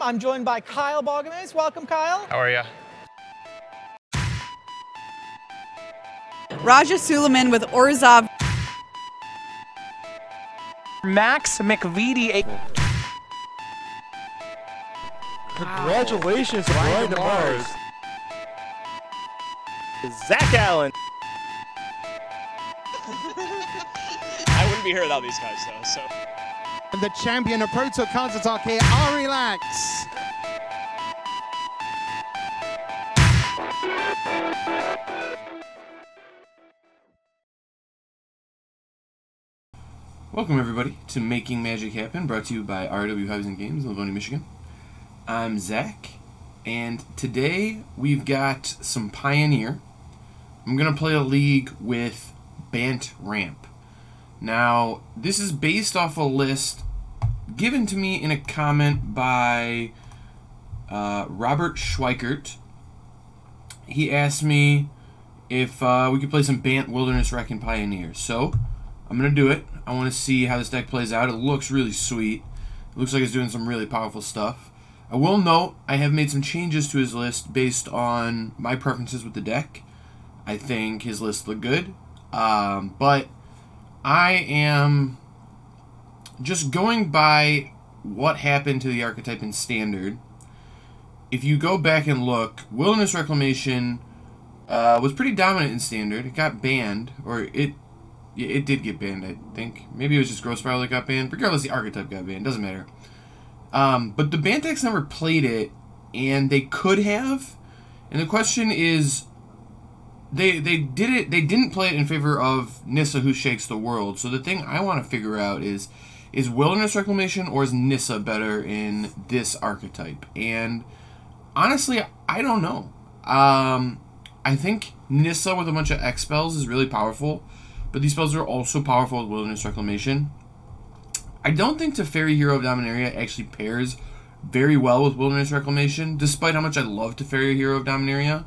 I'm joined by Kyle Balgamase. Welcome, Kyle. How are you? Raja Suleiman with Orzhov. Max McVitie. Congratulations to Brian DeMars. Zach Allen. I wouldn't be here without these guys, though. So. And the champion of Proto Counter-Attack, Arilax. Welcome everybody to Making Magic Happen, brought to you by RW Hobbies and Games in Livonia, Michigan. I'm Zach, and today we've got some Pioneer. I'm going to play a league with Bant Ramp. Now, this is based off a list given to me in a comment by Robert Schweikert. He asked me if we could play some Bant Wilderness Wreck and Pioneer. So, I'm going to do it. I want to see how this deck plays out. It looks really sweet. It looks like it's doing some really powerful stuff. I will note I have made some changes to his list based on my preferences with the deck. I think his list looked good. But I am just going by what happened to the archetype in Standard. If you go back and look, Wilderness Reclamation was pretty dominant in Standard. It got banned, or it did get banned, I think. Maybe it was just Growth Spiral that got banned. Regardless, the archetype got banned. Doesn't matter. But the Bant decks never played it, and they could have. And the question is, they didn't play it in favor of Nissa, Who Shakes the World. So the thing I want to figure out is Wilderness Reclamation or is Nissa better in this archetype? And honestly, I don't know. I think Nissa with a bunch of X spells is really powerful, but these spells are also powerful with Wilderness Reclamation. I don't think Teferi, Hero of Dominaria actually pairs very well with Wilderness Reclamation, despite how much I love Teferi, Hero of Dominaria.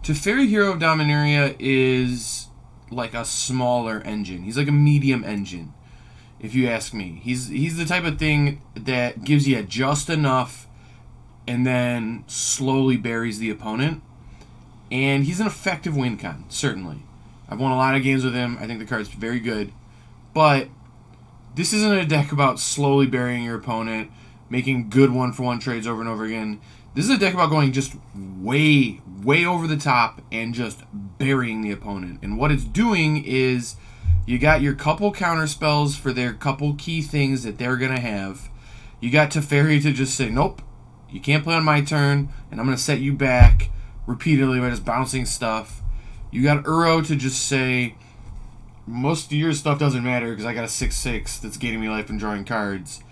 Teferi, Hero of Dominaria is like a smaller engine. He's like a medium engine, if you ask me. He's the type of thing that gives you just enough and then slowly buries the opponent. And he's an effective win con, certainly. I've won a lot of games with him. I think the card's very good. But this isn't a deck about slowly burying your opponent, making good one-for-one trades over and over again. This is a deck about going just way, way over the top and just burying the opponent. And what it's doing is you got your couple counter spells for their couple key things that they're going to have. You got Teferi to just say, nope, you can't play on my turn, and I'm going to set you back repeatedly by just bouncing stuff. You got Uro to just say, most of your stuff doesn't matter because I got a 6/6 that's gaining me life and drawing cards.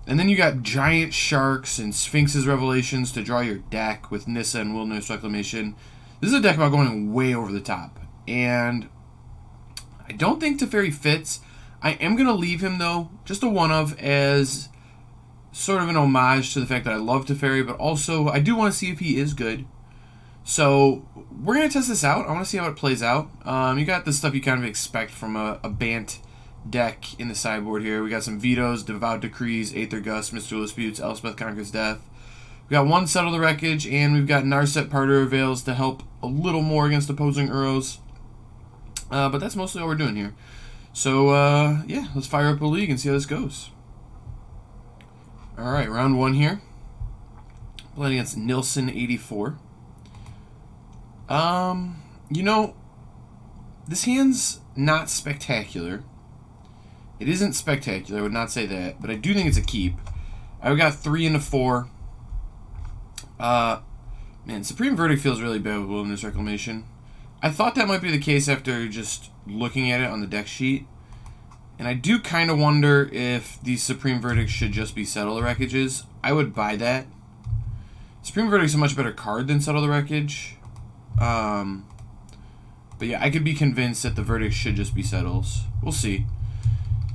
And then you got Giant Sharks and Sphinx's Revelations to draw your deck with Nissa and Wilderness Reclamation. This is a deck about going way over the top. And I don't think Teferi fits. I am going to leave him, though, just a one-of, as sort of an homage to the fact that I love Teferi, but also I do want to see if he is good. So we're going to test this out. I want to see how it plays out. You got the stuff you kind of expect from a Bant deck in the sideboard here. We got some Vetoes, Devout Decrees, Aether Gust, Mystical Disputes, Elspeth Conquers Death. We got one Settle the Wreckage, and we've got Narset Parter Veils to help a little more against opposing Uros. But that's mostly all we're doing here. So, yeah, let's fire up a league and see how this goes. Alright, round one here. Playing against Nilsson84. You know, this hand's not spectacular. It isn't spectacular, I would not say that, but I do think it's a keep. I've got 3 into 4. Man, Supreme Verdict feels really bad with Wilderness Reclamation. I thought that might be the case after just looking at it on the deck sheet. And I do kind of wonder if these Supreme Verdicts should just be Settle the Wreckages. I would buy that. Supreme Verdict's a much better card than Settle the Wreckage. But yeah, I could be convinced that the Verdict should just be Settles. We'll see.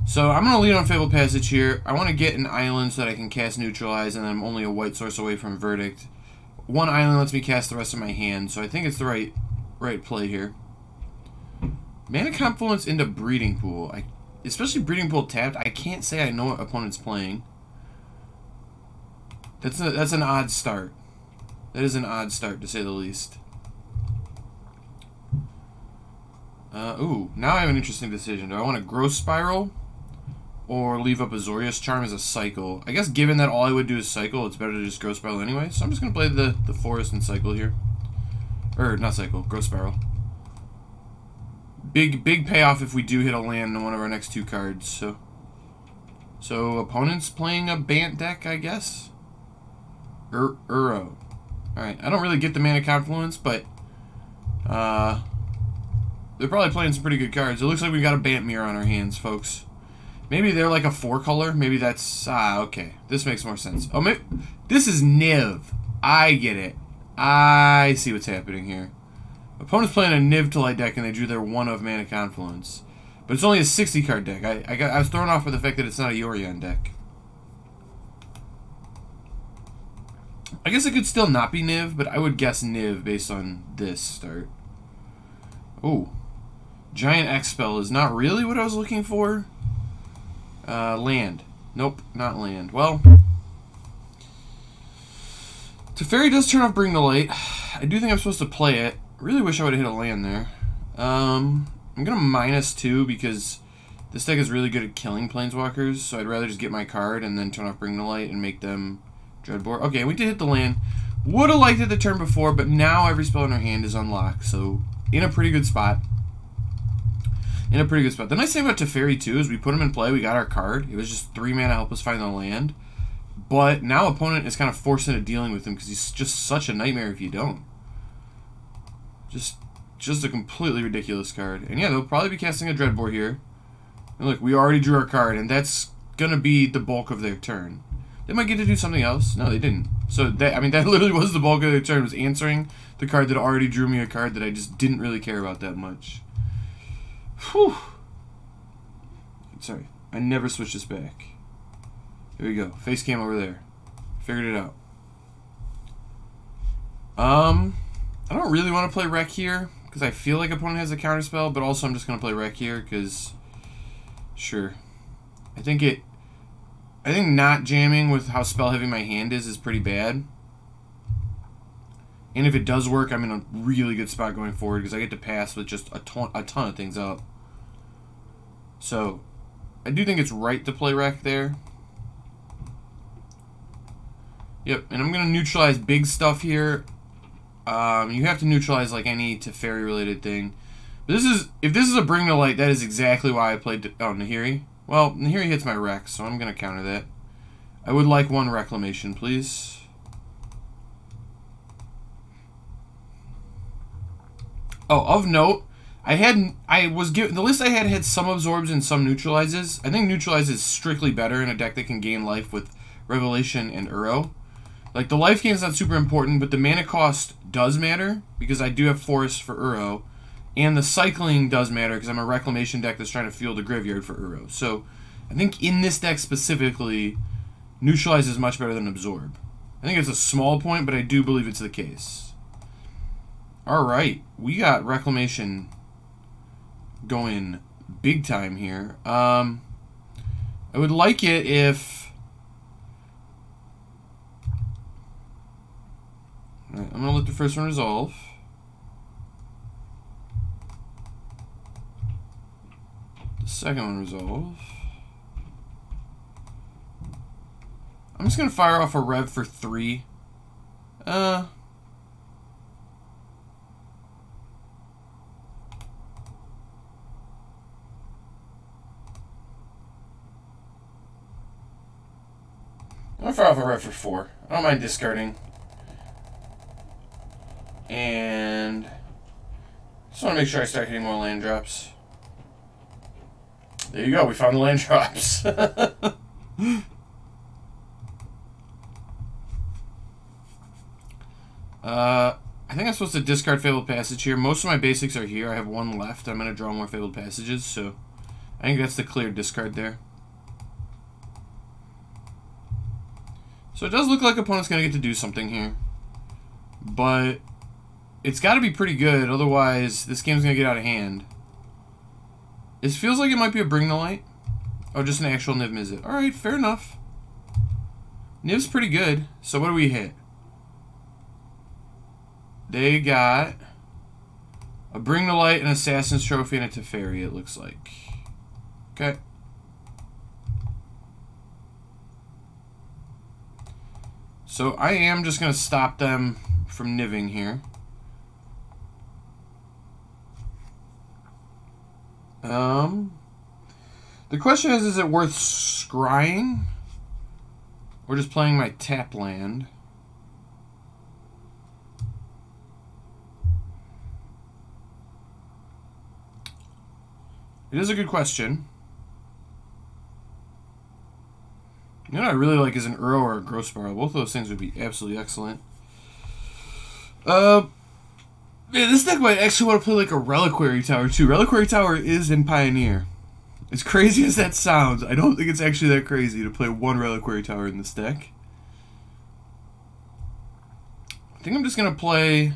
So I'm going to lead on Fabled Passage here. I want to get an island so that I can cast Neutralize, and I'm only a white source away from Verdict. One island lets me cast the rest of my hand, so I think it's the right play here. Mana Confluence into Breeding Pool. Especially Breeding Pool tapped, I can't say I know what opponent's playing. That's an odd start. That is an odd start, to say the least. Ooh, now I have an interesting decision. Do I want to Growth Spiral or leave up Azorius Charm as a cycle? I guess given that all I would do is cycle, it's better to just Growth Spiral anyway. So I'm just going to play the Forest and cycle here. Or, not cycle, Growth Spiral. Big payoff if we do hit a land in one of our next 2 cards. So opponent's playing a Bant deck, I guess? Uro. Alright, I don't really get the Mana Confluence, but they're probably playing some pretty good cards. It looks like we got a Bant Mirror on our hands, folks. Maybe they're like a 4-color. Maybe that's... okay. This makes more sense. Oh, maybe... This is Niv. I get it. I see what's happening here. Opponent's playing a Niv to light deck, and they drew their 1 of Mana Confluence. But it's only a 60-card deck. I was thrown off by the fact that it's not a Yorion deck. I guess it could still not be Niv, but I would guess Niv based on this start. Ooh. Giant X-Spell is not really what I was looking for. Land. Nope, not land. Well, Teferi does turn off Bring the Light. I do think I'm supposed to play it. Really wish I would have hit a land there. I'm going to -2 because this deck is really good at killing Planeswalkers, so I'd rather just get my card and then turn off Bring the Light and make them Dreadbore. Okay, we did hit the land. Would have liked it the turn before, but now every spell in our hand is unlocked, so in a pretty good spot. In a pretty good spot. The nice thing about Teferi, too, is we put him in play, we got our card. It was just 3 mana help us find the land. But now opponent is kind of forced into dealing with him because he's just such a nightmare if you don't. Just a completely ridiculous card. And yeah, they'll probably be casting a Dreadbore here. And look, we already drew our card, and that's going to be the bulk of their turn. They might get to do something else. No, they didn't. So, that literally was the bulk of their turn, was answering the card that already drew me a card that I just didn't really care about that much. Whew. Sorry, I never switched this back. Here we go. Face cam over there. Figured it out. I don't really want to play Wreck here, because I feel like opponent has a counterspell, but also I'm just going to play Wreck here, because, sure. I think not jamming with how spell heavy my hand is pretty bad. And if it does work, I'm in a really good spot going forward, because I get to pass with just a ton of things up. So, I do think it's right to play Wreck there. Yep, and I'm going to neutralize big stuff here. You have to neutralize like any Teferi related thing. But if this is a Bring to Light, that is exactly why I played Nahiri. Well, Nahiri hits my Wreck, so I'm going to counter that. I would like 1 Reclamation, please. Oh, of note, the list I had some absorbs and some neutralizes. I think neutralize is strictly better in a deck that can gain life with Revelation and Uro. Like, the life gain is not super important, but the mana cost does matter, because I do have Forest for Uro, and the cycling does matter, because I'm a Reclamation deck that's trying to field the graveyard for Uro. So, I think in this deck specifically, neutralize is much better than absorb. I think it's a small point, but I do believe it's the case. Alright, we got Reclamation going big time here. I would like it if... Alright, I'm going to let the first one resolve. The second one resolve. I'm just going to fire off a Rev for 3. I'm going to fire off a Rev for 4. I don't mind discarding. And just want to make sure I start hitting more land drops. There you go, we found the land drops. I think I'm supposed to discard Fabled Passage here. Most of my basics are here. I have 1 left. I'm going to draw more Fabled Passages, so I think that's the clear discard there. So it does look like opponent's going to get to do something here. But it's got to be pretty good, otherwise this game's going to get out of hand. It feels like it might be a Bring the Light. Oh, just an actual Niv Mizzet. Alright, fair enough. Niv's pretty good. So what do we hit? They got a Bring to Light, an Assassin's Trophy, and a Teferi, it looks like. Okay. So I am just going to stop them from niving here. The question is it worth scrying? Or just playing my tap land? It is a good question. You know what I really like is an Uro or a Gross Barrel. Both of those things would be absolutely excellent. Man, this deck might actually want to play like a Reliquary Tower too. Reliquary Tower is in Pioneer. As crazy as that sounds, I don't think it's actually that crazy to play one Reliquary Tower in this deck. I think I'm just going to play...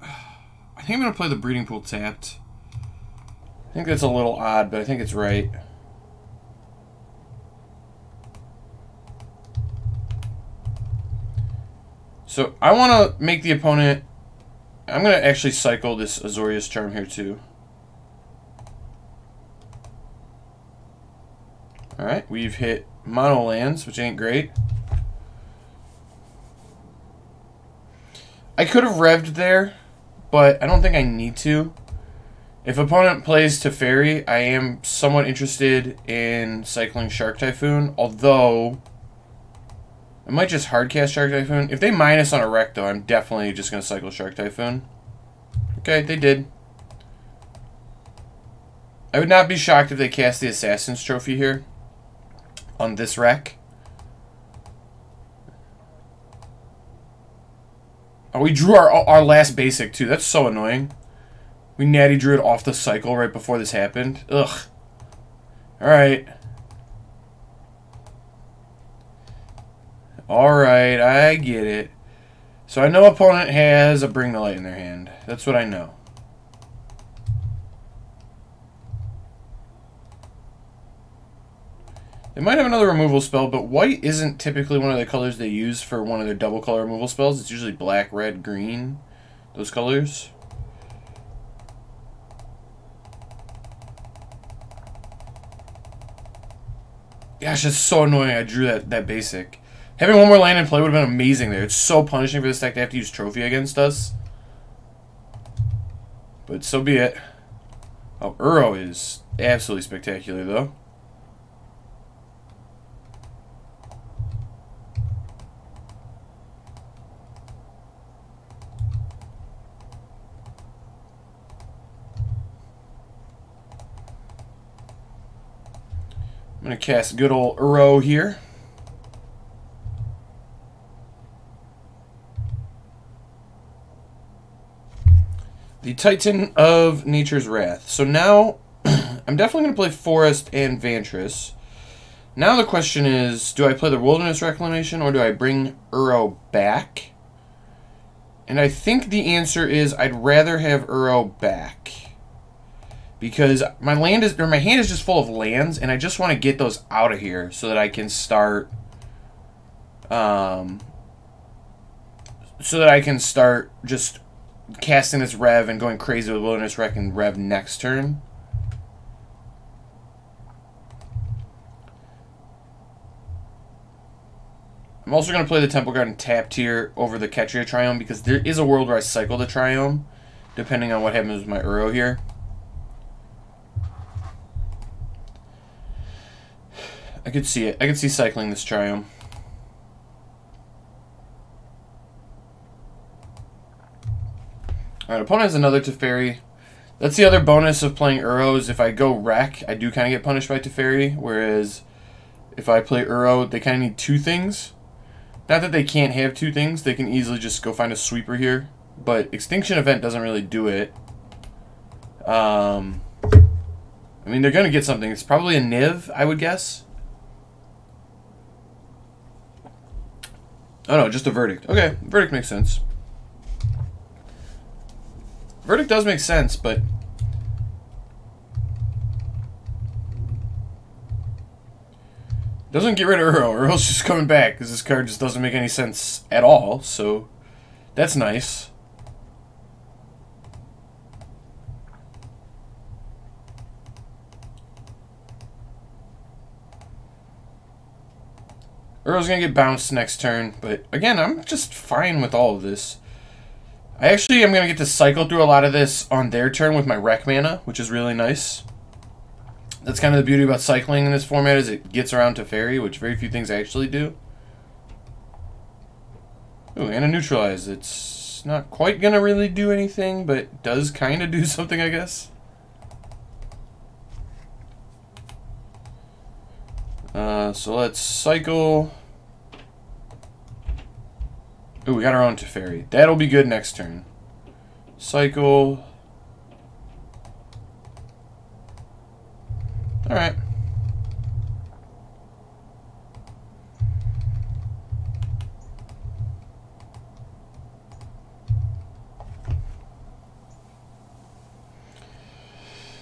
I think I'm going to play the Breeding Pool tapped. I think that's a little odd, but I think it's right. So I want to make the opponent... I'm going to actually cycle this Azorius Charm here too. Alright, we've hit mono lands, which ain't great. I could have revved there, but I don't think I need to. If opponent plays Teferi, I am somewhat interested in cycling Shark Typhoon, although I might just hardcast Shark Typhoon. If they minus on a wreck, though, I'm definitely just going to cycle Shark Typhoon. Okay, they did. I would not be shocked if they cast the Assassin's Trophy here on this wreck. Oh, we drew our last basic, too. That's so annoying. We natty drew it off the cycle right before this happened. Ugh. Alright. Alright, I get it. So I know opponent has a Bring the Light in their hand. That's what I know. They might have another removal spell, but white isn't typically one of the colors they use for one of their double color removal spells. It's usually black, red, green. Those colors. Gosh, that's so annoying I drew that basic. Having one more land in play would have been amazing there. It's so punishing for this deck to have to use Trophy against us. But so be it. Oh, Uro is absolutely spectacular, though. I'm going to cast good old Uro here. The Titan of Nature's Wrath. So now, I'm definitely going to play Forest and Vantress. Now the question is, do I play the Wilderness Reclamation or do I bring Uro back? And I think the answer is I'd rather have Uro back. Because my hand is just full of lands, and I just want to get those out of here so that I can start just casting this Rev and going crazy with Wilderness Rec and Rev next turn. I'm also going to play the Temple Garden tapped here over the Ketria Triome because there is a world where I cycle the Triome, depending on what happens with my Uro here. I could see it. I could see cycling this Triome. Alright, opponent has another Teferi. That's the other bonus of playing Uros. If I go Wreck, I do kind of get punished by Teferi, whereas if I play Uro, they kind of need two things. Not that they can't have two things. They can easily just go find a sweeper here. But Extinction Event doesn't really do it. I mean, they're going to get something. It's probably a Niv, I would guess. Oh no, just a Verdict. Okay, Verdict makes sense. Verdict does make sense, but Doesn't get rid of Uro. Uro's just coming back because this card just doesn't make any sense at all. So that's nice. Uro's going to get bounced next turn. But again, I'm just fine with all of this. I actually am going to get to cycle through a lot of this on their turn with my Rec Mana, which is really nice. That's kind of the beauty about cycling in this format, is it gets around Teferi, which very few things actually do. Ooh, and a Neutralize. It's not quite going to really do anything, but it does kind of do something, I guess. So let's cycle. Ooh, we got our own Teferi. That'll be good next turn. Cycle. Alright.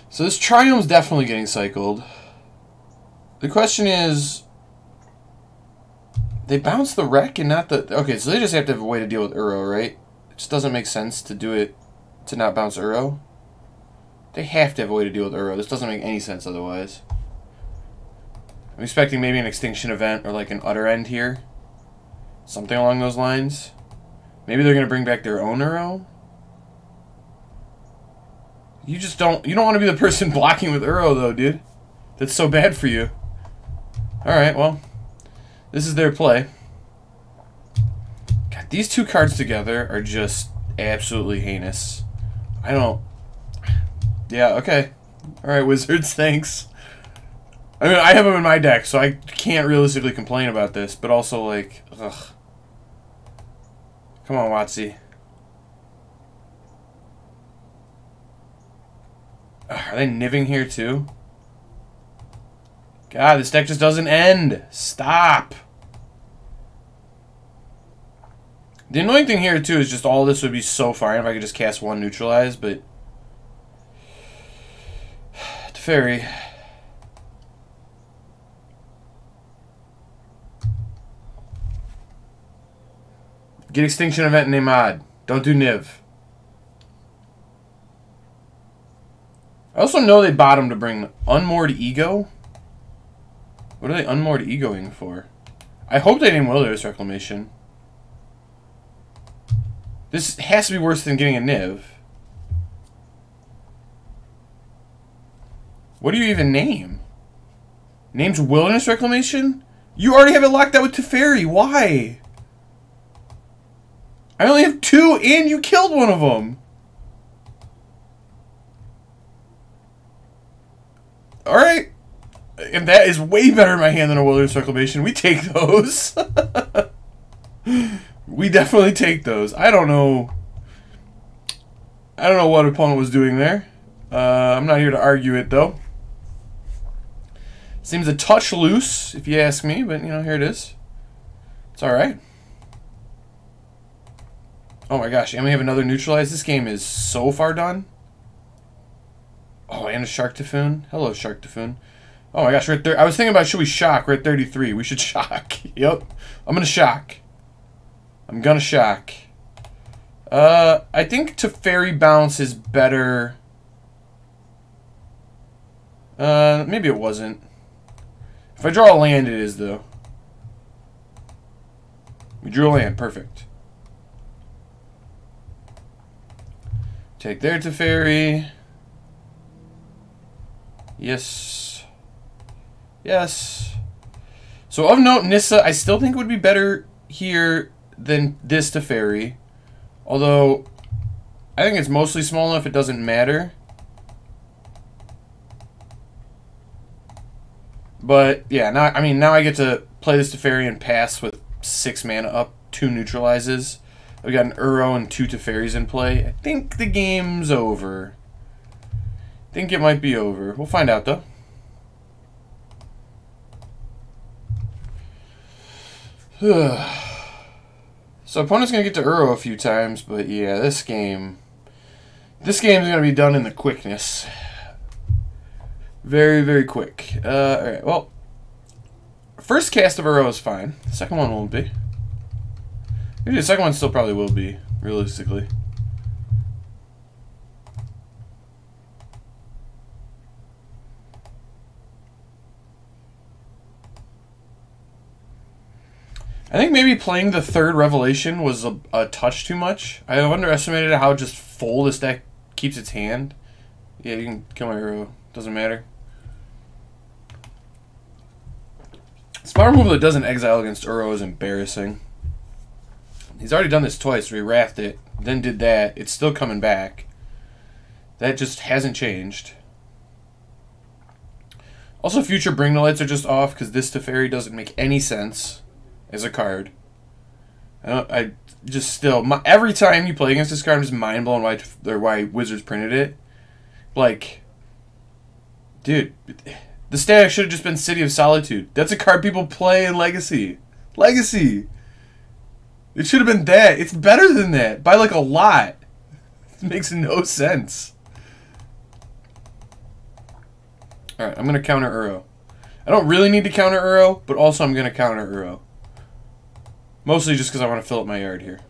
So this Triump's definitely getting cycled. The question is, they bounce the Wreck and not the... Okay, so they just have to have a way to deal with Uro, right? It just doesn't make sense to do it to not bounce Uro. They have to have a way to deal with Uro. This doesn't make any sense otherwise. I'm expecting maybe an Extinction Event or like an Utter End here. Something along those lines. Maybe they're going to bring back their own Uro. You just don't... You don't want to be the person blocking with Uro, though, dude. That's so bad for you. Alright, well... This is their play. God, these two cards together are just absolutely heinous. I don't... Yeah, okay. Alright, Wizards, thanks. I mean, I have them in my deck, so I can't realistically complain about this, but also, like, ugh. Come on, WotC. Are they niving here, too? God, this deck just doesn't end. Stop. The annoying thing here, too, is just all this would be so fine if I could just cast one Neutralize, but... Teferi. Get Extinction Event and Nemad. Don't do Niv. I also know they bottom to bring Unmoored Ego. What are they Unmoored Egoing for? I hope they didn't Wilderness Reclamation. This has to be worse than getting a Niv. What do you even name? Name's Wilderness Reclamation? You already have it locked out with Teferi. Why? I only have two and you killed one of them. Alright. And that is way better in my hand than a Wilderness Reclamation. We take those. We definitely take those. I don't know what opponent was doing there. I'm not here to argue it, though. Seems a touch loose, if you ask me, but, you know, here it is. It's alright. Oh my gosh, and we have another Neutralize. This game is so far done. Oh, and a Shark Typhoon. Hello, Shark Typhoon. Oh my gosh, we're at I was thinking about, should we shock? We're at 33. We should shock. Yep. I'm going to shock. I'm going to shock. I think Teferi bounce is better. Maybe it wasn't. If I draw a land, it is, though. We drew a land. Perfect. Take their Teferi. Yes. Yes. So, of note, Nissa, I still think would be better here than this Teferi. Although, I think it's mostly small enough it doesn't matter. But, yeah, now I get to play this Teferi and pass with 6 mana up, 2 Neutralizes. We got an Uro and 2 Teferis in play. I think the game's over. I think it might be over. We'll find out, though. So opponent's going to get to Uro a few times, but yeah, this game is going to be done in the quickness. Very, very quick. Alright, well, First cast of Uro is fine. The second one won't be. Maybe the second one still probably will be, realistically. I think maybe playing the third Revelation was a touch too much. I underestimated how just full this deck keeps its hand. Yeah, you can kill my Uro. Doesn't matter. Smart move that doesn't exile against Uro is embarrassing. He's already done this twice where he wrathed it, then did that. It's still coming back. That just hasn't changed. Also, future Bring the Lights are just off because this Teferi doesn't make any sense as a card. I just still every time you play against this card, I'm just mind blown why Wizards printed it. Like, dude, the static should have just been City of Solitude. That's a card people play in Legacy. Legacy. It should have been that. It's better than that by like a lot. It makes no sense. All right, I'm gonna counter Uro. I don't really need to counter Uro, but also I'm gonna counter Uro. Mostly just because I want to fill up my yard here.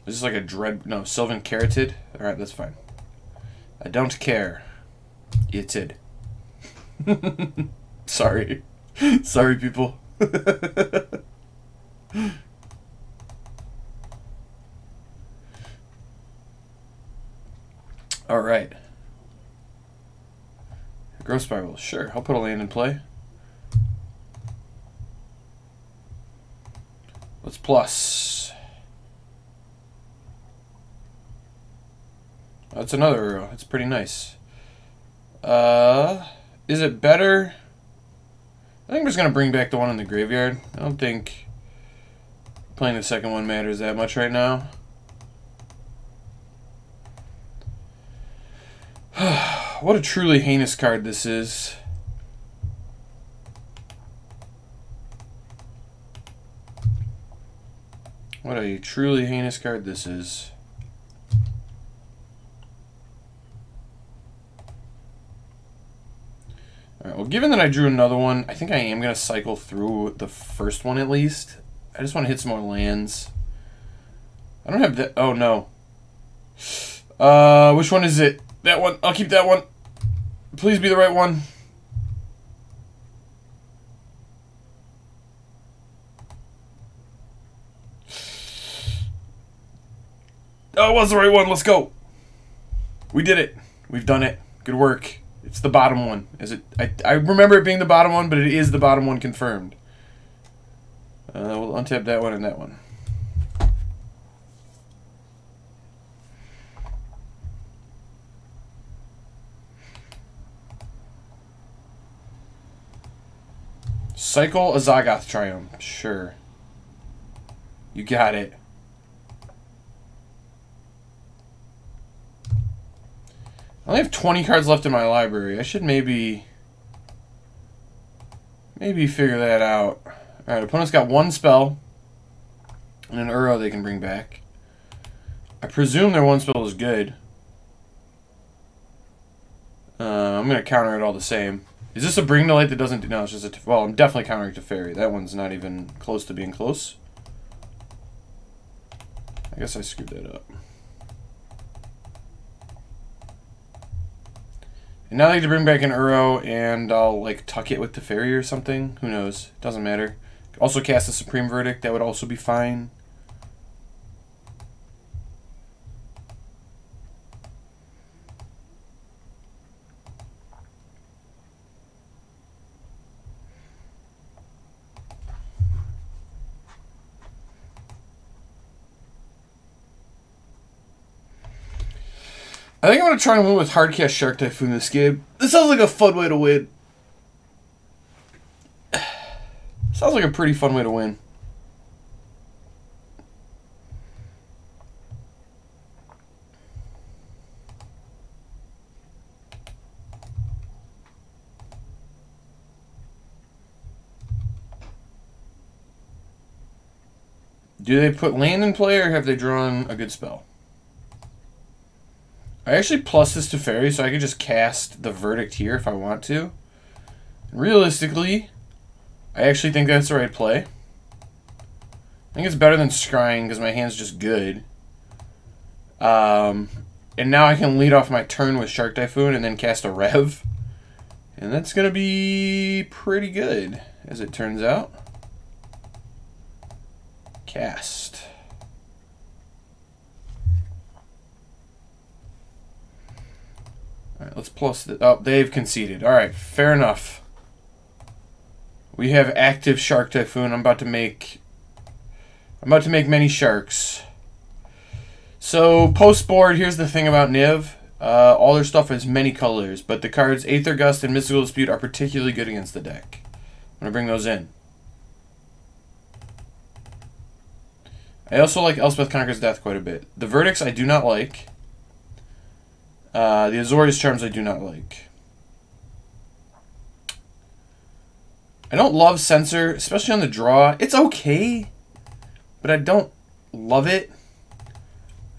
Is this like a no, Sylvan Carotid? Alright, that's fine. I don't care. It did. Sorry. Sorry, people. Alright. Growth Spiral. Sure, I'll put a land in play. Let's plus. That's another Uro. It's pretty nice. Is it better? I think I'm just going to bring back the one in the graveyard. I don't think playing the second one matters that much right now. What a truly heinous card this is. What a truly heinous card this is. Alright, well, given that I drew another one, I think I am going to cycle through the first one at least. I just want to hit some more lands. I don't have that. Oh, no. Which one is it? That one. I'll keep that one. Please be the right one. Oh, it was the right one. Let's go. We did it. We've done it. Good work. It's the bottom one. Is it? I remember it being the bottom one, but it is the bottom one confirmed. We'll untap that one and that one. Cycle a Zaggoth Triumph. Sure. You got it. I only have 20 cards left in my library. I should maybe figure that out. Alright, opponent's got one spell and an Uro they can bring back. I presume their one spell is good. I'm going to counter it all the same. Is this a Bring to Light that doesn't do... No, it's just a... Well, I'm definitely countering Teferi. That one's not even close to being close. I guess I screwed that up. And now I need to bring back an Uro, and I'll, like, tuck it with Teferi or something. Who knows? Doesn't matter. Also cast a Supreme Verdict. That would also be fine. I think I'm going to try and win with Hardcast Shark Typhoon this game. This sounds like a fun way to win. Sounds like a pretty fun way to win. Do they put land in play or have they drawn a good spell? I actually plus this Teferi so I could just cast the Verdict here if I want to. Realistically, I actually think that's the right play. I think it's better than scrying because my hand's just good. And now I can lead off my turn with Shark Typhoon and then cast a Rev. And that's going to be pretty good, as it turns out. Cast. Alright, let's plus the... Oh, they've conceded. Alright, fair enough. We have active Shark Typhoon. I'm about to make many sharks. So, post-board, here's the thing about Niv. All their stuff has many colors, but the cards Aether Gust and Mystical Dispute are particularly good against the deck. I'm going to bring those in. I also like Elspeth Conquers Death quite a bit. The Verdicts I do not like. The Azorius Charms I do not like. I don't love Censor, especially on the draw. It's okay, but I don't love it.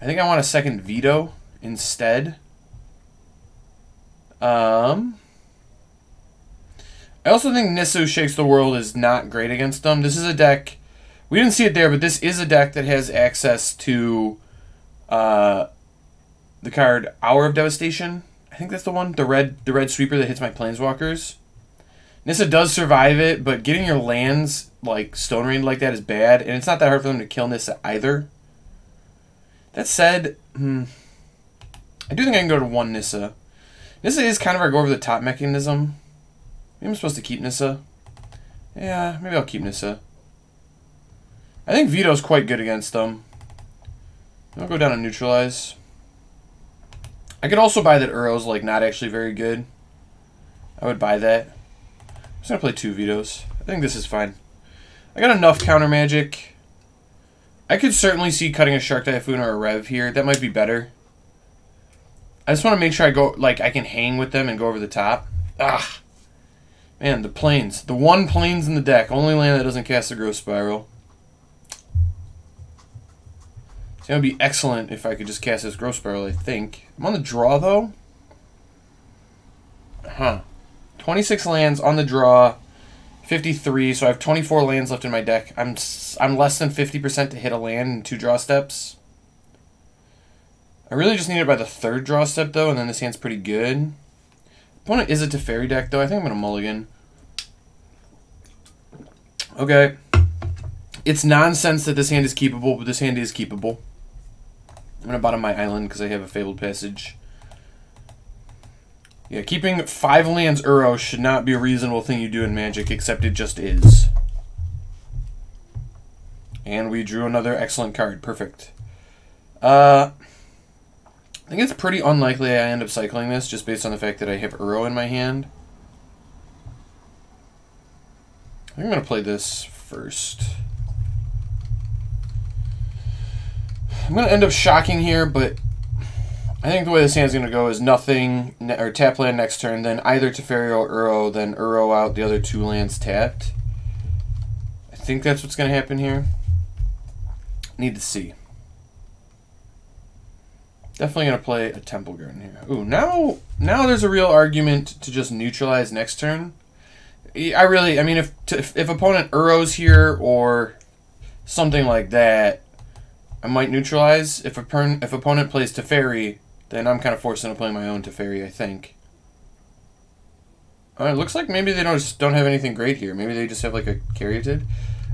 I think I want a second Veto instead. I also think Nissa Who Shakes the World is not great against them. This is a deck, we didn't see it there, but this is a deck that has access to the card Hour of Devastation. I think that's the one, the red sweeper that hits my Planeswalkers. Nissa does survive it, but getting your lands like Stone Rain like that is bad, and it's not that hard for them to kill Nissa either. That said, I do think I can go to one Nissa. Nissa is kind of our go-over-the-top mechanism. Maybe I'm supposed to keep Nissa. Yeah, maybe I'll keep Nissa. I think Veto's quite good against them. I'll go down and neutralize. I could also buy that Uro's like not actually very good. I would buy that. I'm just going to play 2 Vetoes. I think this is fine. I got enough counter magic. I could certainly see cutting a Shark Typhoon or a Rev here. That might be better. I just want to make sure I go, like, I can hang with them and go over the top. Ah! Man, the planes. The one planes in the deck. Only land that doesn't cast a Growth Spiral. It's going to be excellent if I could just cast this Growth Spiral, I think. I'm on the draw, though. Huh. 26 lands on the draw. 53, so I have 24 lands left in my deck. I'm less than 50% to hit a land in 2 draw steps. I really just need it by the 3rd draw step, though, and then this hand's pretty good. Opponent is a Teferi deck, though. I think I'm going to mulligan. Okay. It's nonsense that this hand is keepable, but this hand is keepable. I'm going to bottom my island because I have a Fabled Passage. Yeah, keeping 5 lands Uro should not be a reasonable thing you do in Magic, except it just is. And we drew another excellent card. Perfect. I think it's pretty unlikely I end up cycling this, just based on the fact that I have Uro in my hand. I think I'm going to play this first. I'm going to end up shocking here, but I think the way this hand's going to go is nothing, or tap land next turn, then either Teferi or Uro, then Uro out, the other 2 lands tapped. I think that's what's going to happen here. Need to see. Definitely going to play a Temple Garden here. Ooh, now there's a real argument to just neutralize next turn. I mean, if opponent Uro's here or something like that, I might neutralize. If opponent plays Teferi, then I'm kind of forced into playing my own Teferi, I think. It looks like maybe they don't have anything great here. Maybe they just have like a Caryatid.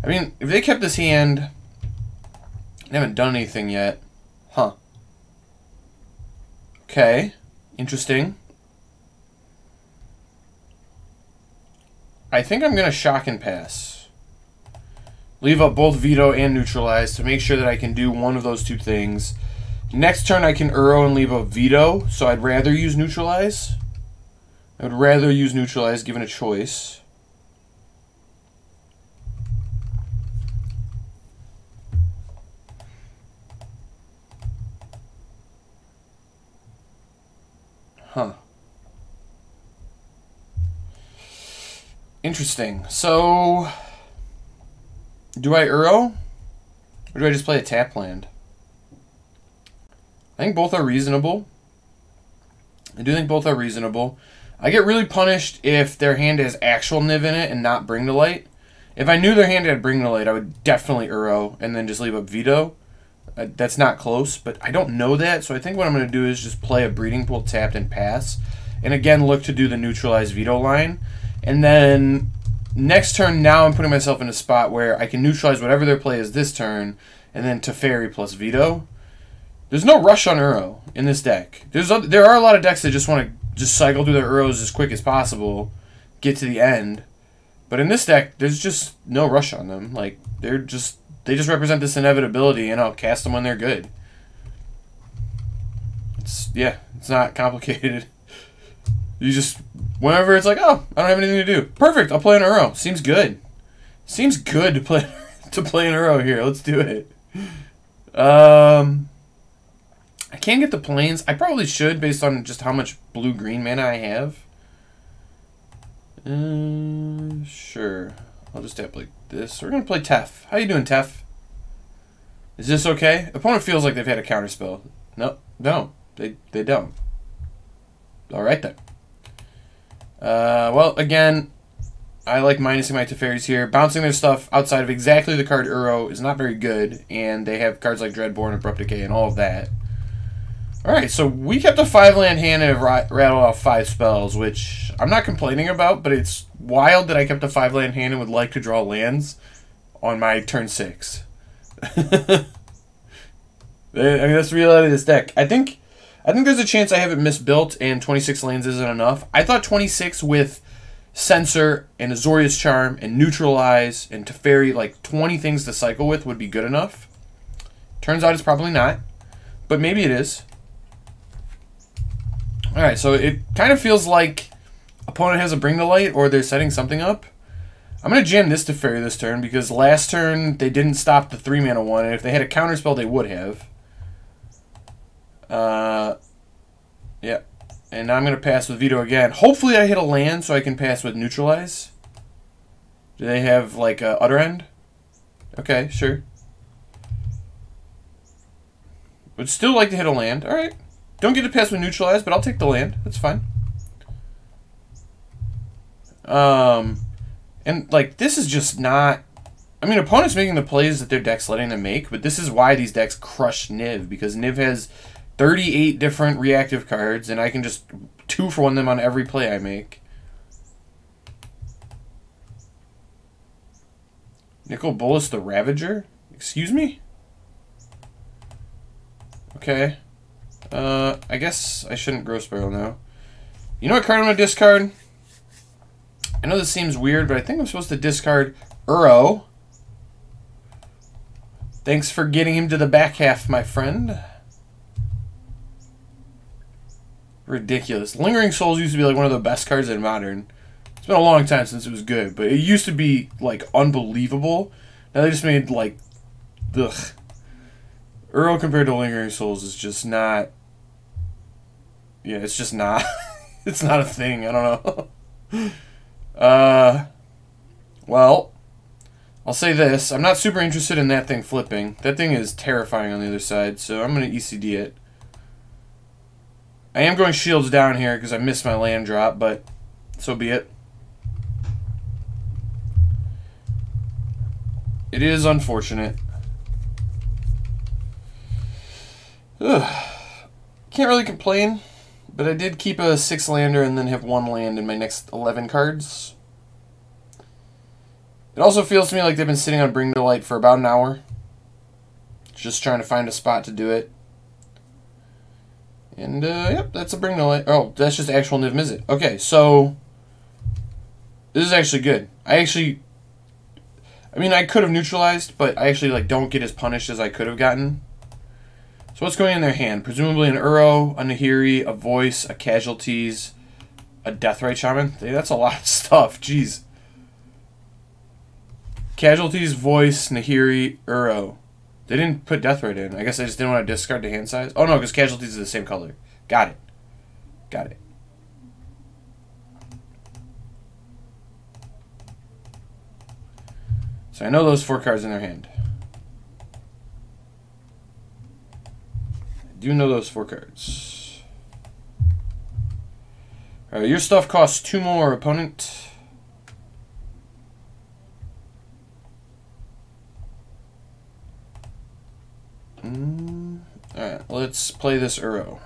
I mean, if they kept this hand, they haven't done anything yet. Huh. Okay. Interesting. I think I'm going to shock and pass. Leave up both Veto and Neutralize to make sure that I can do one of those 2 things. Next turn I can Uro and leave up Veto, so I'd rather use Neutralize. I would rather use Neutralize given a choice. Huh. Interesting. So, do I Uro? Or do I just play a tap land? I think both are reasonable. I do think both are reasonable. I get really punished if their hand has actual Niv in it and not Bring to Light. If I knew their hand had Bring to Light, I would definitely Uro and then just leave up Veto. That's not close, but I don't know that, so I think what I'm going to do is just play a Breeding Pool tapped and pass. And again, look to do the neutralize Veto line. And then next turn, now I'm putting myself in a spot where I can neutralize whatever their play is this turn, and then Teferi plus Veto. There's no rush on Uro in this deck. There are a lot of decks that just want to just cycle through their Uros as quick as possible, get to the end. But in this deck, there's just no rush on them. Like, they just represent this inevitability, and I'll cast them when they're good. It's not complicated. You just, whenever it's like, oh, I don't have anything to do. Perfect, I'll play an Uro. Seems good. Seems good to play an Uro here. Let's do it. I can't get the planes. I probably should, based on just how much blue-green mana I have. Sure. I'll just tap like this. We're going to play Tef. How you doing, Tef? Is this okay? Opponent feels like they've had a counterspell. No, don't. They don't. Alright then. Well, again, I like minusing my Teferis here. Bouncing their stuff outside of exactly the card Uro is not very good, and they have cards like Dreadborn, Abrupt Decay, and all of that. Alright, so we kept a 5-land hand and have rattled off 5 spells, which I'm not complaining about, but it's wild that I kept a 5-land hand and would like to draw lands on my turn 6. I mean, that's the reality of this deck. I think there's a chance I have it misbuilt and 26 lands isn't enough. I thought 26 with Censor and Azorius Charm and Neutralize and Teferi, like 20 things to cycle with, would be good enough. Turns out it's probably not, but maybe it is. Alright, so it kind of feels like opponent has a Bring to Light or they're setting something up. I'm going to jam this Teferi this turn because last turn they didn't stop the 3-mana one, and if they had a counterspell they would have. Yeah. And now I'm going to pass with Veto again. Hopefully I hit a land so I can pass with Neutralize. Do they have, like, a Utter End? Okay, sure. Would still like to hit a land. Alright. Don't get to pass with Neutralize, but I'll take the land. That's fine. And, like, this is just not... I mean, opponents making the plays that their deck's letting them make, but this is why these decks crush Niv, because Niv has 38 different reactive cards, and I can just 2-for-1 them on every play I make. Nicol Bolas the Ravager? Excuse me? Okay. I guess I shouldn't Gross Barrel now. You know what card I'm going to discard? I know this seems weird, but I think I'm supposed to discard Uro. Thanks for getting him to the back half, my friend. Ridiculous. Lingering Souls used to be like one of the best cards in Modern. It's been a long time since it was good, but it used to be like unbelievable. Now they just made like, ugh. Uro compared to Lingering Souls is just not. Yeah, it's just not. It's not a thing. I don't know. Well, I'll say this. I'm not super interested in that thing flipping. That thing is terrifying on the other side, so I'm going to ECD it. I am going shields down here because I missed my land drop, but so be it. It is unfortunate. Ugh. Can't really complain, but I did keep a 6-lander and then have 1 land in my next 11 cards. It also feels to me like they've been sitting on Bring to Light for about an hour. Just trying to find a spot to do it. And, yep, that's a Bring to Light. Oh, that's just actual Niv Mizzet. Okay, so this is actually good. I mean, I could have neutralized, but I actually, like, don't get as punished as I could have gotten. So what's going in their hand? Presumably an Uro, a Nahiri, a Voice, a Casualties, a Deathrite Shaman. That's a lot of stuff. Jeez. Casualties, Voice, Nahiri, Uro. They didn't put Deathrite in. I guess I just didn't want to discard the hand size. Oh, no, because Casualties is the same color. Got it. Got it. So I know those 4 cards in their hand. I do know those 4 cards. Alright, your stuff costs 2 more, opponent. Alright, let's play this Uro.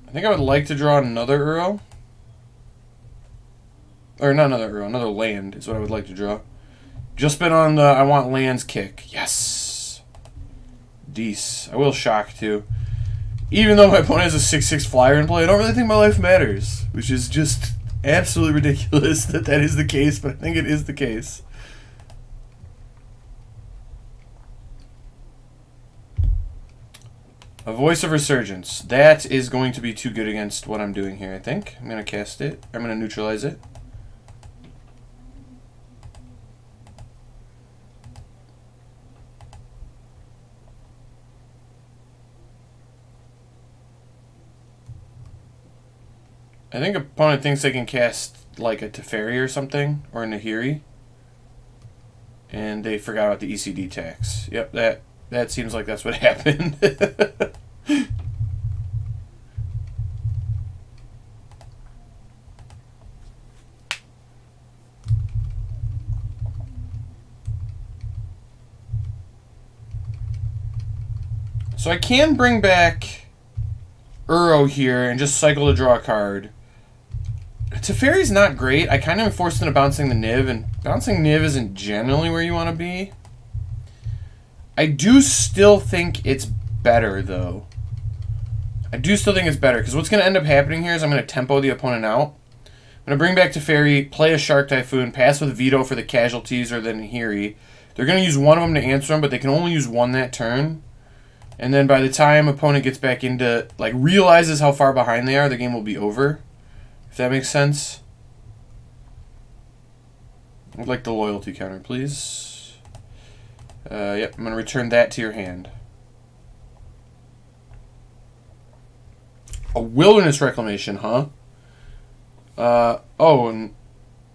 I think I would like to draw another Uro. Or not another Uro, another land is what I would like to draw. Just been on the I want lands kick. Yes. Dece. I will shock too. Even though my opponent has a 6/6 flyer in play, I don't really think my life matters. Which is just absolutely ridiculous that that is the case, but I think it is the case. A Voice of Resurgence. That is going to be too good against what I'm doing here, I think. I'm going to cast it. I'm going to neutralize it. I think opponent thinks they can cast like a Teferi or something, or a Nahiri. And they forgot about the ECD tax. Yep, that seems like that's what happened. So I can bring back Uro here and just cycle to draw a card. Teferi's not great. I kind of am forced into bouncing the Niv, and bouncing Niv isn't generally where you want to be. I do still think it's better, though. I do still think it's better, because what's going to end up happening here is I'm going to tempo the opponent out. I'm going to bring back Teferi, play a Shark Typhoon, pass with Veto for the casualties or the Nahiri. They're going to use one of them to answer them, but they can only use one that turn. And then by the time opponent gets back into, like, realizes how far behind they are, the game will be over. If that makes sense. I'd like the loyalty counter, please. Yep, I'm going to return that to your hand. A Wilderness Reclamation, huh? Oh, and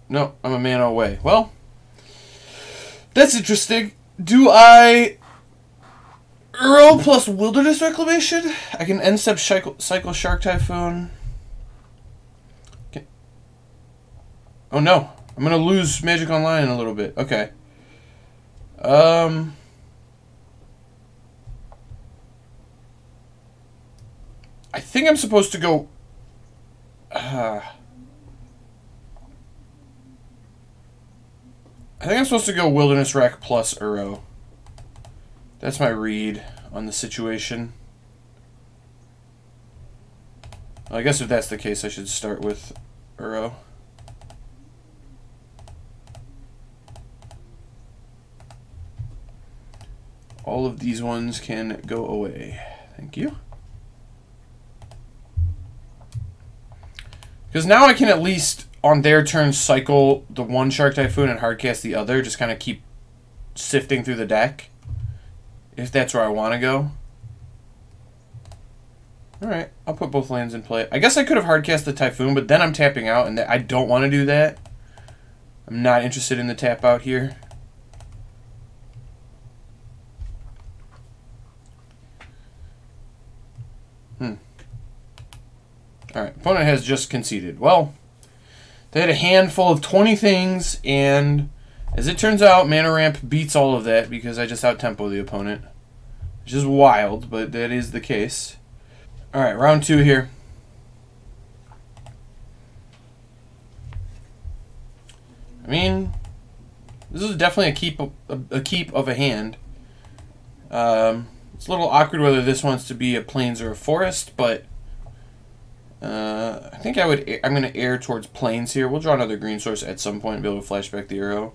no, I'm a mana away. Well, that's interesting. Do I Uro plus Wilderness Reclamation? I can end step cycle Shark Typhoon. Okay. Oh no, I'm gonna lose Magic Online in a little bit. Okay. I think I'm supposed to go. I think I'm supposed to go Wilderness Rec plus Uro. That's my read on the situation. Well, I guess if that's the case, I should start with Uro. All of these ones can go away. Thank you. Because now I can at least, on their turn, cycle the one Shark Typhoon and hardcast the other. Just kind of keep sifting through the deck. If that's where I want to go. Alright, I'll put both lands in play. I guess I could have hardcast the Typhoon, but then I'm tapping out, and I don't want to do that. I'm not interested in the tap out here. Alright, opponent has just conceded. Well, they had a handful of 20 things, and as it turns out, mana ramp beats all of that because I just out-tempo the opponent. Which is wild, but that is the case. Alright, round 2 here. I mean, this is definitely a keep of a hand. It's a little awkward whether this wants to be a plains or a forest, but I think I'm going to err towards plains here. We'll draw another green source at some point and be able to flashback the Uro.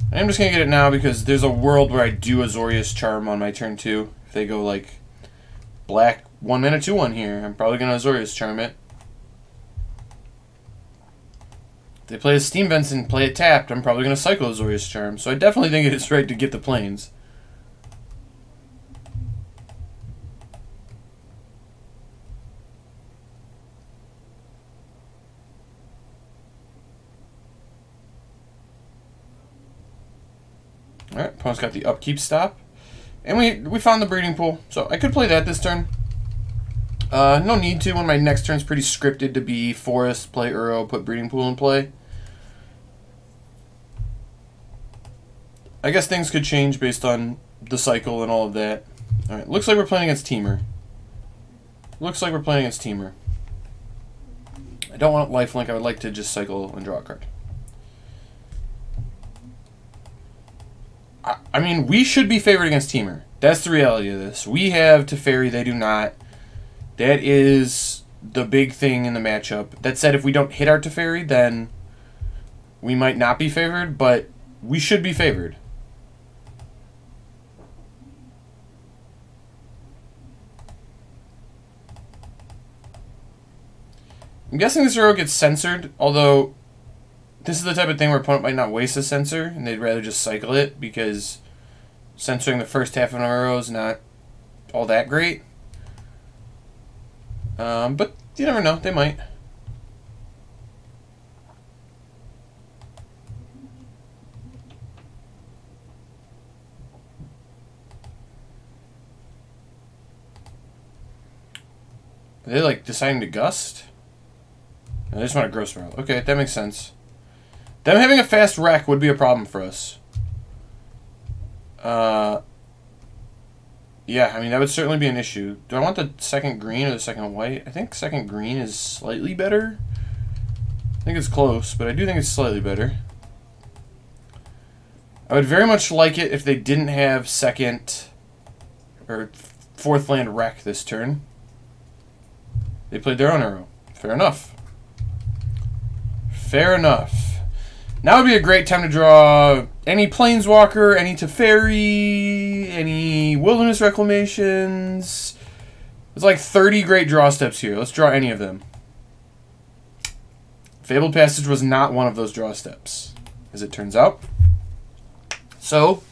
I'm just going to get it now because there's a world where I do Azorius Charm on my turn 2. If they go like black 1 mana 2/1 here, I'm probably going to Azorius Charm it. If they play a Steam Vents and play it tapped, I'm probably going to cycle Azorius Charm. So I definitely think it's right to get the plains. Alright, opponent's got the upkeep stop. And we found the breeding pool, so I could play that this turn. No need to when my next turn's pretty scripted to be forest, play Uro, put breeding pool in play. I guess things could change based on the cycle and all of that. Alright, looks like we're playing against Teamer. Looks like we're playing against Teamer. I don't want lifelink, I would like to just cycle and draw a card. I mean, we should be favored against Teamer. That's the reality of this. We have Teferi, they do not. That is the big thing in the matchup. That said, if we don't hit our Teferi, then we might not be favored, but we should be favored. I'm guessing this Uro gets censored, although this is the type of thing where opponent might not waste a censor, and they'd rather just cycle it, because censoring the first half of an Uro is not all that great. But you never know, they might. Are they like deciding to gust? No, they just want a gross route. Okay, that makes sense. Them having a fast wreck would be a problem for us. Yeah, I mean, that would certainly be an issue. Do I want the second green or the second white? I think second green is slightly better. I think it's close, but I do think it's slightly better. I would very much like it if they didn't have second or fourth land wreck this turn. They played their own Uro. Fair enough. Fair enough. Now would be a great time to draw any Planeswalker, any Teferi, any Wilderness Reclamations. There's like 30 great draw steps here. Let's draw any of them. Fabled Passage was not one of those draw steps, as it turns out. So,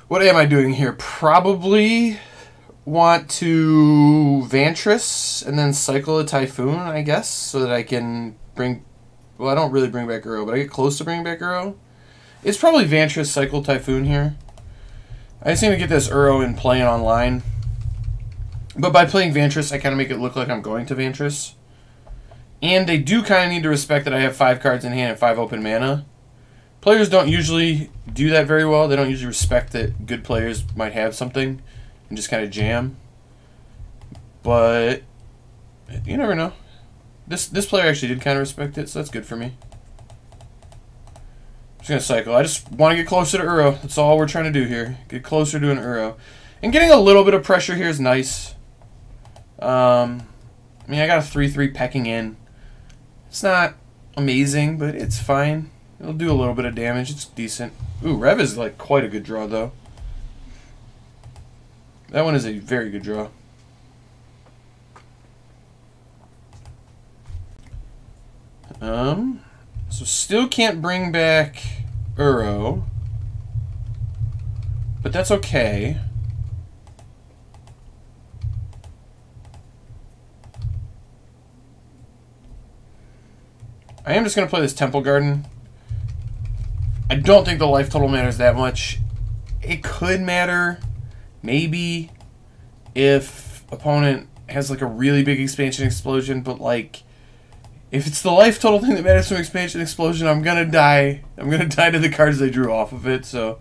what am I doing here? Probably want to Vantress and then cycle a Typhoon, I guess, so that I can bring... Well, I don't really bring back Uro, but I get close to bringing back Uro. It's probably Vantress, cycle Typhoon here. I just need to get this Uro in playing online. But by playing Vantress, I kind of make it look like I'm going to Vantress. And they do kind of need to respect that I have 5 cards in hand and 5 open mana. Players don't usually do that very well. They don't usually respect that good players might have something and just kind of jam. But you never know. This player actually did kind of respect it, so that's good for me. I'm just going to cycle. I just want to get closer to Uro. That's all we're trying to do here. Get closer to an Uro. And getting a little bit of pressure here is nice. I mean, I got a 3/3 pecking in. It's not amazing, but it's fine. It'll do a little bit of damage. It's decent. Ooh, Rev is like quite a good draw, though. That one is a very good draw. So still can't bring back Uro, but that's okay. I am just going to play this Temple Garden. I don't think the life total matters that much. It could matter, maybe, if opponent has like a really big expansion explosion, but like, if it's the life total thing that matters from expansion explosion, I'm gonna die. I'm gonna die to the cards they drew off of it, so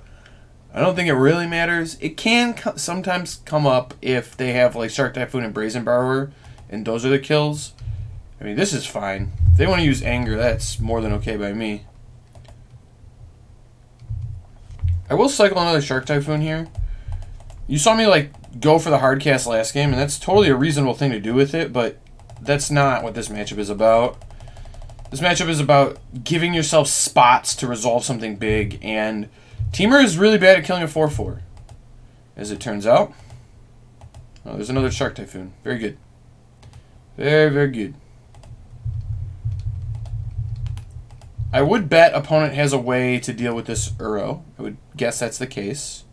I don't think it really matters. It can sometimes come up if they have like Shark Typhoon and Brazen Borrower, and those are the kills. I mean, this is fine. If they want to use Anger, that's more than okay by me. I will cycle another Shark Typhoon here. You saw me like go for the hard cast last game, and that's totally a reasonable thing to do with it, but that's not what this matchup is about. This matchup is about giving yourself spots to resolve something big, and Teamer is really bad at killing a 4/4, as it turns out. Oh, there's another Shark Typhoon. Very good. Very, very good. I would bet opponent has a way to deal with this Uro. I would guess that's the case.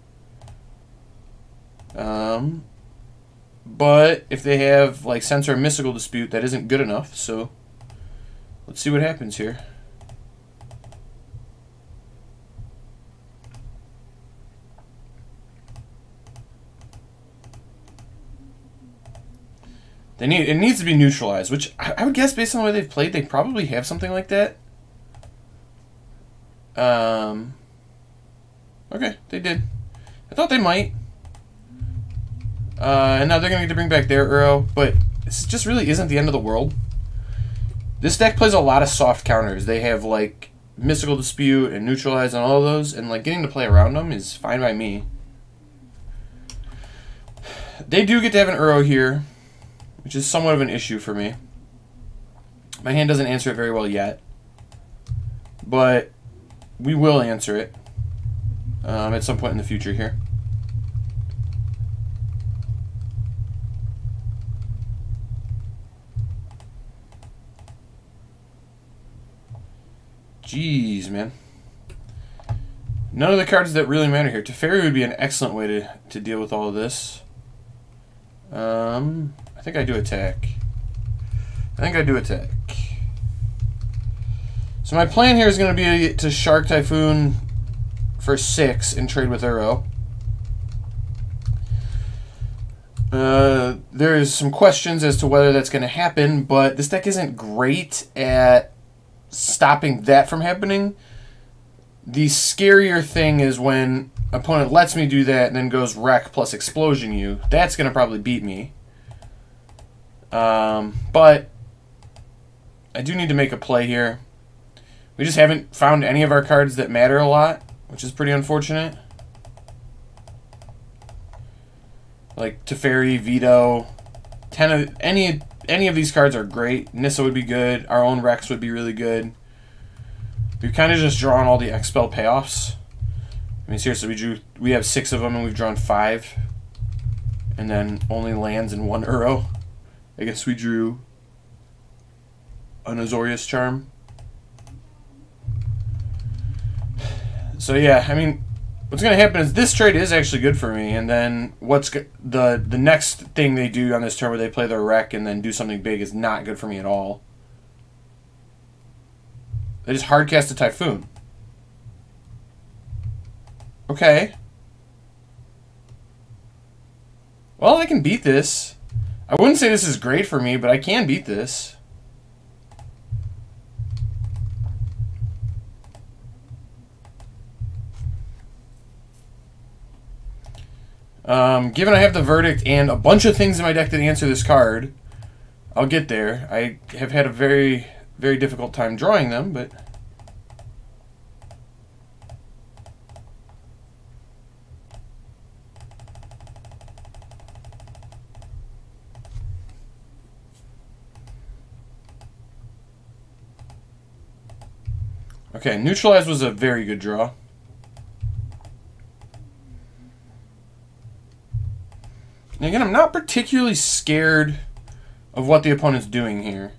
But if they have like Censor and Mystical Dispute, that isn't good enough. So let's see what happens here. It needs to be neutralized, which I would guess based on the way they've played, they probably have something like that. Okay, they did. I thought they might. And now they're going to get to bring back their Uro, but this just really isn't the end of the world. This deck plays a lot of soft counters. They have, like, Mystical Dispute and Neutralize and all of those, and, like, getting to play around them is fine by me. They do get to have an Uro here, which is somewhat of an issue for me. My hand doesn't answer it very well yet, but we will answer it at some point in the future here. Jeez, man. None of the cards that really matter here. Teferi would be an excellent way to deal with all of this. I think I do attack. So my plan here is going to be to Shark Typhoon for 6 and trade with Uro. There's some questions as to whether that's going to happen, but this deck isn't great at stopping that from happening. The scarier thing is when opponent lets me do that and then goes Wreck plus Explosion you. That's going to probably beat me. But I do need to make a play here. We just haven't found any of our cards that matter a lot, which is pretty unfortunate. Like Teferi, Veto, any of these cards are great. Nissa would be good. Our own Rex would be really good. We've kind of just drawn all the Expel payoffs. I mean, seriously, we have 6 of them and we've drawn 5. And then only lands in 1 Uro. I guess we drew an Azorius Charm. So yeah, I mean, what's going to happen is this trade is actually good for me, and then the next thing they do on this turn where they play their Wreck and then do something big is not good for me at all. They just hardcast a Typhoon. Okay. Well, I can beat this. I wouldn't say this is great for me, but I can beat this. Given I have the Verdict and a bunch of things in my deck that answer this card, I'll get there. I have had a very, very difficult time drawing them, but... Okay, Neutralize was a very good draw. And again, I'm not particularly scared of what the opponent's doing here.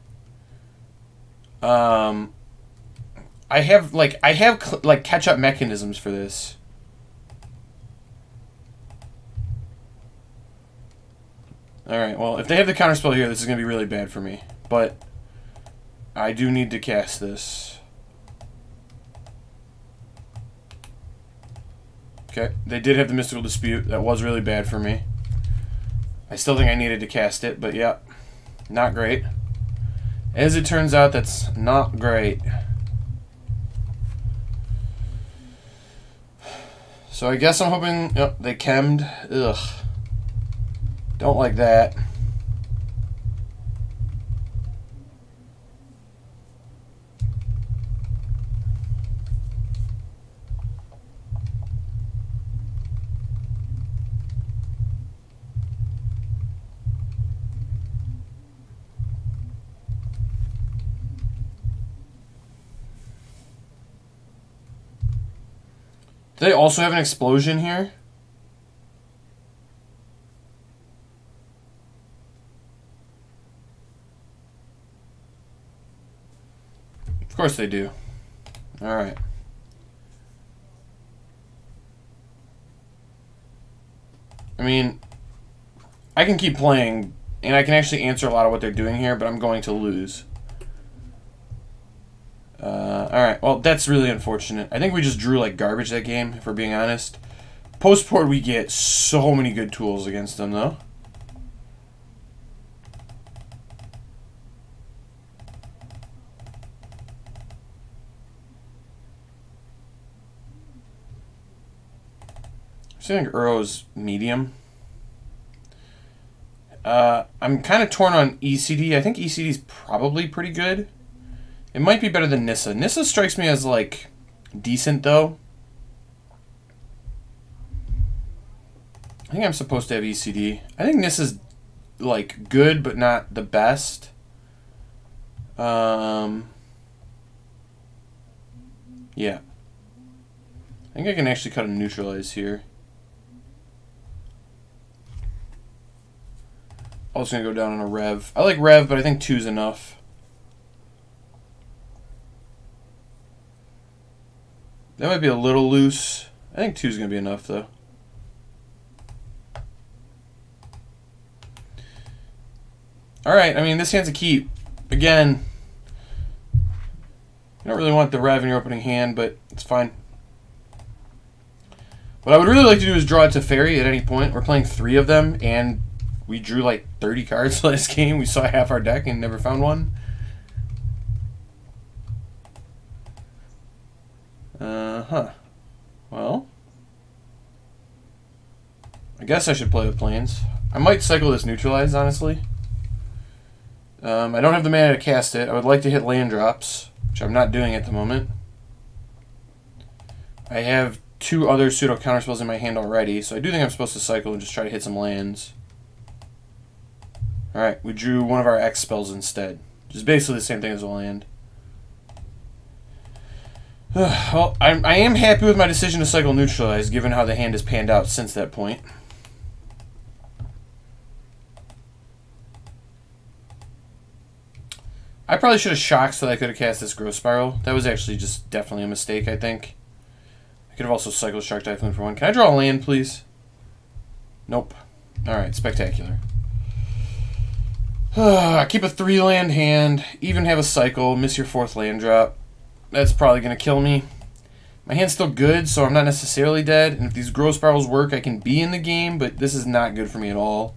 I have catch-up mechanisms for this. Alright, well, if they have the counterspell here, this is going to be really bad for me. But I do need to cast this. Okay, they did have the Mystical Dispute. That was really bad for me. I still think I needed to cast it, but yeah, not great. As it turns out, that's not great. So I guess I'm hoping... Yep, they chemmed. Ugh. Don't like that. Do they also have an explosion here? Of course they do. Alright. I mean, I can keep playing, and I can actually answer a lot of what they're doing here, but I'm going to lose. Alright, well, that's really unfortunate. I think we just drew like garbage that game, if we're being honest. Post-port, we get so many good tools against them, though. So I think Uro's medium. I'm kind of torn on ECD. I think ECD is probably pretty good. It might be better than Nissa. Nissa strikes me as, like, decent, though. I think I'm supposed to have ECD. I think Nissa's, like, good, but not the best. Yeah. I think I can actually cut a neutralize here. I was going to go down on a Rev. I like Rev, but I think 2's enough. That might be a little loose. I think 2's going to be enough, though. Alright, I mean, this hand's a keep. Again, you don't really want the Rev in your opening hand, but it's fine. What I would really like to do is draw a Teferi at any point. We're playing 3 of them, and we drew like 30 cards last game. We saw half our deck and never found one. Well, I guess I should play with planes. I might cycle this neutralize, honestly. I don't have the mana to cast it. I would like to hit land drops, which I'm not doing at the moment. I have 2 other pseudo counterspells in my hand already, so I do think I'm supposed to cycle and just try to hit some lands. Alright, we drew one of our X spells instead, which is basically the same thing as a land. Well, I am happy with my decision to cycle neutralize, given how the hand has panned out since that point. I probably should have shocked so that I could have cast this Growth Spiral. That was actually just definitely a mistake, I think. I could have also cycled Shark Typhoon for 1. Can I draw a land, please? Nope. Alright, spectacular. I keep a 3-land hand, even have a cycle, miss your 4th land drop. That's probably going to kill me. My hand's still good, so I'm not necessarily dead. And if these Growth Spirals work, I can be in the game, but this is not good for me at all.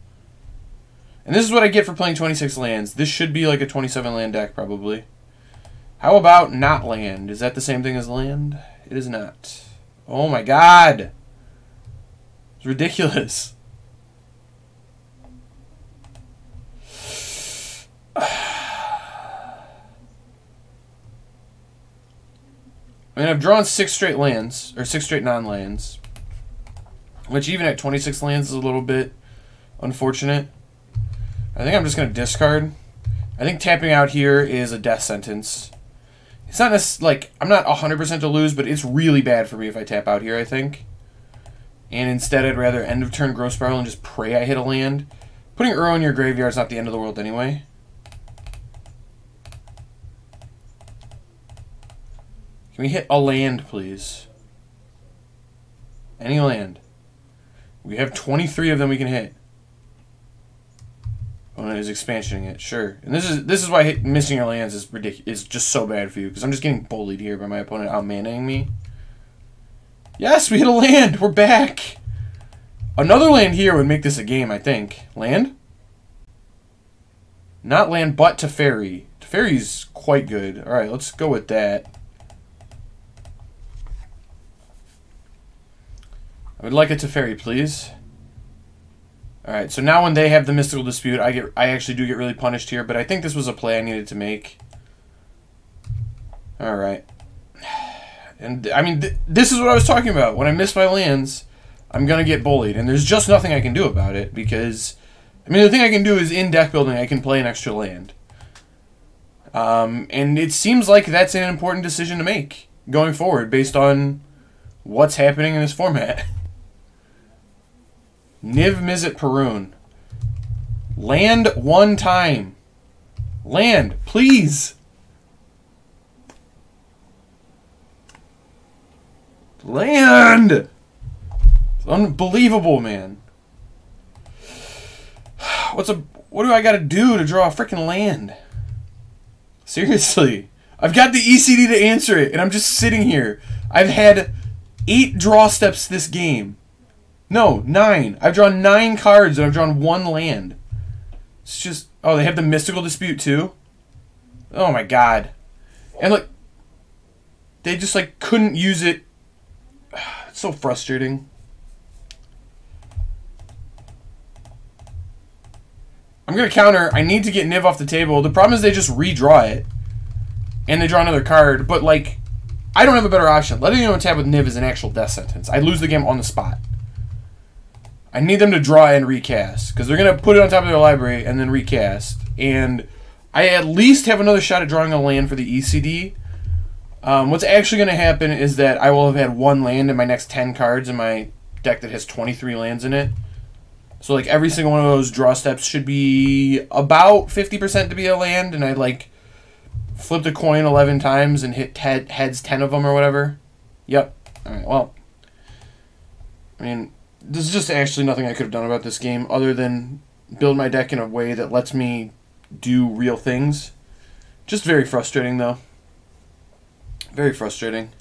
And this is what I get for playing 26 lands. This should be like a 27-land deck, probably. How about not land? Is that the same thing as land? It is not. Oh my god! It's ridiculous. I mean, I've drawn 6 straight lands, or 6 straight non-lands, which even at 26 lands is a little bit unfortunate. I think I'm just going to discard. I think tapping out here is a death sentence. It's not like, I'm not 100% to lose, but it's really bad for me if I tap out here, I think. And instead, I'd rather end of turn Growth Spiral and just pray I hit a land. Putting Uro in your graveyard is not the end of the world anyway. Can we hit a land, please? Any land. We have 23 of them we can hit. Oh, it is expansioning it, sure. And this is why missing your lands is ridiculous. It's just so bad for you, because I'm just getting bullied here by my opponent out-manaing me. Yes, we hit a land! We're back! Another land here would make this a game, I think. Land? Not land, but Teferi. Teferi's quite good. Alright, let's go with that. I would like a Teferi, please. Alright, so now when they have the Mystical Dispute, I actually do get really punished here, but I think this was a play I needed to make. Alright. And, I mean, this is what I was talking about. When I miss my lands, I'm going to get bullied, and there's just nothing I can do about it, because, I mean, the thing I can do is in deck building, I can play an extra land. And it seems like that's an important decision to make going forward, based on what's happening in this format. Niv Mizzet Perun. Land 1 time. Land, please. Land! It's unbelievable, man. What do I gotta do to draw a freaking land? Seriously. I've got the ECD to answer it, and I'm just sitting here. I've had 8 draw steps this game. No, 9. I've drawn 9 cards and I've drawn 1 land. It's just... Oh, they have the Mystical Dispute too? Oh my god. And like... They just like couldn't use it. It's so frustrating. I'm going to counter. I need to get Niv off the table. The problem is they just redraw it. And they draw another card. But, like, I don't have a better option. Letting you untap with Niv is an actual death sentence. I lose the game on the spot. I need them to draw and recast. Because they're going to put it on top of their library and then recast. And I at least have another shot at drawing a land for the ECD. What's actually going to happen is that I will have had one land in my next 10 cards in my deck that has 23 lands in it. So, like, every single one of those draw steps should be about 50% to be a land, and I, like, flipped a coin 11 times and hit heads 10 of them or whatever. Yep. Alright, well, I mean, there's just actually nothing I could have done about this game other than build my deck in a way that lets me do real things. Just very frustrating, though. Very frustrating.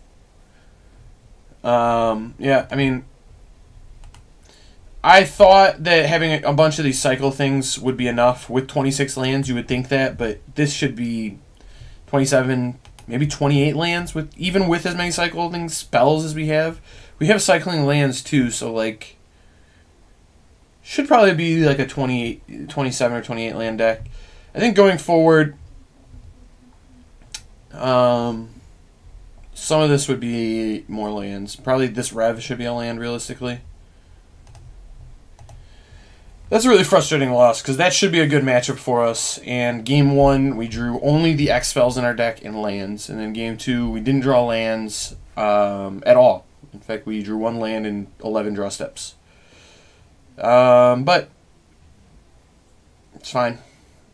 Yeah, I mean, I thought that having a bunch of these cycle things would be enough. With 26 lands, you would think that, but this should be 27, maybe 28 lands, even with as many cycling spells as we have. We have cycling lands too, so, like, should probably be like a 27 or 28 land deck. I think going forward, some of this would be more lands. Probably this Rev should be a land, realistically. That's a really frustrating loss, because that should be a good matchup for us. And Game 1, we drew only the X spells in our deck and lands. And then Game 2, we didn't draw lands at all. In fact, we drew one land and 11 draw steps. But it's fine.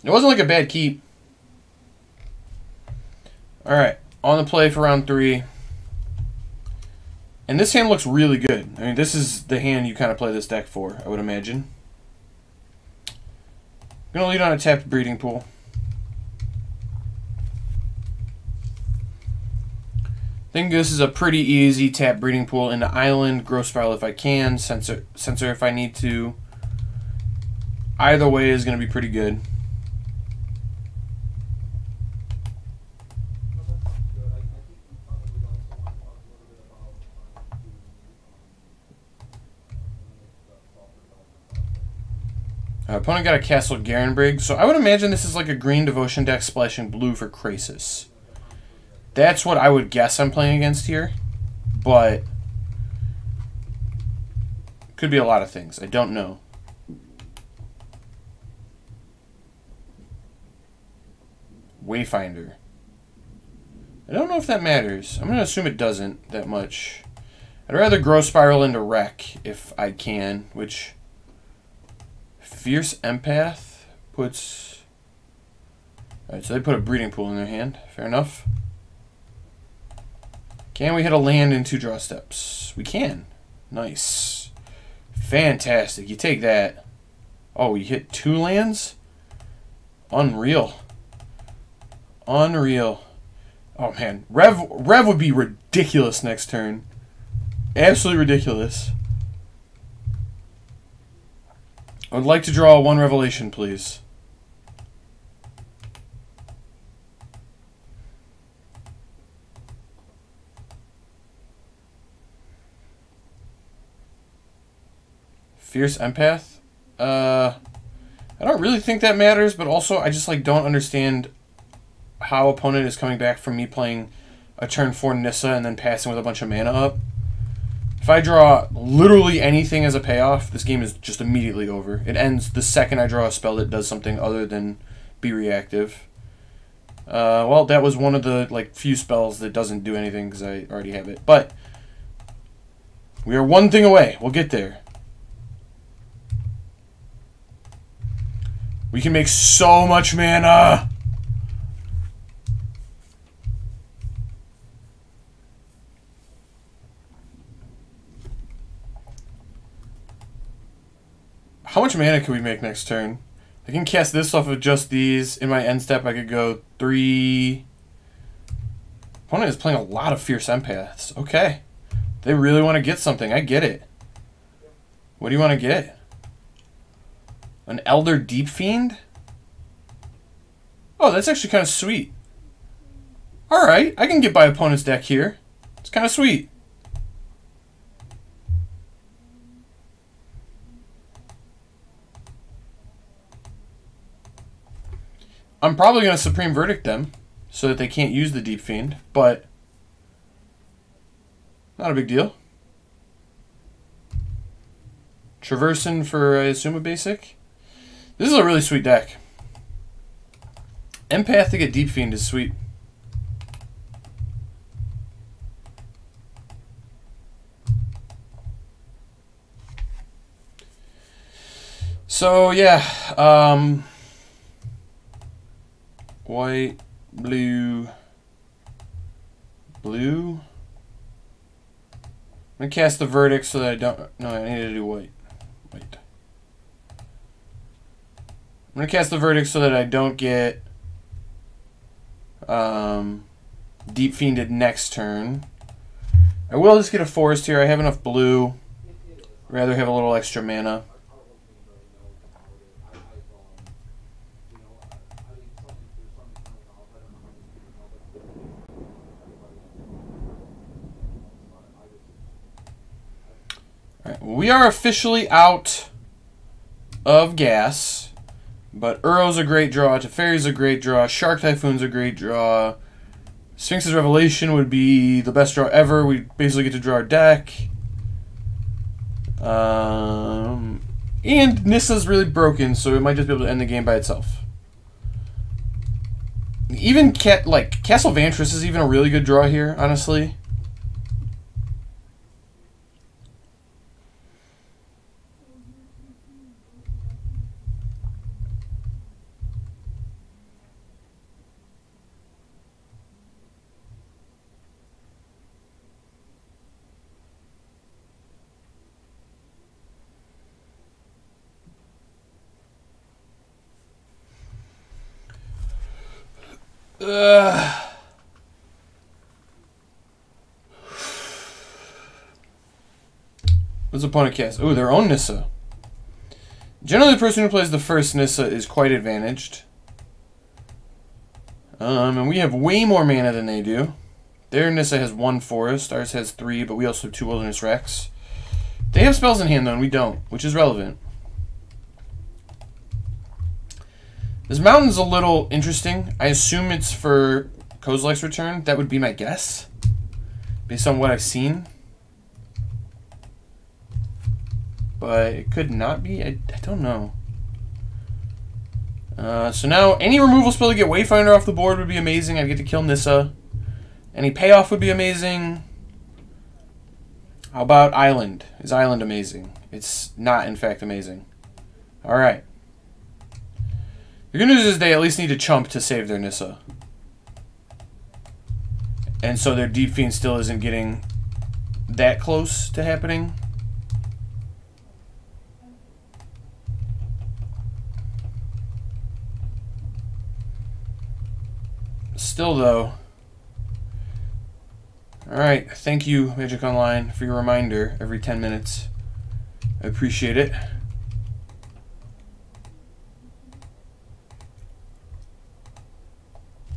It wasn't like a bad keep. Alright, on the play for round 3. And this hand looks really good. I mean, this is the hand you kind of play this deck for, I would imagine. I'm going to lead on a tapped breeding pool. I think this is a pretty easy tap breeding pool into island, growth spiral if I can, censor if I need to. Either way is going to be pretty good. Our opponent got a Castle Garenbrig, so I would imagine this is like a green devotion deck splashing blue for Krasis. That's what I would guess I'm playing against here, but could be a lot of things. I don't know. Wayfinder. I don't know if that matters. I'm going to assume it doesn't that much. I'd rather growth spiral into Wreck if I can, which... Fierce Empath puts... Alright, so they put a breeding pool in their hand. Fair enough. Can we hit a land in 2 draw steps? We can. Nice. Fantastic. You take that. Oh, we hit 2 lands? Unreal. Unreal. Oh, man. Rev would be ridiculous next turn. Absolutely ridiculous. I would like to draw 1 revelation, please. Fierce Empath? I don't really think that matters, but also I just, like, don't understand how opponent is coming back from me playing a turn 4 Nissa and then passing with a bunch of mana up. If I draw literally anything as a payoff, this game is just immediately over. It ends the second I draw a spell that does something other than be reactive. Well, that was one of the few spells that doesn't do anything because I already have it. But we are one thing away. We'll get there. We can make so much mana. How much mana can we make next turn? I can cast this off of just these. In my end step, I could go 3. Opponent is playing a lot of Fierce Empaths. Okay. They really want to get something. I get it. What do you want to get? An Elder Deep Fiend? Oh, that's actually kind of sweet. Alright, I can get by opponent's deck here. It's kind of sweet. I'm probably going to Supreme Verdict them so that they can't use the Deep Fiend, but not a big deal. Traversing for, I assume, a basic. This is a really sweet deck. Empath to get Deep Fiend is sweet. So, yeah. White, blue, blue. I'm going to cast the Verdict so that I don't... No, I need to do white. White. I'm going to cast the Verdict so that I don't get Deep Fiended next turn. I will just get a Forest here. I have enough blue. Rather have a little extra mana. Alright, we are officially out of gas, but Uro's a great draw, Teferi's a great draw, Shark Typhoon's a great draw, Sphinx's Revelation would be the best draw ever. We basically get to draw our deck. And Nissa's really broken, so it might just be able to end the game by itself. Even Castle Vantress is even a really good draw here, honestly. What's the point of cast? Oh, their own Nissa. Generally, the person who plays the first Nissa is quite advantaged. And we have way more mana than they do. Their Nissa has 1 forest. Ours has 3, but we also have 2 Wilderness Wrecks. They have spells in hand, though, and we don't, which is relevant. This mountain's a little interesting. I assume it's for Kozilek's return. That would be my guess, based on what I've seen. But it could not be. I don't know. So now, any removal spell to get Wayfinder off the board would be amazing. I'd get to kill Nissa. Any payoff would be amazing. How about Island? Is Island amazing? It's not, in fact, amazing. Alright. The good news is they at least need to chump to save their Nissa. And so their Deep Fiend still isn't getting that close to happening. Still, though. Alright, thank you, Magic Online, for your reminder every 10 minutes. I appreciate it.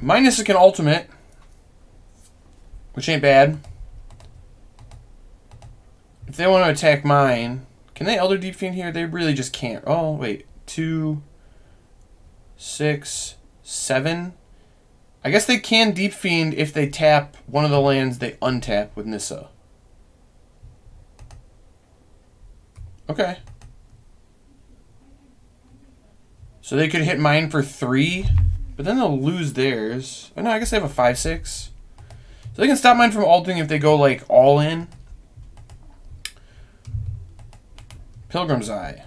My Nissa can ultimate, which ain't bad. If they want to attack mine, can they Elder Deep Fiend here? They really just can't. Oh, wait. 2, 6, 7. I guess they can Deep Fiend if they tap one of the lands they untap with Nissa. Okay. So they could hit mine for 3, but then they'll lose theirs. Oh no, I guess they have a 5/6. So they can stop mine from ulting if they go like all in. Pilgrim's Eye.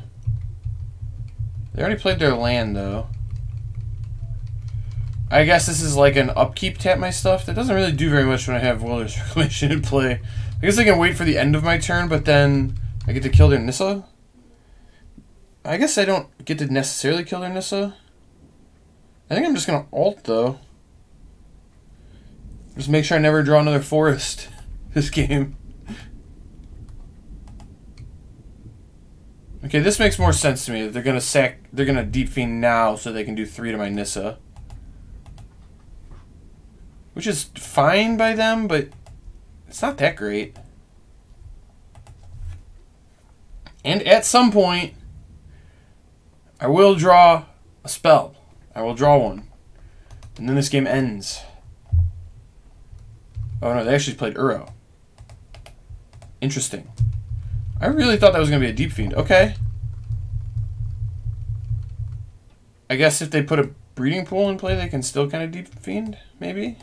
They already played their land though. I guess this is like an upkeep tap my stuff. That doesn't really do very much when I have Wilderness Reclamation in play. I guess I can wait for the end of my turn, but then I get to kill their Nissa. I guess I don't get to necessarily kill their Nissa. I think I'm just going to ult, though. Just make sure I never draw another forest this game. Okay, this makes more sense to me. They're going to Deep Fiend now so they can do 3 to my Nissa. Which is fine by them, but it's not that great. And at some point, I will draw a spell. I will draw one. And then this game ends. Oh no, they actually played Uro. Interesting. I really thought that was going to be a Deep Fiend. Okay. I guess if they put a breeding pool in play, they can still kind of Deep Fiend, maybe?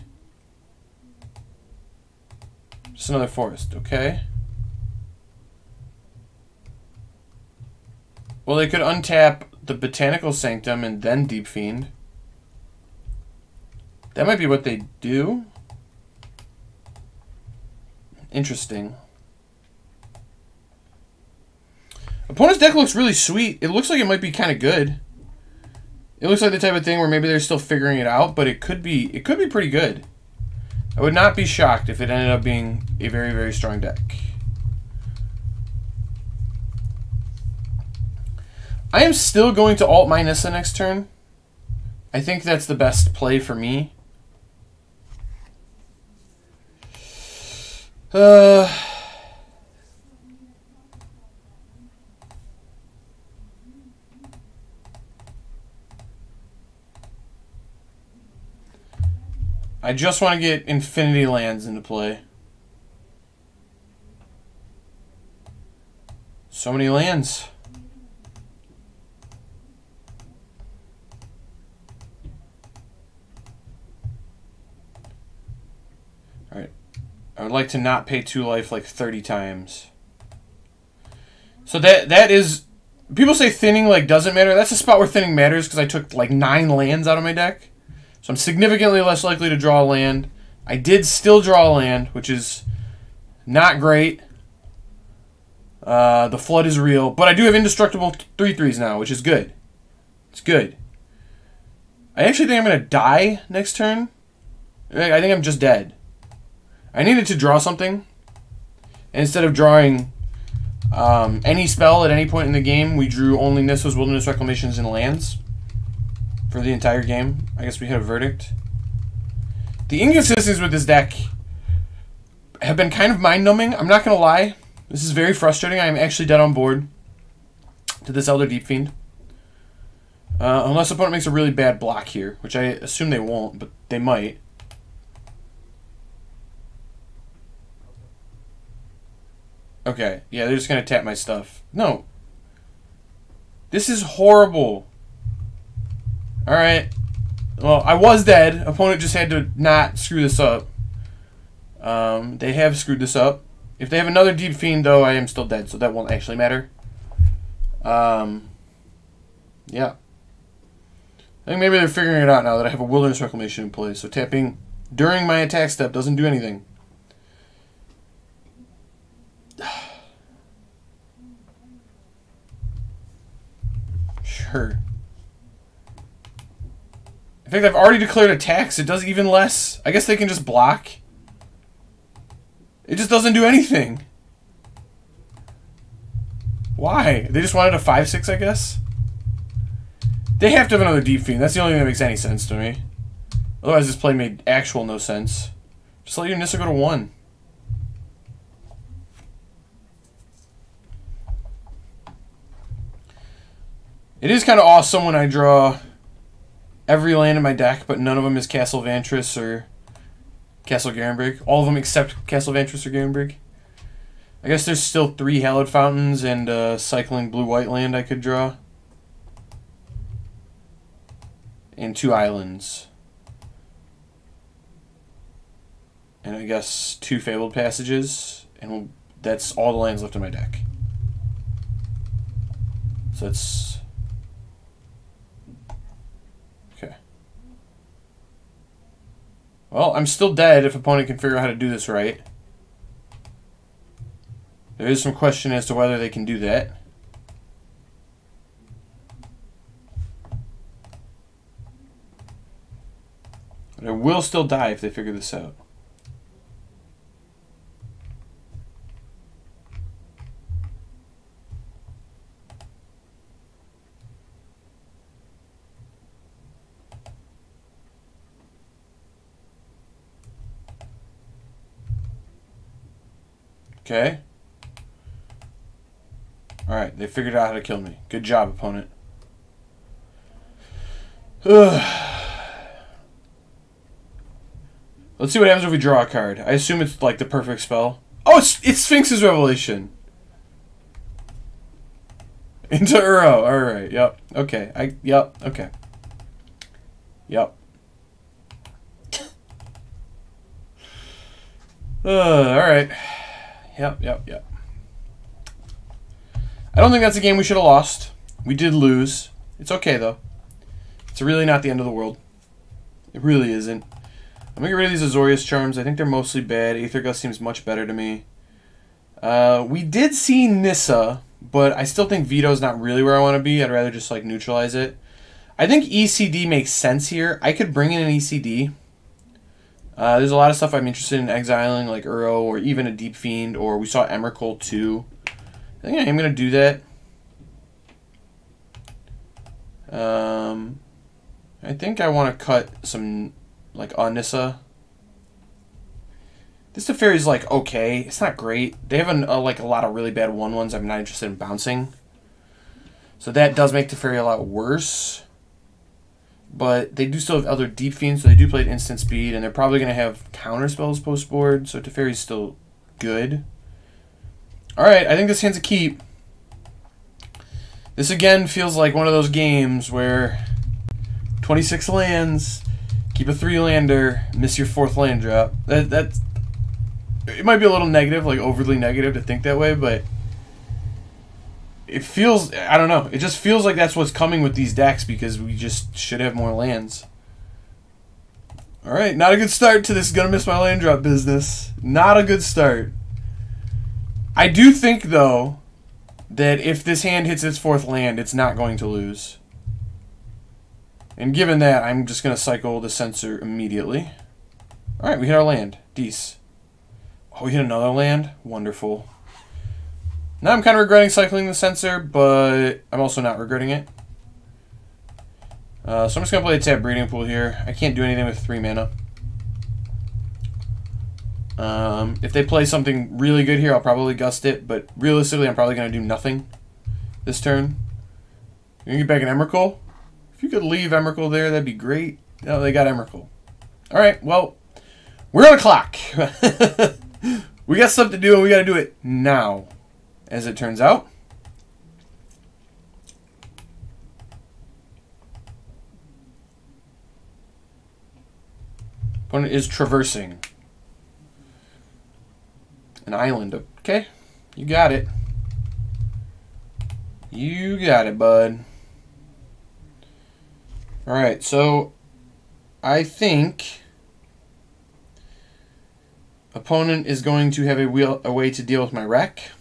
Just another forest, okay. Well, they could untap the Botanical Sanctum and then Deep Fiend. That might be what they do. Interesting. Opponent's deck looks really sweet. It looks like it might be kind of good. It looks like the type of thing where maybe they're still figuring it out, but it could be pretty good. I would not be shocked if it ended up being a very, very strong deck. I am still going to alt my Nissa next turn. I think that's the best play for me. I just want to get Infinity Lands into play. So many lands. Alright. I would like to not pay 2 life like 30 times. So that is... People say thinning like doesn't matter. That's a spot where thinning matters because I took like 9 lands out of my deck. So I'm significantly less likely to draw a land. I did still draw a land, which is not great. The flood is real. But I do have indestructible 3/3s now, which is good. It's good. I actually think I'm going to die next turn. I think I'm just dead. I needed to draw something. And instead of drawing any spell at any point in the game, we drew only Nissa's, Wilderness Reclamations, and lands. For the entire game. I guess we had a verdict. The inconsistencies with this deck have been kind of mind-numbing. I'm not going to lie. This is very frustrating. I am actually dead on board to this Elder Deep Fiend. Unless the opponent makes a really bad block here, which I assume they won't, but they might. Okay, yeah, they're just going to tap my stuff. No. This is horrible. Alright. Well, I was dead. Opponent just had to not screw this up. They have screwed this up. If they have another Deep Fiend, though, I am still dead, so that won't actually matter. Yeah. I think maybe they're figuring it out now that I have a Wilderness Reclamation in place, so tapping during my attack step doesn't do anything. Sure. In fact, I've already declared attacks. It does even less. I guess they can just block. It just doesn't do anything. Why? They just wanted a 5/6, I guess? They have to have another Deep Fiend. That's the only thing that makes any sense to me. Otherwise, this play made actual no sense. Just let your Nissa go to 1. It is kind of awesome when I draw every land in my deck, but none of them is Castle Vantress or Castle Garenbrig. All of them except Castle Vantress or Garenbrig. I guess there's still 3 Hallowed Fountains and cycling blue-white land I could draw. And 2 islands. And I guess 2 Fabled Passages. And that's all the lands left in my deck. So that's... Okay. Well, I'm still dead if opponent can figure out how to do this right. There is some question as to whether they can do that. But I will still die if they figure this out. Okay. Alright, they figured out how to kill me. Good job, opponent. Let's see what happens if we draw a card. I assume it's like the perfect spell. Oh, it's Sphinx's Revelation. Into Uro. Alright, yep. Okay. Yep, okay. Yep. Alright. Yep. I don't think that's a game we should have lost. We did lose. It's okay, though. It's really not the end of the world. It really isn't. I'm going to get rid of these Azorius Charms. I think they're mostly bad. Aether Gust seems much better to me. We did see Nissa, but I still think Veto's not really where I want to be. I'd rather just, like, neutralize it. I think ECD makes sense here. I could bring in an ECD. There's a lot of stuff I'm interested in exiling, like Uro, or even a Deep Fiend, or we saw Emrakul too. I think I am going to do that. I think I want to cut some, like, Nissa. This Teferi's, like, okay. It's not great. They have, like, a lot of really bad 1/1s I'm not interested in bouncing. So that does make Teferi a lot worse. But they do still have other Deep Fiends, so they do play at instant speed, and they're probably going to have counter spells post-board, so Teferi's still good. Alright, I think this hand's a keep. This, again, feels like one of those games where 26 lands, keep a 3-lander, miss your 4th land drop. That's it might be a little negative, like overly negative to think that way, but it feels, I don't know, it just feels like that's what's coming with these decks because we just should have more lands. Alright, not a good start to this gonna miss my land drop business. Not a good start. I do think, though, that if this hand hits its 4th land, it's not going to lose. And given that, I'm just going to cycle the Censor immediately. Alright, we hit our land. Dece. Oh, we hit another land? Wonderful. Now I'm kind of regretting cycling the Censor, but I'm also not regretting it. So I'm just going to play a tap Breeding Pool here. I can't do anything with 3 mana. If they play something really good here, I'll probably gust it, but realistically, I'm probably going to do nothing this turn. You can get back an Emrakul? If you could leave Emrakul there, that'd be great. No, they got Emrakul. Alright, well, we're on a clock. We got stuff to do, and we got to do it now, as it turns out. Opponent is traversing an island. Okay, you got it. You got it, bud. Alright, so I think opponent is going to have a way to deal with my wreck.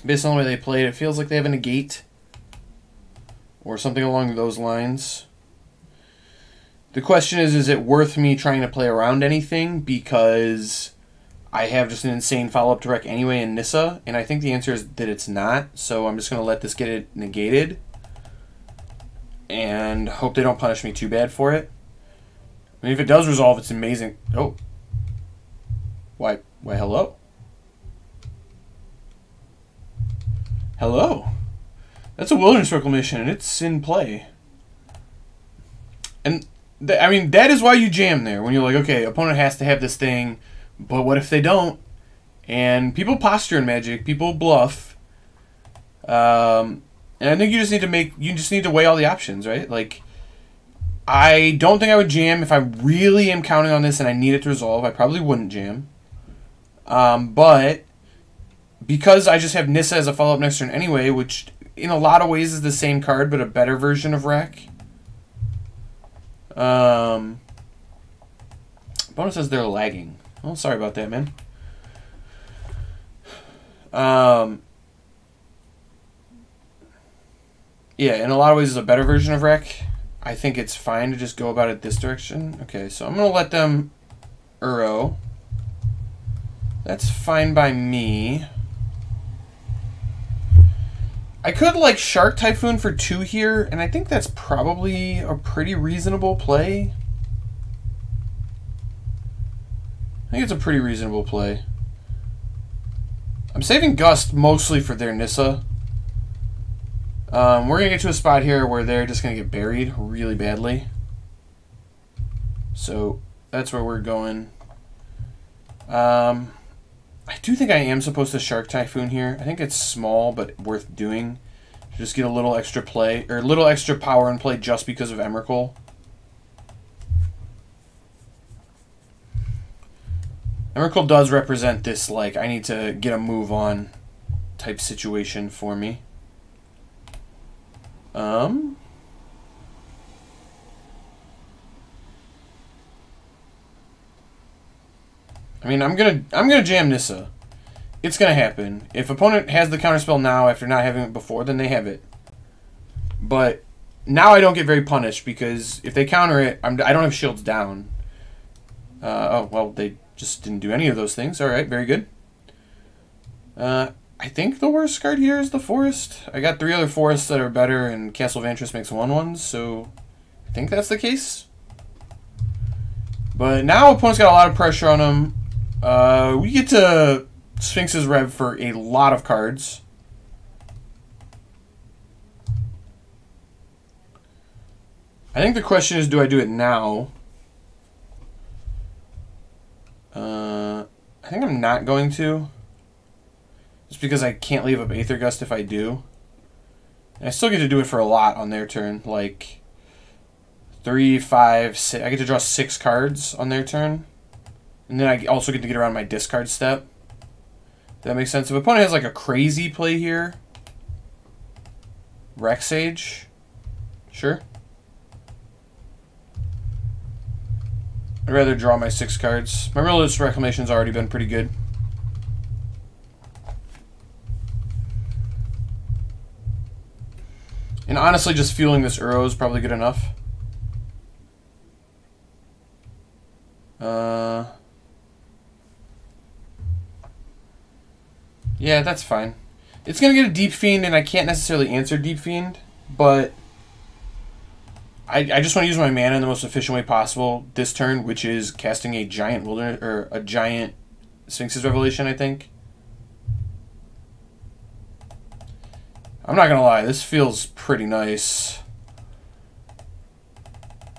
Based on the way they played, it feels like they have a negate or something along those lines. The question is it worth me trying to play around anything because I have just an insane follow-up to wreck anyway in Nissa, and I think the answer is that it's not, so I'm just going to let this get it negated and hope they don't punish me too bad for it. I mean, if it does resolve, it's amazing. Oh. Why, hello? Hello? That's a Wilderness Reclamation, and it's in play. And, I mean, that is why you jam there, when you're like, okay, opponent has to have this thing, but what if they don't? And people posture in Magic, people bluff. And I think you just need to weigh all the options, right? Like, I don't think I would jam if I really am counting on this and I need it to resolve. I probably wouldn't jam. But because I just have Nissa as a follow-up next turn anyway, which in a lot of ways is the same card but a better version of Wreck. Opponent says they're lagging. Oh, sorry about that, man. Yeah, in a lot of ways, it's a better version of Wreck. I think it's fine to just go about it this direction. Okay, so I'm going to let them Uro. That's fine by me. I could, like, Shark Typhoon for 2 here, and I think that's probably a pretty reasonable play. I think it's a pretty reasonable play. I'm saving Gust mostly for their Nissa. We're going to get to a spot here where they're just going to get buried really badly. So that's where we're going. I do think I am supposed to Shark Typhoon here. I think it's small, but worth doing. Just get a little extra play, or a little extra power in play just because of Emrakul. Emrakul does represent this, like, I need to get a move on type situation for me. I mean, I'm gonna jam Nissa. It's gonna happen. If opponent has the counterspell now after not having it before, then they have it. But now I don't get very punished because if they counter it, I don't have shields down. Oh well, they just didn't do any of those things. All right, very good. I think the worst card here is the Forest. I got 3 other Forests that are better, and Castle Vantress makes 1/1s, so I think that's the case. But now opponent's got a lot of pressure on him. We get to Sphinx's Rev for a lot of cards. I think the question is, do I do it now? I think I'm not going to. Just because I can't leave up Aether Gust if I do. And I still get to do it for a lot on their turn. Like 3, 5, 6. I get to draw 6 cards on their turn. And then I also get to get around my discard step. Does that make sense? If opponent has like a crazy play here. Rex Sage. Sure. I'd rather draw my 6 cards. My Bant Reclamation's already been pretty good. And honestly, just fueling this Uro is probably good enough. Yeah, that's fine. It's going to get a Deep Fiend, and I can't necessarily answer Deep Fiend, but I just want to use my mana in the most efficient way possible this turn, which is casting a giant wilderness, or a giant Sphinx's Revelation, I think. I'm not going to lie, this feels pretty nice.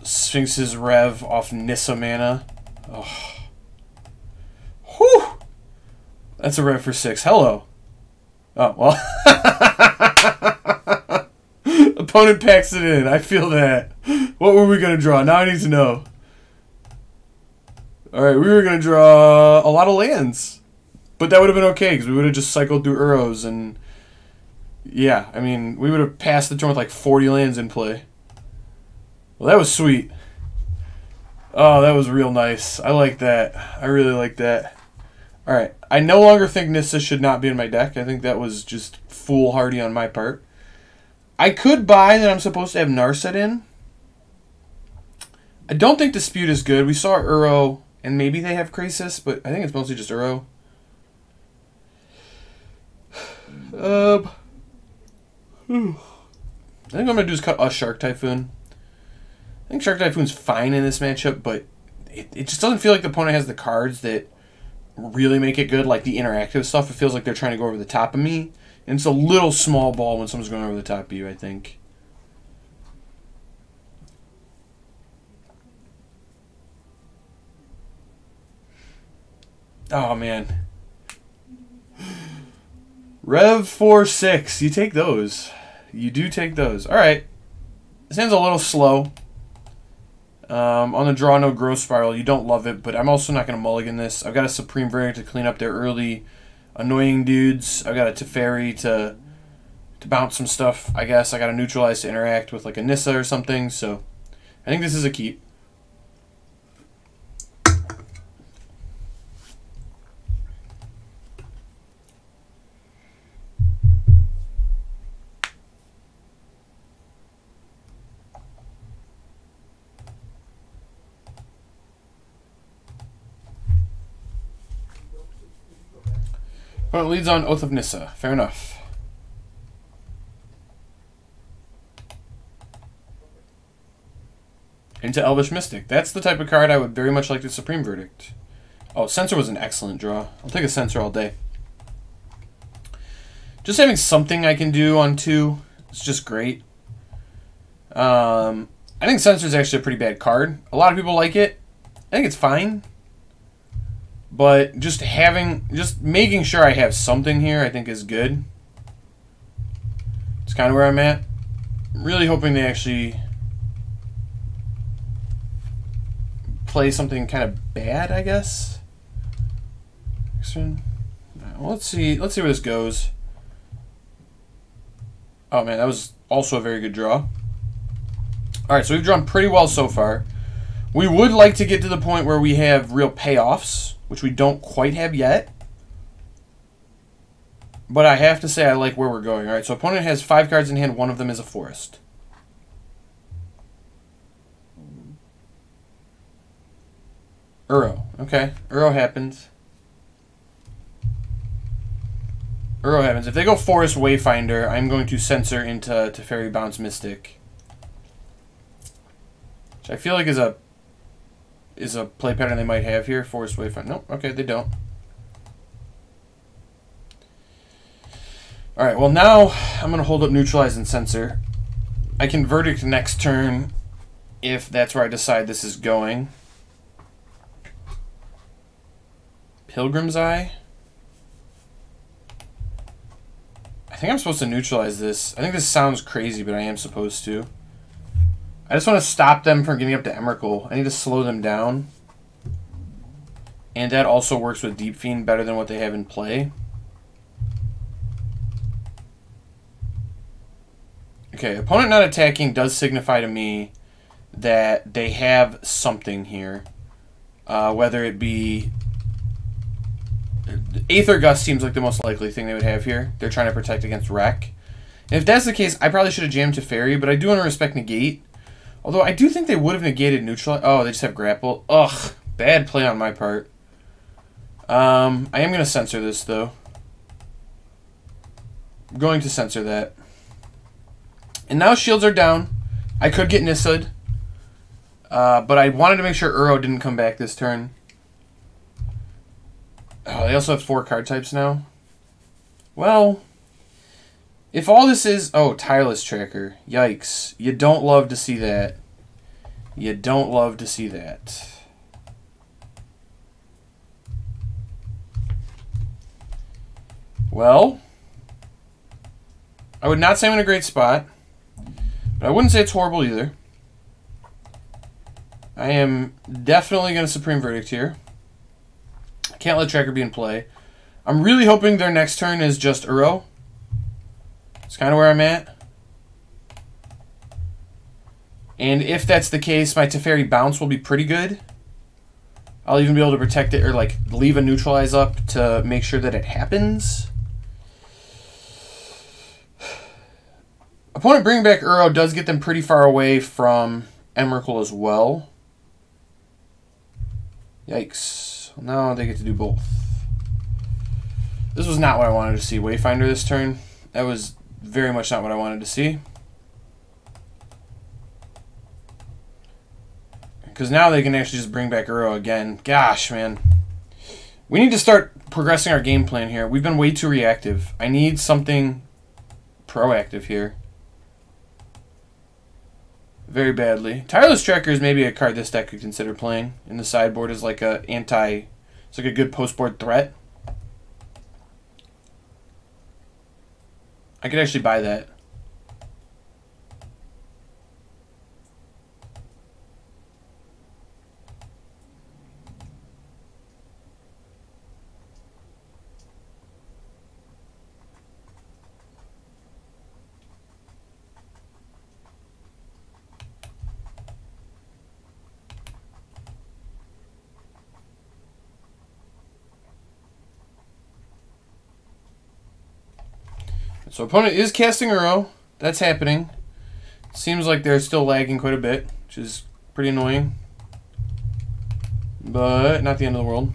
Sphinx's Rev off Nissa mana. Oh. Whew! That's a Rev for 6. Hello. Oh, well. Opponent packs it in. I feel that. What were we going to draw? Now I need to know. Alright, we were going to draw a lot of lands. But that would have been okay, because we would have just cycled through Uros and... Yeah, I mean, we would have passed the turn with like 40 lands in play. Well, that was sweet. Oh, that was real nice. I like that. I really like that. Alright, I no longer think Nissa should not be in my deck. I think that was just foolhardy on my part. I could buy that I'm supposed to have Narset in. I don't think Dispute is good. We saw Uro, and maybe they have Krasis, but I think it's mostly just Uro. I think what I'm going to do is cut a Shark Typhoon. I think Shark Typhoon's fine in this matchup, but it just doesn't feel like the opponent has the cards that really make it good, like the interactive stuff. It feels like they're trying to go over the top of me. And it's a little small ball when someone's going over the top of you, I think. Oh, man. Rev 4-6. You take those. You do take those. Alright. This hand's a little slow. On the draw, no Growth Spiral. You don't love it, but I'm also not going to mulligan this. I've got a Supreme Verdict to clean up their early annoying dudes. I've got a Teferi to bounce some stuff, I guess. I got a Neutralize to interact with like a Nissa or something, so I think this is a keep. Well, it leads on Oath of Nissa. Fair enough. Into Elvish Mystic. That's the type of card I would very much like to Supreme Verdict. Oh, Censor was an excellent draw. I'll take a Censor all day. Just having something I can do on 2 is just great. I think Censor is actually a pretty bad card. A lot of people like it. I think it's fine. But just making sure I have something here, I think is good. It's kind of where I'm at. I'm really hoping they actually play something kind of bad, I guess. Well, let's see where this goes. Oh man, that was also a very good draw. Alright, so we've drawn pretty well so far. We would like to get to the point where we have real payoffs, which we don't quite have yet. But I have to say I like where we're going. Alright, so opponent has 5 cards in hand. One of them is a forest. Uro. Okay, Uro happens. Uro happens. If they go Forest Wayfinder, I'm going to censor into Teferi Bounce Mystic. Which I feel like is a play pattern they might have here. Forest Wayfinder. Nope, okay, they don't. Alright, well now I'm going to hold up Neutralize and Censor. I can Verdict next turn if that's where I decide this is going. Pilgrim's Eye. I think I'm supposed to neutralize this. I think this sounds crazy, but I am supposed to. I just want to stop them from getting up to Emrakul. I need to slow them down. And that also works with Deep Fiend better than what they have in play. Okay, opponent not attacking does signify to me that they have something here. Whether it be... Aether Gust seems like the most likely thing they would have here. They're trying to protect against Wreck. And if that's the case, I probably should have jammed Teferi, but I do want to respect Negate. Although I do think they would have negated Neutral. Oh, they just have Grapple. Ugh, bad play on my part. I am going to censor this, though. I'm going to censor that. And now shields are down. I could get Nissa'd. But I wanted to make sure Uro didn't come back this turn. Oh, they also have 4 card types now. Well, if all this is... Oh, Tireless Tracker. Yikes. You don't love to see that. You don't love to see that. Well, I would not say I'm in a great spot, but I wouldn't say it's horrible either. I am definitely going to Supreme Verdict here. Can't let Tracker be in play. I'm really hoping their next turn is just Uro. It's kind of where I'm at. And if that's the case, my Teferi Bounce will be pretty good. I'll even be able to protect it or like leave a Neutralize up to make sure that it happens. Opponent bringing back Uro does get them pretty far away from Emrakul as well. Yikes. Now they get to do both. This was not what I wanted to see. Wayfinder this turn. That was very much not what I wanted to see. Because now they can actually just bring back Uro again. Gosh, man. We need to start progressing our game plan here. We've been way too reactive. I need something proactive here. Very badly. Tireless Tracker is maybe a card this deck could consider playing in the sideboard as like a it's like a good post-board threat. I could actually buy that. So opponent is casting Uro. That's happening. Seems like they're still lagging quite a bit, which is pretty annoying. But not the end of the world.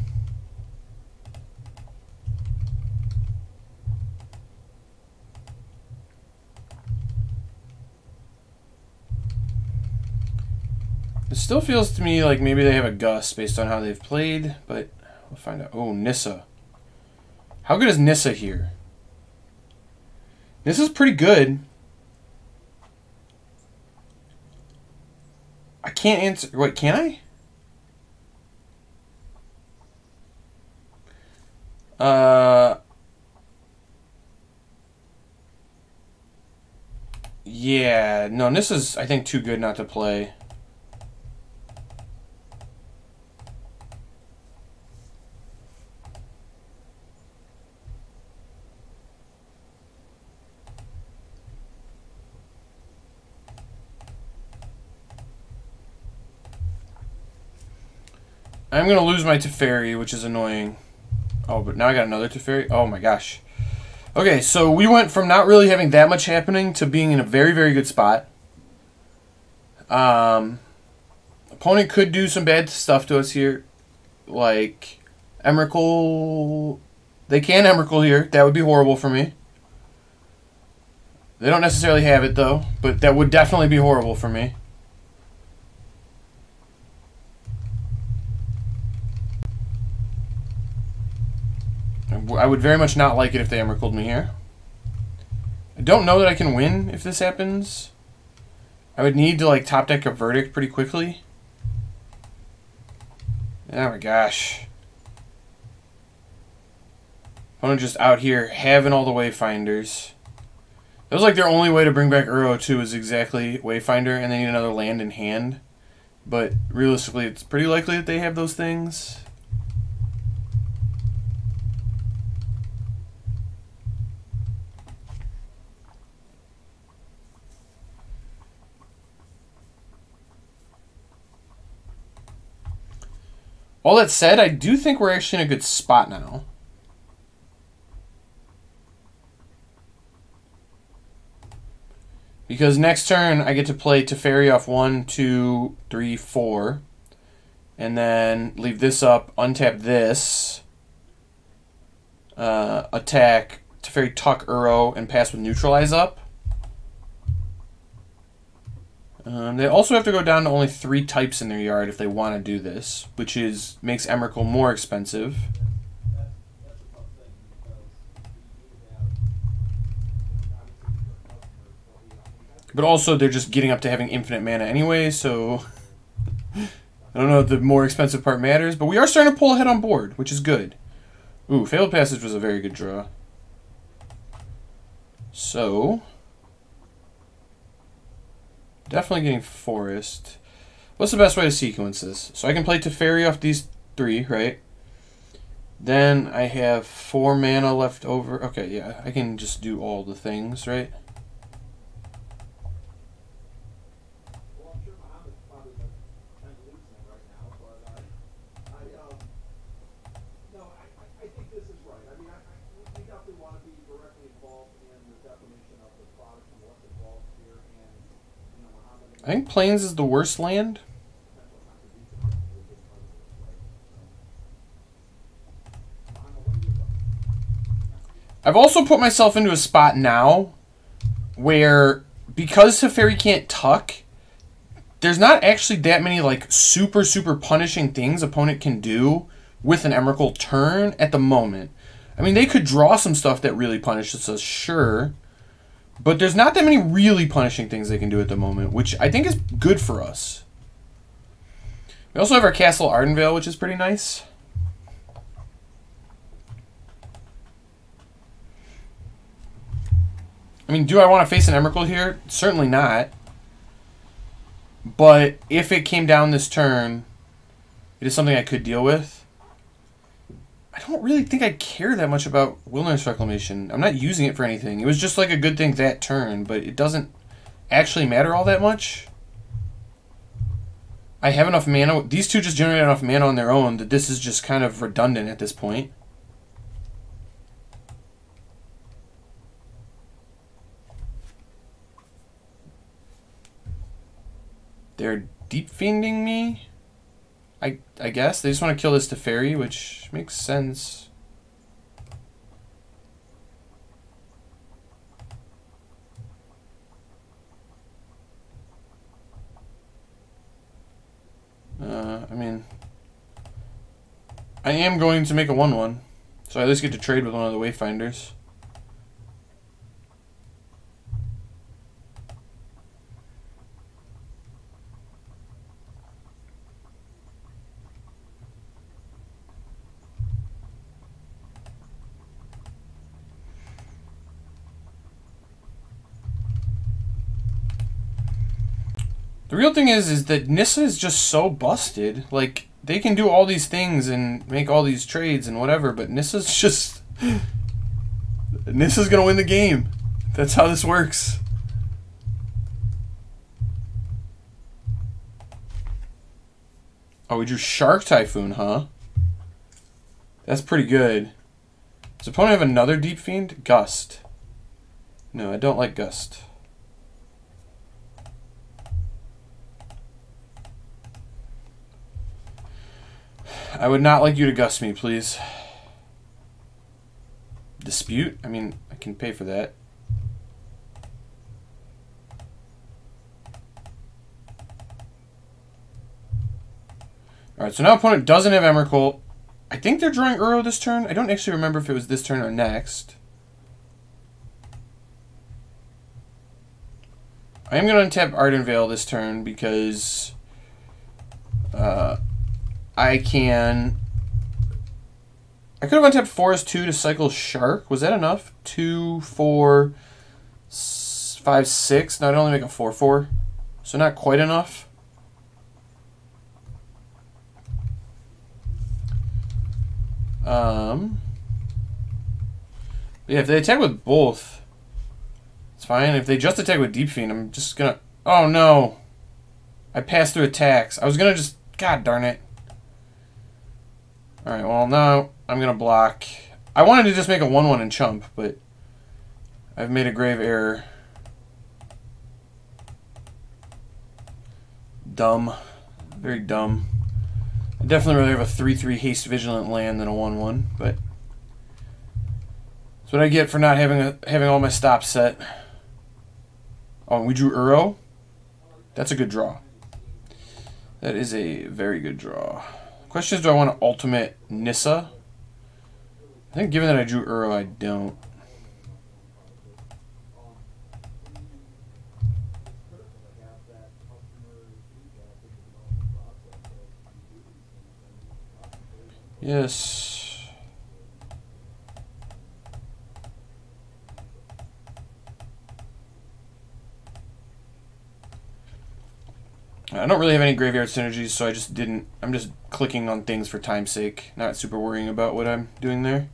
It still feels to me like maybe they have a Gus based on how they've played, but we'll find out. Oh, Nissa. How good is Nissa here? This is pretty good. I can't answer. Wait, can I? Yeah, no, this is, I think, too good not to play. I'm going to lose my Teferi, which is annoying. Oh, but now I got another Teferi? Oh my gosh. Okay, so we went from not really having that much happening to being in a very, very good spot. Opponent could do some bad stuff to us here. Like, Emrakul... They can Emrakul here. That would be horrible for me. They don't necessarily have it, though. But that would definitely be horrible for me. I would very much not like it if they Emrakuled me here. I don't know that I can win if this happens. I would need to, like, top deck a Verdict pretty quickly. Oh my gosh. Opponent just out here having all the Wayfinders. It was like their only way to bring back Uro too is exactly Wayfinder, and they need another land in hand. But realistically, it's pretty likely that they have those things. All that said, I do think we're actually in a good spot now. Because next turn, I get to play Teferi off 1, 2, 3, 4. And then leave this up, untap this. Attack Teferi, tuck Uro, and pass with Neutralize up. They also have to go down to only 3 types in their yard if they want to do this, which makes Emrakul more expensive. But also, they're just getting up to having infinite mana anyway, so I don't know if the more expensive part matters, but we are starting to pull ahead on board, which is good. Ooh, Failed Passage was a very good draw. So... definitely getting Forest. What's the best way to sequence this? So I can play Teferi off these 3, right? Then I have 4 mana left over. Okay, yeah, I can just do all the things, right? I think Plains is the worst land. I've also put myself into a spot now where, because Teferi can't tuck, there's not actually that many like super punishing things opponent can do with an Emrakul turn at the moment. I mean, they could draw some stuff that really punishes us, sure. But there's not that many really punishing things they can do at the moment, which I think is good for us. We also have our Castle Ardenvale, which is pretty nice. I mean, do I want to face an Emrakul here? Certainly not. But if it came down this turn, it is something I could deal with. I don't really think I care that much about Wilderness Reclamation. I'm not using it for anything. It was just like a good thing that turn, but it doesn't actually matter all that much. I have enough mana. These two just generate enough mana on their own that this is just kind of redundant at this point. They're deep fiending me. I guess they just want to kill this Teferi, which makes sense. I mean, I am going to make a 1/1, so I at least get to trade with one of the Wayfinders. The real thing is that Nissa is just so busted. Like, they can do all these things and make all these trades and whatever, but Nissa's just... Nissa's gonna win the game. That's how this works. Oh, we drew Shark Typhoon, huh? That's pretty good. Does opponent have another Deep Fiend? Gust. No, I don't like Gust. I would not like you to gust me, please. Dispute? I mean, I can pay for that. Alright, so now opponent doesn't have Emrakul. I think they're drawing Uro this turn. I don't actually remember if it was this turn or next. I am going to untap Arden Vale this turn because... I could have untapped Forest 2 to cycle Shark. Was that enough? 2, 4, 5, 6. No, I'd only make a 4/4. So not quite enough. Yeah, if they attack with both, it's fine. If they just attack with Deep Fiend, I'm just gonna... Oh no! I passed through attacks. I was gonna just... God darn it. Alright, well, now I'm going to block. I wanted to just make a 1/1 and chump, but I've made a grave error. Dumb. Very dumb. I'd definitely rather have a 3/3 haste vigilant land than a 1/1, but that's what I get for not having all my stops set. Oh, and we drew Uro. That's a good draw. That is a very good draw. Question is, do I want to ultimate Nissa? I think given that I drew Uro, I don't. Yes. I don't really have any graveyard synergies, so I just didn't... I'm just clicking on things for time's sake, not super worrying about what I'm doing there.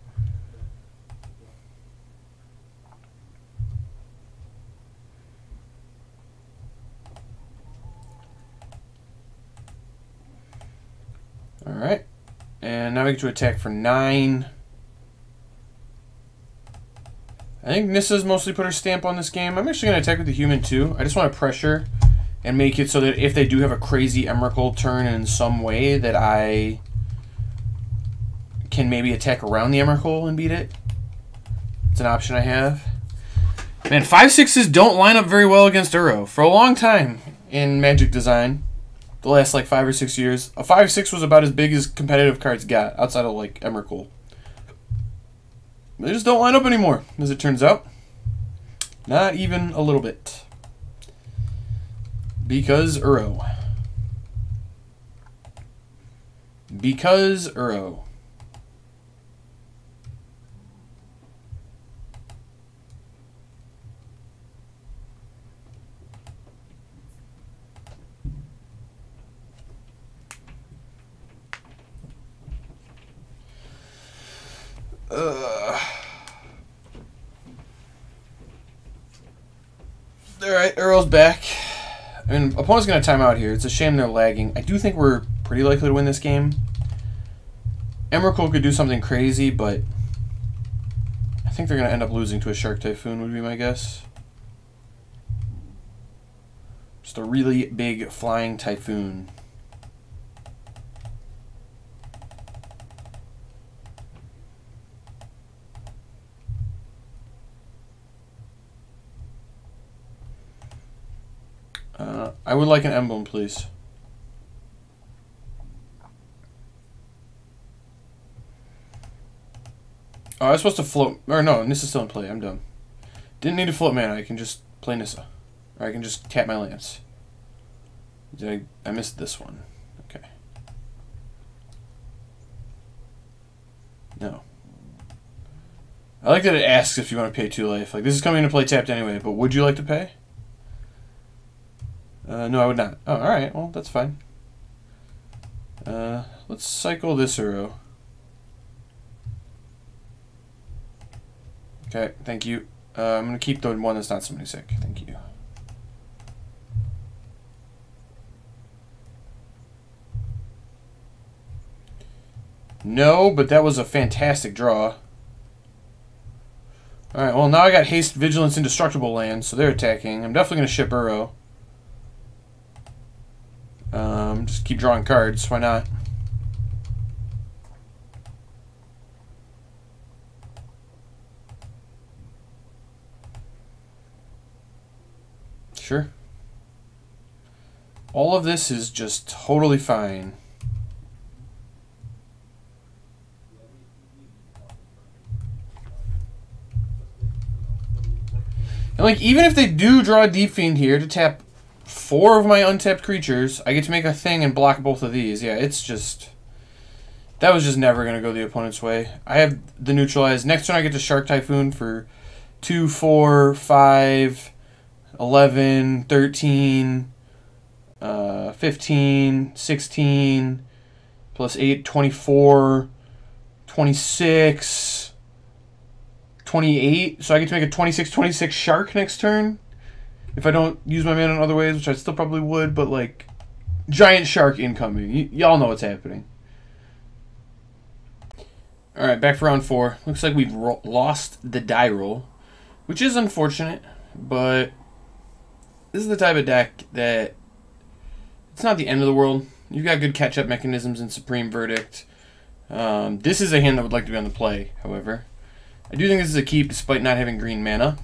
Alright. And now we get to attack for 9. I think Nissa's mostly put her stamp on this game. I'm actually going to attack with the human too. I just want to pressure and make it so that if they do have a crazy Emrakul turn in some way, that I can maybe attack around the Emrakul and beat it. It's an option I have. Man, 5/6s don't line up very well against Uro. For a long time in Magic design, the last like 5 or 6 years, a 5/6 was about as big as competitive cards got, outside of like Emrakul. They just don't line up anymore, as it turns out. Not even a little bit. Because Uro. Because Uro. Alright, Uro's back. I mean, opponent's going to time out here. It's a shame they're lagging. I do think we're pretty likely to win this game. Emrakul could do something crazy, but I think they're going to end up losing to a Shark Typhoon, would be my guess. Just a really big flying Typhoon. I would like an emblem, please. Oh, I was supposed to float... Or no, Nissa's still in play. I'm dumb. Didn't need to float mana. I can just play Nissa. Or I can just tap my lands. I missed this one. Okay. No. I like that it asks if you want to pay 2 life. Like, this is coming into play tapped anyway, but would you like to pay? No, I would not. Oh, alright. Well, that's fine. Let's cycle this Uro. Okay, thank you. I'm going to keep the one that's not somebody sick. Thank you. No, but that was a fantastic draw. Alright, well now I got Haste, Vigilance, Indestructible land, so they're attacking. I'm definitely going to ship Uro. Just keep drawing cards, why not? Sure. All of this is just totally fine. And like, even if they do draw a Deep Fiend here to tap 4 of my untapped creatures, I get to make a thing and block both of these. Yeah, it's just... That was just never going to go the opponent's way. I have the neutralize. Next turn I get to Shark Typhoon for 2, 4, 5, 11, 13, 15, 16, plus 8, 24, 26... 28, so I get to make a 26-26 Shark next turn. If I don't use my mana in other ways, which I still probably would, but like, giant Shark incoming. Y'all know what's happening. Alright, back for round 4. Looks like we've lost the die roll, which is unfortunate, but this is the type of deck that it's not the end of the world. You've got good catch-up mechanisms in Supreme Verdict. This is a hand that would like to be on the play, however. I do think this is a keep despite not having green mana.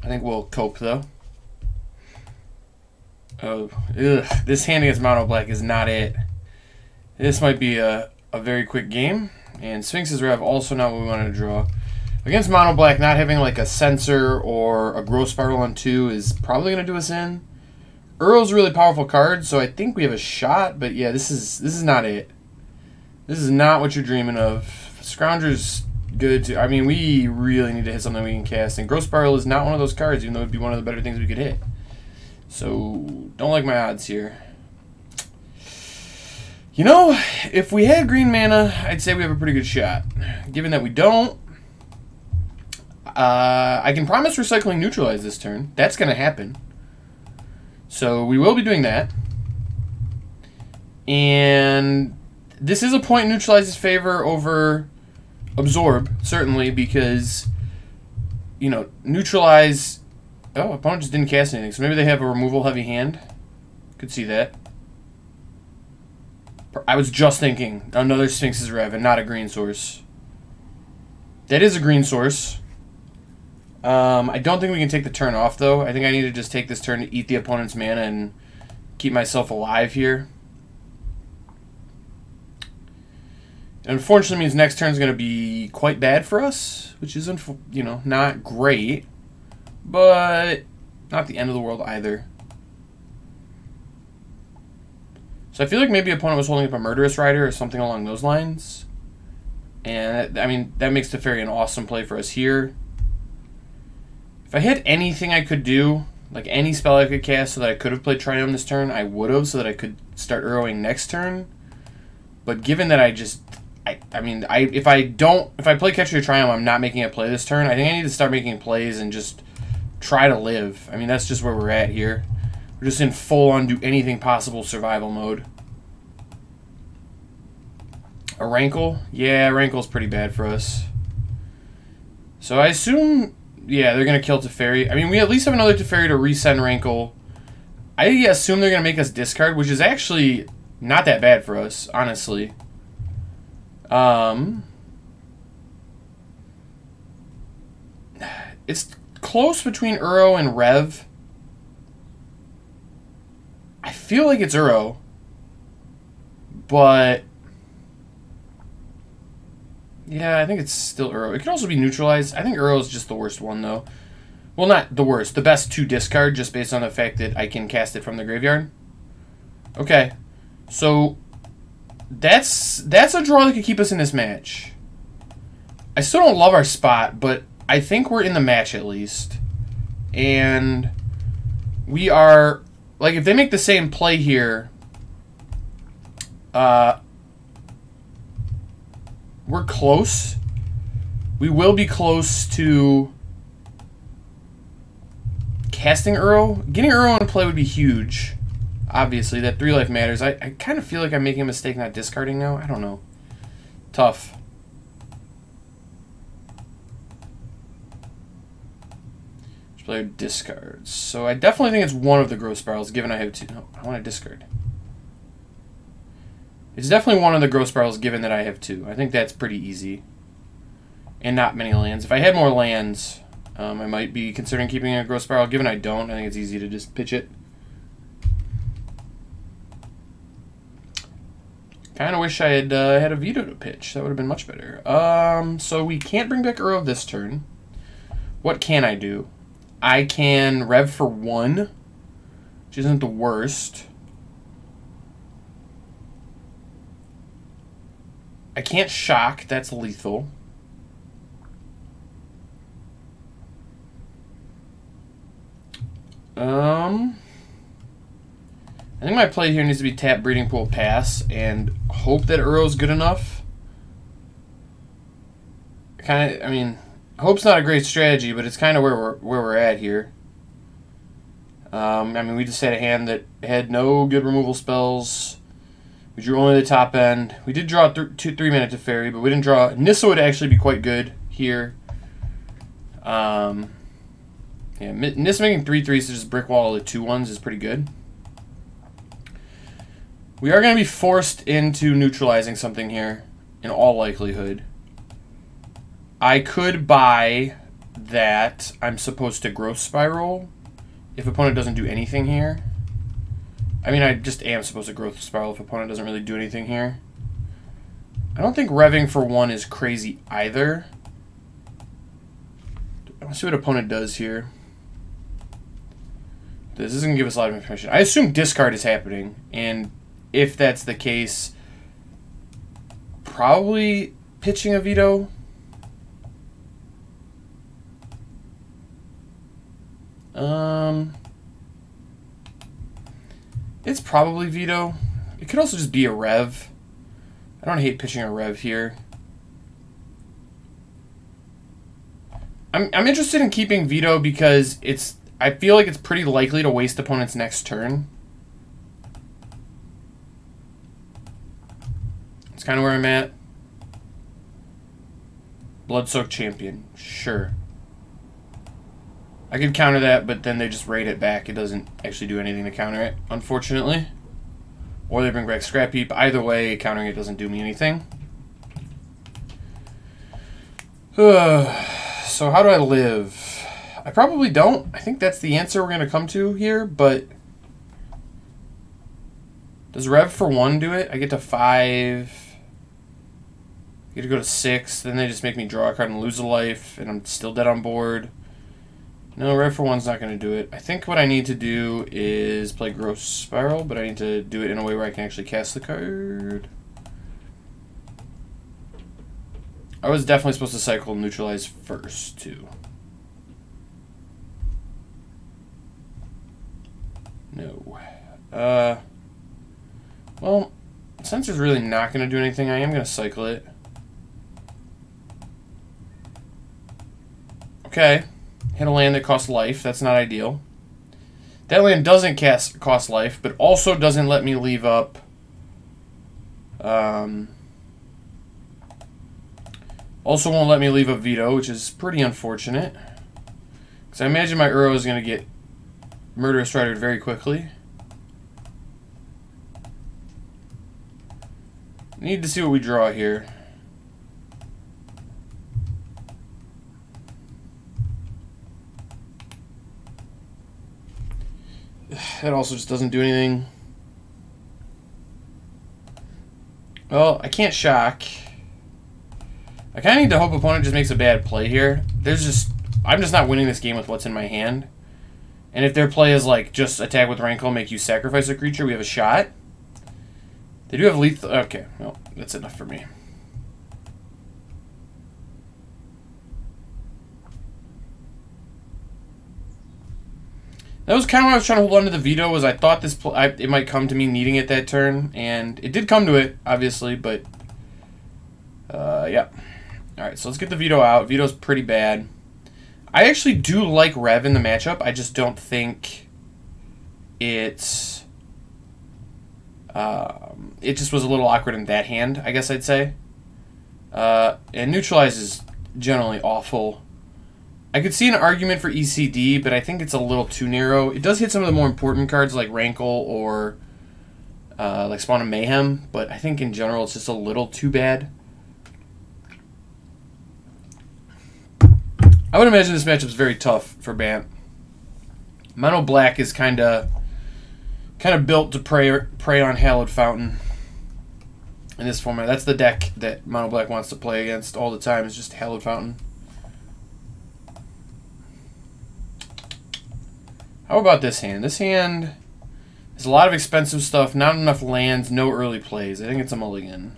I think we'll cope though. Oh, ugh. This hand against Mono Black is not it. This might be a very quick game. And Sphinx's Rev also not what we wanted to draw. Against Mono Black, not having like a Censor or a Growth Spiral on 2 is probably going to do us in. Uro's a really powerful card, so I think we have a shot. But yeah, this is not it. This is not what you're dreaming of. Scrounger's good too. I mean, we really need to hit something we can cast, and Growth Spiral is not one of those cards, even though it would be one of the better things we could hit. So, don't like my odds here. You know, if we had green mana, I'd say we have a pretty good shot. Given that we don't, I can promise recycling neutralize this turn. That's going to happen. So, we will be doing that. And this is a point in neutralize's favor over Absorb, certainly, because, you know, neutralize... Oh, opponent just didn't cast anything, so maybe they have a removal heavy hand. Could see that. I was just thinking another Sphinx's Rev and not a green source. That is a green source. I don't think we can take the turn off, though. I think I need to just take this turn to eat the opponent's mana and keep myself alive here. Unfortunately, means next turn is going to be quite bad for us, which is, you know, not great, but not the end of the world either. So I feel like maybe opponent was holding up a Murderous Rider or something along those lines, and I mean that makes Teferi an awesome play for us here. If I had anything I could do, like any spell I could cast so that I could have played Triumph this turn, I would have, so that I could start Uroing next turn. But given that if I play Catcher Your Triumph, I'm not making a play this turn. I think I need to start making plays and just try to live. I mean, that's just where we're at here. We're just in full-on do anything possible survival mode. A Rankle? Yeah, Rankle's pretty bad for us. So I assume, yeah, they're going to kill Teferi. I mean, we at least have another Teferi to resend Rankle. I assume they're going to make us discard, which is actually not that bad for us, honestly. It's close between Uro and Rev. I feel like it's Uro, but yeah, I think it's still Uro. It could also be neutralized. I think Uro is just the worst one, though. Well, not the worst. The best to discard, just based on the fact that I can cast it from the graveyard. Okay, so that's a draw that could keep us in this match. I still don't love our spot, but I think we're in the match at least. And we are, like, if they make the same play here, we're close. We will be close to casting Uro. Getting Uro in play would be huge. Obviously, that 3 life matters. I kind of feel like I'm making a mistake not discarding now. I don't know. Tough. Each player discards. So I definitely think it's one of the growth spirals, given I have 2. No, I want to discard. It's definitely one of the growth spirals, given that I have 2. I think that's pretty easy. And not many lands. If I had more lands, I might be considering keeping a growth spiral. Given I don't, I think it's easy to just pitch it. Kind of wish I had had a veto to pitch. That would have been much better. So we can't bring back Uro this turn. What can I do? I can rev for 1, which isn't the worst. I can't shock. That's lethal. I think my play here needs to be tap Breeding Pool, pass, and hope that Uro's good enough. I mean, hope's not a great strategy, but it's kind of where we're at here. I mean, we just had a hand that had no good removal spells. We drew only the top end. We did draw 3-mana Teferi, but we didn't draw. Nissa would actually be quite good here. Yeah, Nissa making 3/3s to just brick wall the 2/1s is pretty good. We are going to be forced into neutralizing something here, in all likelihood. I could buy that I'm supposed to growth spiral if opponent doesn't do anything here. I mean, I just am supposed to growth spiral if opponent doesn't really do anything here. I don't think revving for 1 is crazy either. Let's see what opponent does here. This isn't going to give us a lot of information. I assume discard is happening, and if that's the case, probably pitching a veto. It's probably veto. It could also just be a rev. I don't hate pitching a rev here. I'm interested in keeping veto because I feel like it's pretty likely to waste opponent's next turn. It's kind of where I'm at. Blood-soaked champion. Sure. I could counter that, but then they just raid it back. It doesn't actually do anything to counter it, unfortunately. Or they bring back Scrap Heap. Either way, countering it doesn't do me anything. So how do I live? I probably don't. I think that's the answer we're going to come to here, but does rev for 1 do it? I get to 5. I get to go to 6. Then they just make me draw a card and lose a life, and I'm still dead on board. No, rev for 1's not going to do it. I think what I need to do is play Growth Spiral, but I need to do it in a way where I can actually cast the card. I was definitely supposed to cycle Neutralize first, too. No. Well, Sensor's really not going to do anything. I am going to cycle it. Okay. Hit a land that costs life. That's not ideal. That land doesn't cost life, but also doesn't let me leave up... also won't let me leave a veto, which is pretty unfortunate. Because I imagine my Uro is going to get Murderous Ridered very quickly. Need to see what we draw here. That also just doesn't do anything. Well, I can't shock. I kind of need to hope opponent just makes a bad play here. I'm just not winning this game with what's in my hand. And if their play is like, just attack with Rankle, make you sacrifice a creature, we have a shot. They do have lethal. Okay, well, that's enough for me. That was kind of what I was trying to hold on to the veto, was I thought this it might come to me needing it that turn, and it did come to it, obviously, but yeah. Alright, so let's get the veto out. Veto's pretty bad. I actually do like Rev in the matchup. I just don't think it's... it just was a little awkward in that hand, I guess I'd say. And Neutralize is generally awful. I could see an argument for ECD, but I think it's a little too narrow. It does hit some of the more important cards like Rankle or like Spawn of Mayhem, but I think in general it's just a little too bad. I would imagine this matchup is very tough for Bant. Mono Black is kind of built to prey on Hallowed Fountain in this format. That's the deck that Mono Black wants to play against all the time, is just Hallowed Fountain. How about this hand? This hand has a lot of expensive stuff, not enough lands, no early plays. I think it's a mulligan.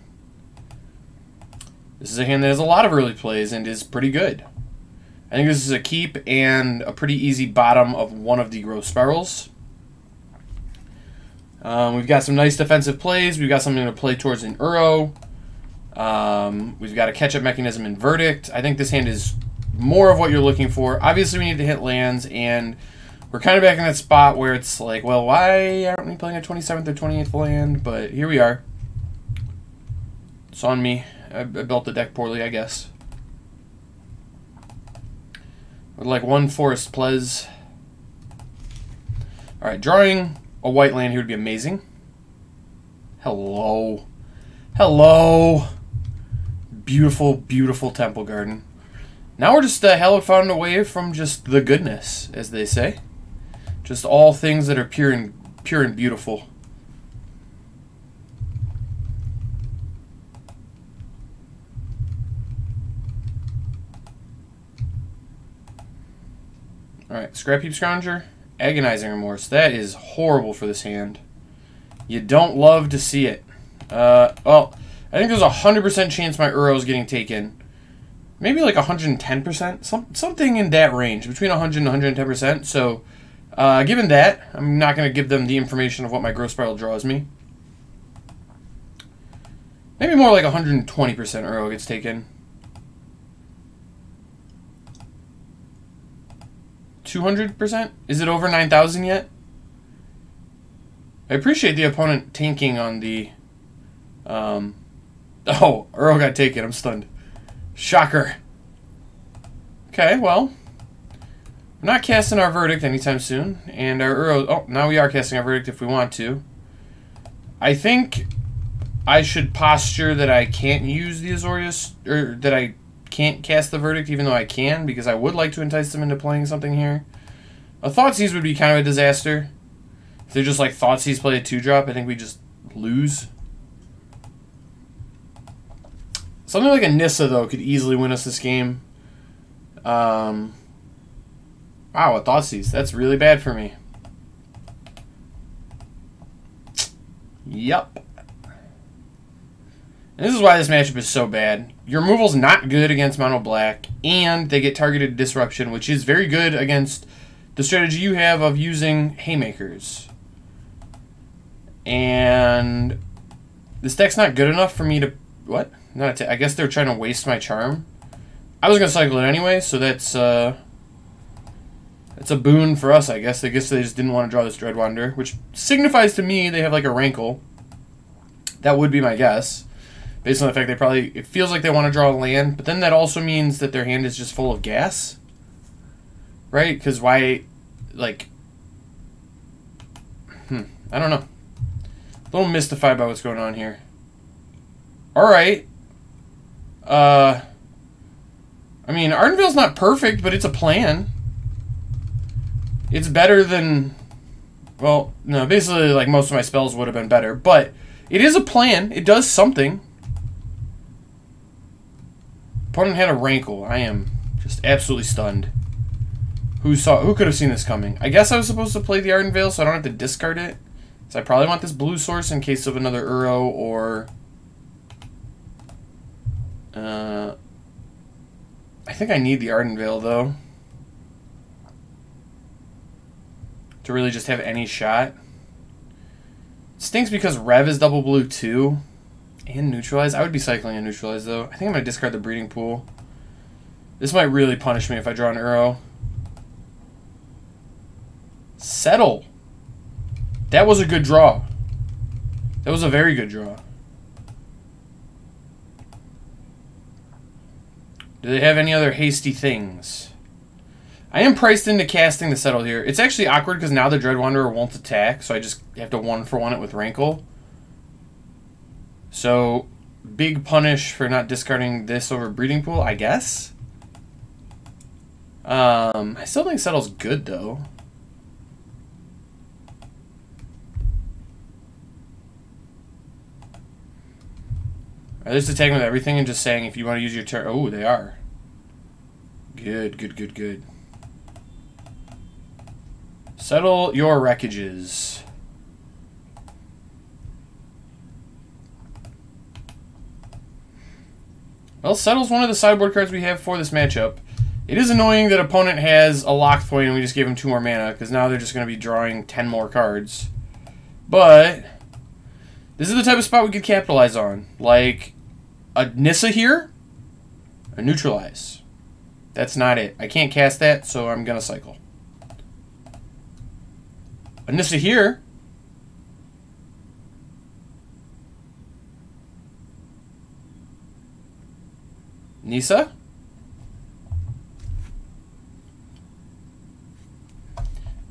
This is a hand that has a lot of early plays and is pretty good. I think this is a keep and a pretty easy bottom of one of the Growth Spirals. We've got some nice defensive plays. We've got something to play towards in Uro. We've got a catch-up mechanism in Verdict. I think this hand is more of what you're looking for. Obviously, we need to hit lands, and we're kind of back in that spot where it's like, well, why aren't we playing a 27th or 28th land? But here we are. It's on me. I built the deck poorly, I guess. With like one Forest Plez. Alright, drawing a white land here would be amazing. Hello. Hello. Beautiful, beautiful Temple Garden. Now we're just Hallowed Fountain away from just the goodness, as they say. Just all things that are pure and beautiful. Alright, Scrap Heap Scrounger, Agonizing Remorse. That is horrible for this hand. You don't love to see it. Well, I think there's a 100% chance my Uro is getting taken. Maybe like 110%. Something in that range, between 100 and 110%. So, given that, I'm not going to give them the information of what my Growth Spiral draws me. Maybe more like 120% Uro gets taken. 200%? Is it over 9,000 yet? I appreciate the opponent tanking on the... Oh, Uro got taken. I'm stunned. Shocker. Okay, well. We're not casting our Verdict anytime soon. And our Uro... Oh, now we are casting our Verdict if we want to. I think I should posture that I can't use the Azorius... Or that I can't cast the Verdict even though I can, because I would like to entice them into playing something here. A Thoughtseize would be kind of a disaster. If they're just like Thoughtseize play a 2-drop, I think we just lose. Something like a Nissa, though, could easily win us this game. Wow, a Thoughtseize. That's really bad for me. Yup. And this is why this matchup is so bad. Your removal's not good against Mono Black, and they get targeted Disruption, which is very good against the strategy you have of using Haymakers. And this deck's not good enough for me to... What? I guess they're trying to waste my charm. I was going to cycle it anyway, so that's a boon for us, I guess. I guess they just didn't want to draw this Dreadwander, which signifies to me they have like a Rankle. That would be my guess. Based on the fact they probably... It feels like they want to draw a land, but then that also means that their hand is just full of gas. Right? Because why... Like... I don't know. A little mystified by what's going on here. Alright. I mean, Ardenvale's not perfect, but it's a plan. It's better than... Well, no, basically, like, most of my spells would have been better, but it is a plan. It does something. Opponent had a Rankle. I am just absolutely stunned. Who could have seen this coming? I guess I was supposed to play the Ardenvale, so I don't have to discard it. So I probably want this blue source in case of another Uro or... I think I need the Ardenvale, though. to really just have any shot. It stinks because Rev is double blue too. And Neutralize. I would be cycling a Neutralize though. I think I'm going to discard the Breeding Pool. This might really punish me if I draw an Uro. Settle. That was a good draw. That was a very good draw. Do they have any other hasty things? I am priced into casting the Settle here. It's actually awkward because now the Dread Wanderer won't attack, so I just have to 1-for-1 it with Rankle. So, big punish for not discarding this over Breeding Pool, I guess. I still think Settle's good, though. Are they just attacking with everything and just saying if you want to use your turn? Oh, they are. Good, good, good, good. Settle your wreckages. Well, Settle's one of the sideboard cards we have for this matchup. It is annoying that opponent has a Lockthwain and we just gave him 2 more mana, because now they're just going to be drawing 10 more cards. But this is the type of spot we could capitalize on. Like a Nissa here, a Neutralize. That's not it. I can't cast that, so I'm going to cycle. A Nissa here. Nissa.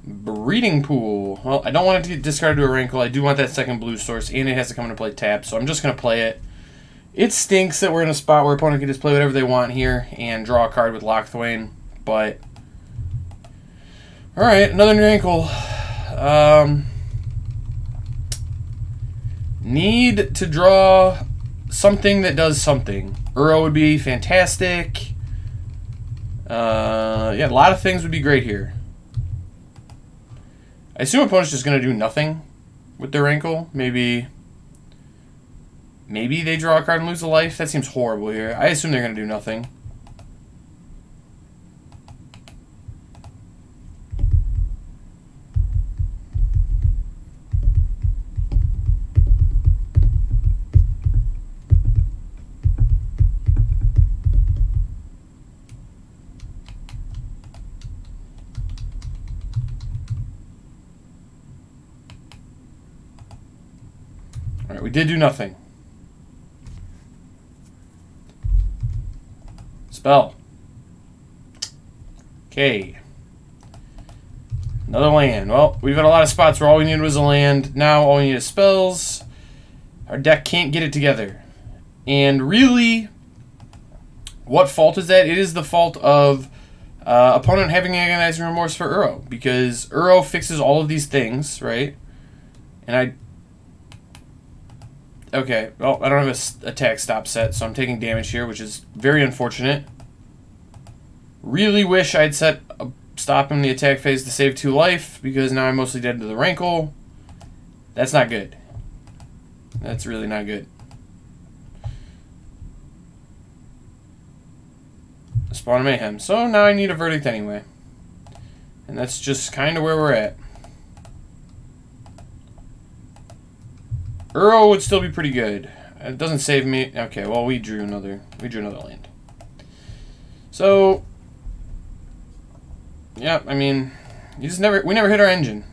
Breeding Pool. Well, I don't want it to get discarded to a Rankle. I do want that second blue source, and it has to come into play tap, so I'm just going to play it. It stinks that we're in a spot where opponent can just play whatever they want here and draw a card with Lockthwain, but... Alright, another Rankle. Need to draw something that does something. Uro would be fantastic. Yeah, a lot of things would be great here. I assume opponent's just going to do nothing with their Rankle. Maybe they draw a card and lose a life. That seems horrible here. I assume they're going to do nothing. Alright, we did do nothing. Spell. Okay. Another land. Well, we've had a lot of spots where all we needed was a land. Now all we need is spells. Our deck can't get it together. And really, what fault is that? It is the fault of opponent having agonizing remorse for Uro. Because Uro fixes all of these things, right? And okay, well, I don't have a attack stop set, so I'm taking damage here, which is very unfortunate. Really wish I'd set a stop in the attack phase to save 2 life, because now I'm mostly dead to the Rankle. That's not good. That's really not good. Spawn of Mayhem. So now I need a Verdict anyway. And that's just kind of where we're at. Uro would still be pretty good. It doesn't save me. Okay, well we drew another land. So yeah, I mean, we never hit our engine.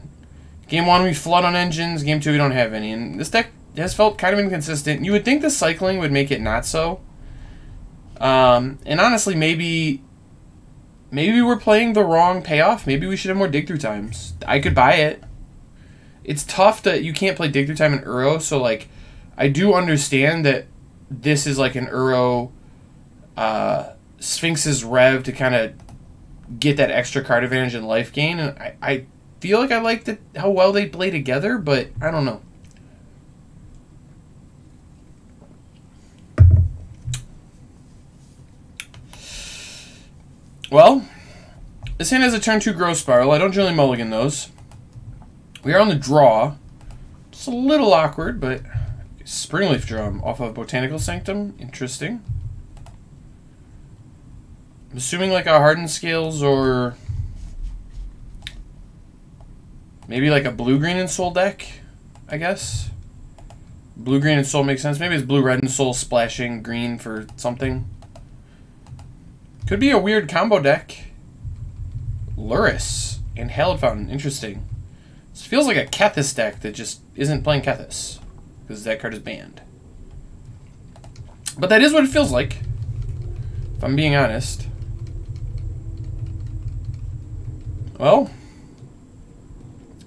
Game 1 we flood on engines, game 2 we don't have any, and this deck has felt kind of inconsistent. You would think the cycling would make it not so. And honestly, maybe we're playing the wrong payoff. Maybe we should have more dig through times. I could buy it. It's tough that you can't play dig through time in Uro, so like I do understand that this is like an Uro Sphinx's Rev to kind of get that extra card advantage and life gain, and I feel like I like how well they play together, but I don't know. Well, this hand has a turn 2 Growth Spiral. I don't generally mulligan those. We are on the draw. Just a little awkward, but Springleaf Drum off of Botanical Sanctum. Interesting. I'm assuming like a Hardened Scales or Maybe like a blue-green and soul deck, I guess. Blue-green and soul makes sense. Maybe it's blue-red and soul splashing green for something. Could be a weird combo deck. Luris and Hallowed Fountain. Interesting. This feels like a Kethis deck that just isn't playing Kethis, because that card is banned. But that is what it feels like, if I'm being honest. Well,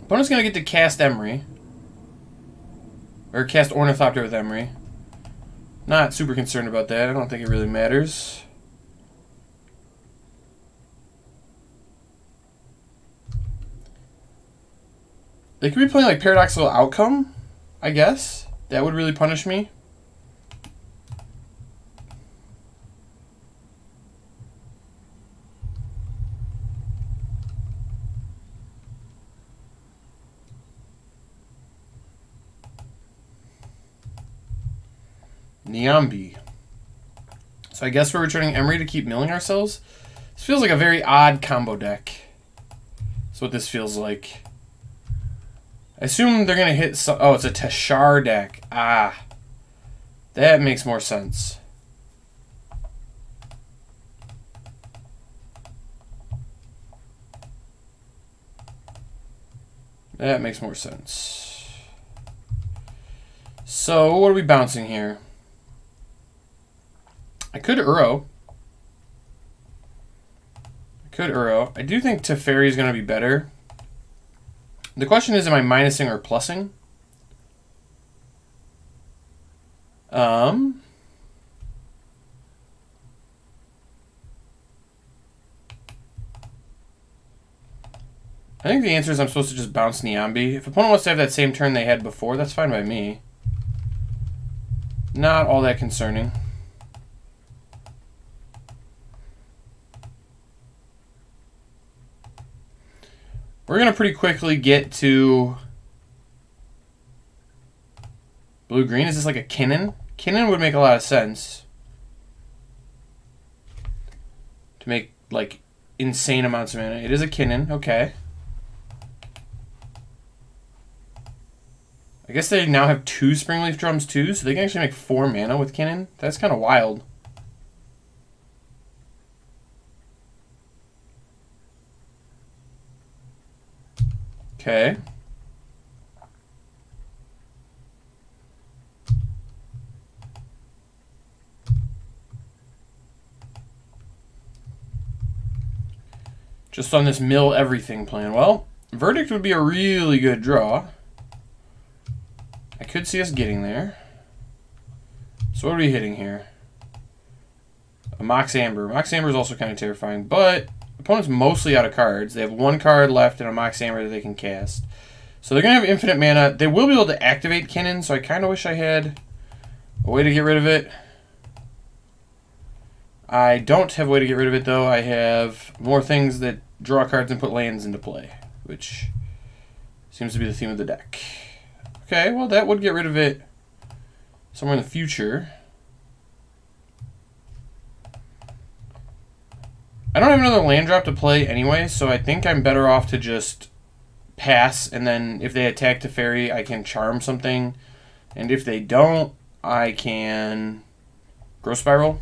opponent's going to get to cast Emery. Or cast Ornithopter with Emery. Not super concerned about that. I don't think it really matters. They could be playing like Paradoxical Outcome, I guess. That would really punish me. Niambi. So I guess we're returning Emery to keep milling ourselves. This feels like a very odd combo deck. That's what this feels like. I assume they're going to hit some... Oh, it's a Teshar deck. Ah. That makes more sense. That makes more sense. So, what are we bouncing here? I could Uro. I do think Teferi is going to be better. The question is, am I minusing or plussing? I think the answer is I'm supposed to just bounce Niambi. If opponent wants to have that same turn they had before, that's fine by me. Not all that concerning. We're going to pretty quickly get to blue-green. Is this like a Kinnan? Kinnan would make a lot of sense. To make, like, insane amounts of mana. It is a Kinnan. Okay. I guess they now have 2 Springleaf Drums too, so they can actually make 4 mana with Kinnan. That's kind of wild. Okay. Just on this mill everything plan. Well, Verdict would be a really good draw. I could see us getting there. So what are we hitting here? A Mox Amber. Mox Amber is also kind of terrifying, but opponent's mostly out of cards. They have 1 card left and a Mox Amber that they can cast. So they're going to have infinite mana. They will be able to activate Kinnan, so I kind of wish I had a way to get rid of it. I don't have a way to get rid of it, though. I have more things that draw cards and put lands into play, which seems to be the theme of the deck. Okay, well, that would get rid of it somewhere in the future. I don't have another land drop to play anyway, so I think I'm better off to just pass, and then if they attack Teferi, I can charm something, and if they don't, I can Growth Spiral.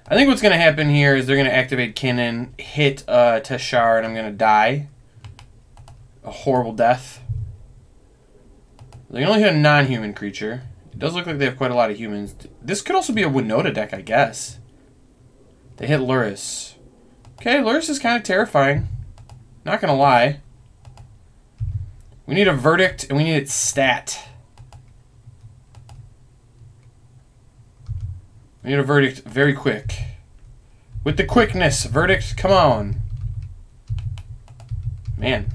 I think what's going to happen here is they're going to activate Kinnan, hit Teshar, and I'm going to die. A horrible death. They can only hit a non-human creature. It does look like they have quite a lot of humans. This could also be a Winota deck, I guess. They hit Luris. Okay, Luris is kind of terrifying. Not going to lie. We need a Verdict, and we need its stat. We need a Verdict very quick. With the quickness, Verdict, come on. Man.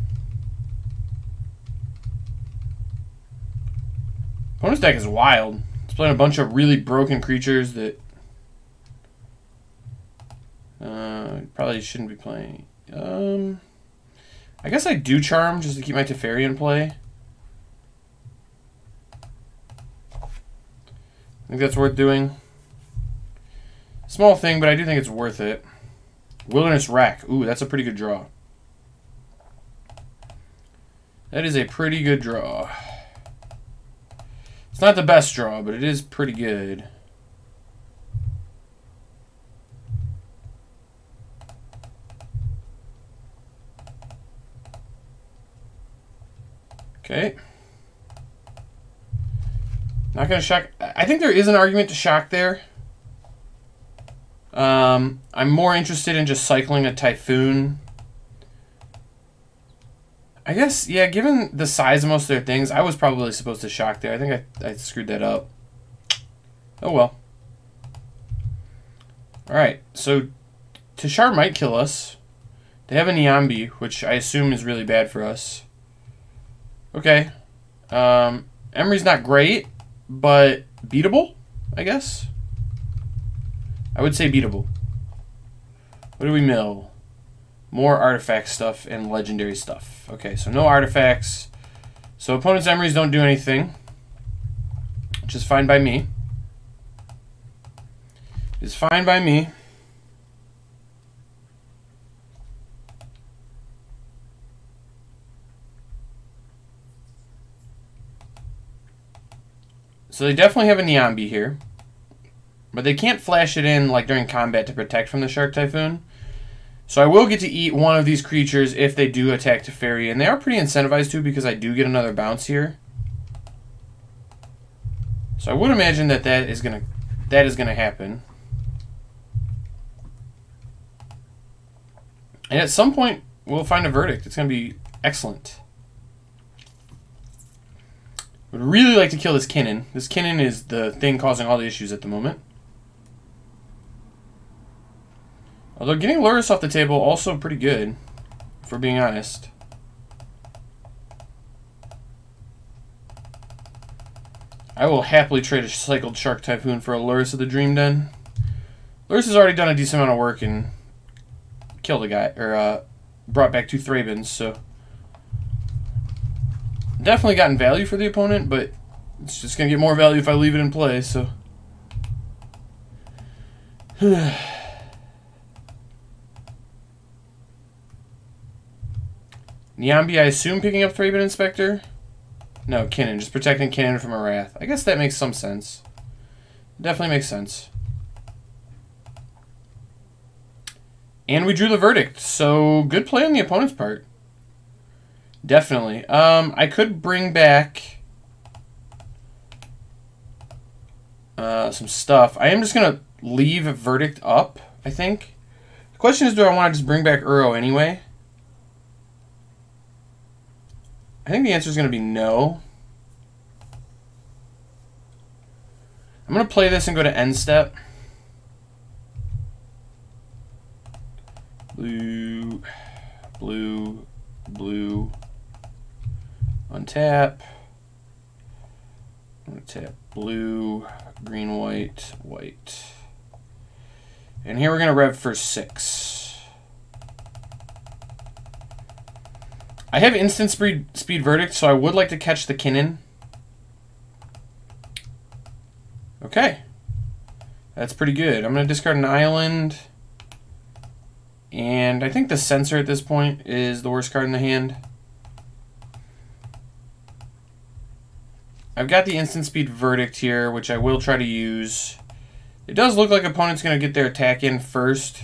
Opponent's deck is wild. It's playing a bunch of really broken creatures that probably shouldn't be playing. I guess I do Charm just to keep my Teferi in play. I think that's worth doing. Small thing, but I do think it's worth it. Wilderness Rack. Ooh, that's a pretty good draw. That is a pretty good draw. It's not the best draw, but it is pretty good. Okay. Not going to shock. I think there is an argument to shock there. I'm more interested in just cycling a Typhoon. I guess, yeah, given the size of most of their things, I was probably supposed to shock there. I think I screwed that up. Oh well. Alright, so Teshar might kill us. They have a Niambi, which I assume is really bad for us. Okay. Emery's not great, but beatable, I guess. I would say beatable. What do we mill? More artifact stuff and legendary stuff. Okay, so no artifacts. So opponent's Emerys don't do anything, which is fine by me. It's fine by me. So they definitely have a Niambi here. But they can't flash it in like during combat to protect from the Shark Typhoon. So I will get to eat one of these creatures if they do attack Teferi. And they are pretty incentivized to because I do get another bounce here. So I would imagine that is gonna happen. And at some point we'll find a verdict. It's gonna be excellent. Would really like to kill this Kinnan. This Kinnan is the thing causing all the issues at the moment. Although getting Lurrus off the table also pretty good, if we're being honest. I will happily trade a cycled Shark Typhoon for a Lurrus of the Dream Den. Lurrus has already done a decent amount of work and killed a guy, or brought back 2 Thrabins, so definitely gotten value for the opponent, but it's just going to get more value if I leave it in play, so. Niambi, I assume, picking up Thraben Inspector? No, Kinnan. Just protecting Kinnan from a Wrath. I guess that makes some sense. Definitely makes sense. And we drew the verdict, so good play on the opponent's part. Definitely. I could bring back some stuff. I am just going to leave a verdict up, I think. The question is, do I want to just bring back Uro anyway? I think the answer is going to be no. I'm going to play this and go to end step. Blue, blue, blue. Untap. I'm going to tap blue, green, white, white. And here we're going to rev for 6. I have instant speed verdict, so I would like to catch the Kinnan. Okay. That's pretty good. I'm going to discard an island. And I think the Censor at this point is the worst card in the hand. I've got the instant speed verdict here, which I will try to use. It does look like opponent's going to get their attack in first.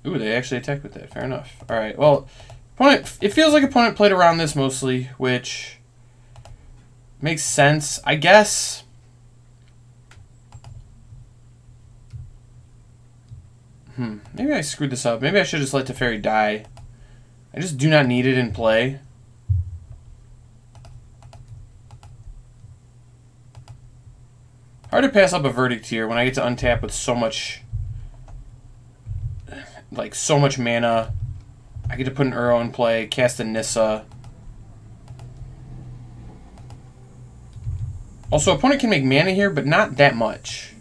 Ooh, they actually attacked with that. Fair enough. All right. Well, opponent. It feels like opponent played around this mostly, which makes sense, I guess. Maybe I screwed this up. Maybe I should just let Teferi die. I just do not need it in play. Hard to pass up a verdict here when I get to untap with so much, like, so much mana. I get to put an Uro in play, cast a Nissa. Also, opponent can make mana here, but not that much.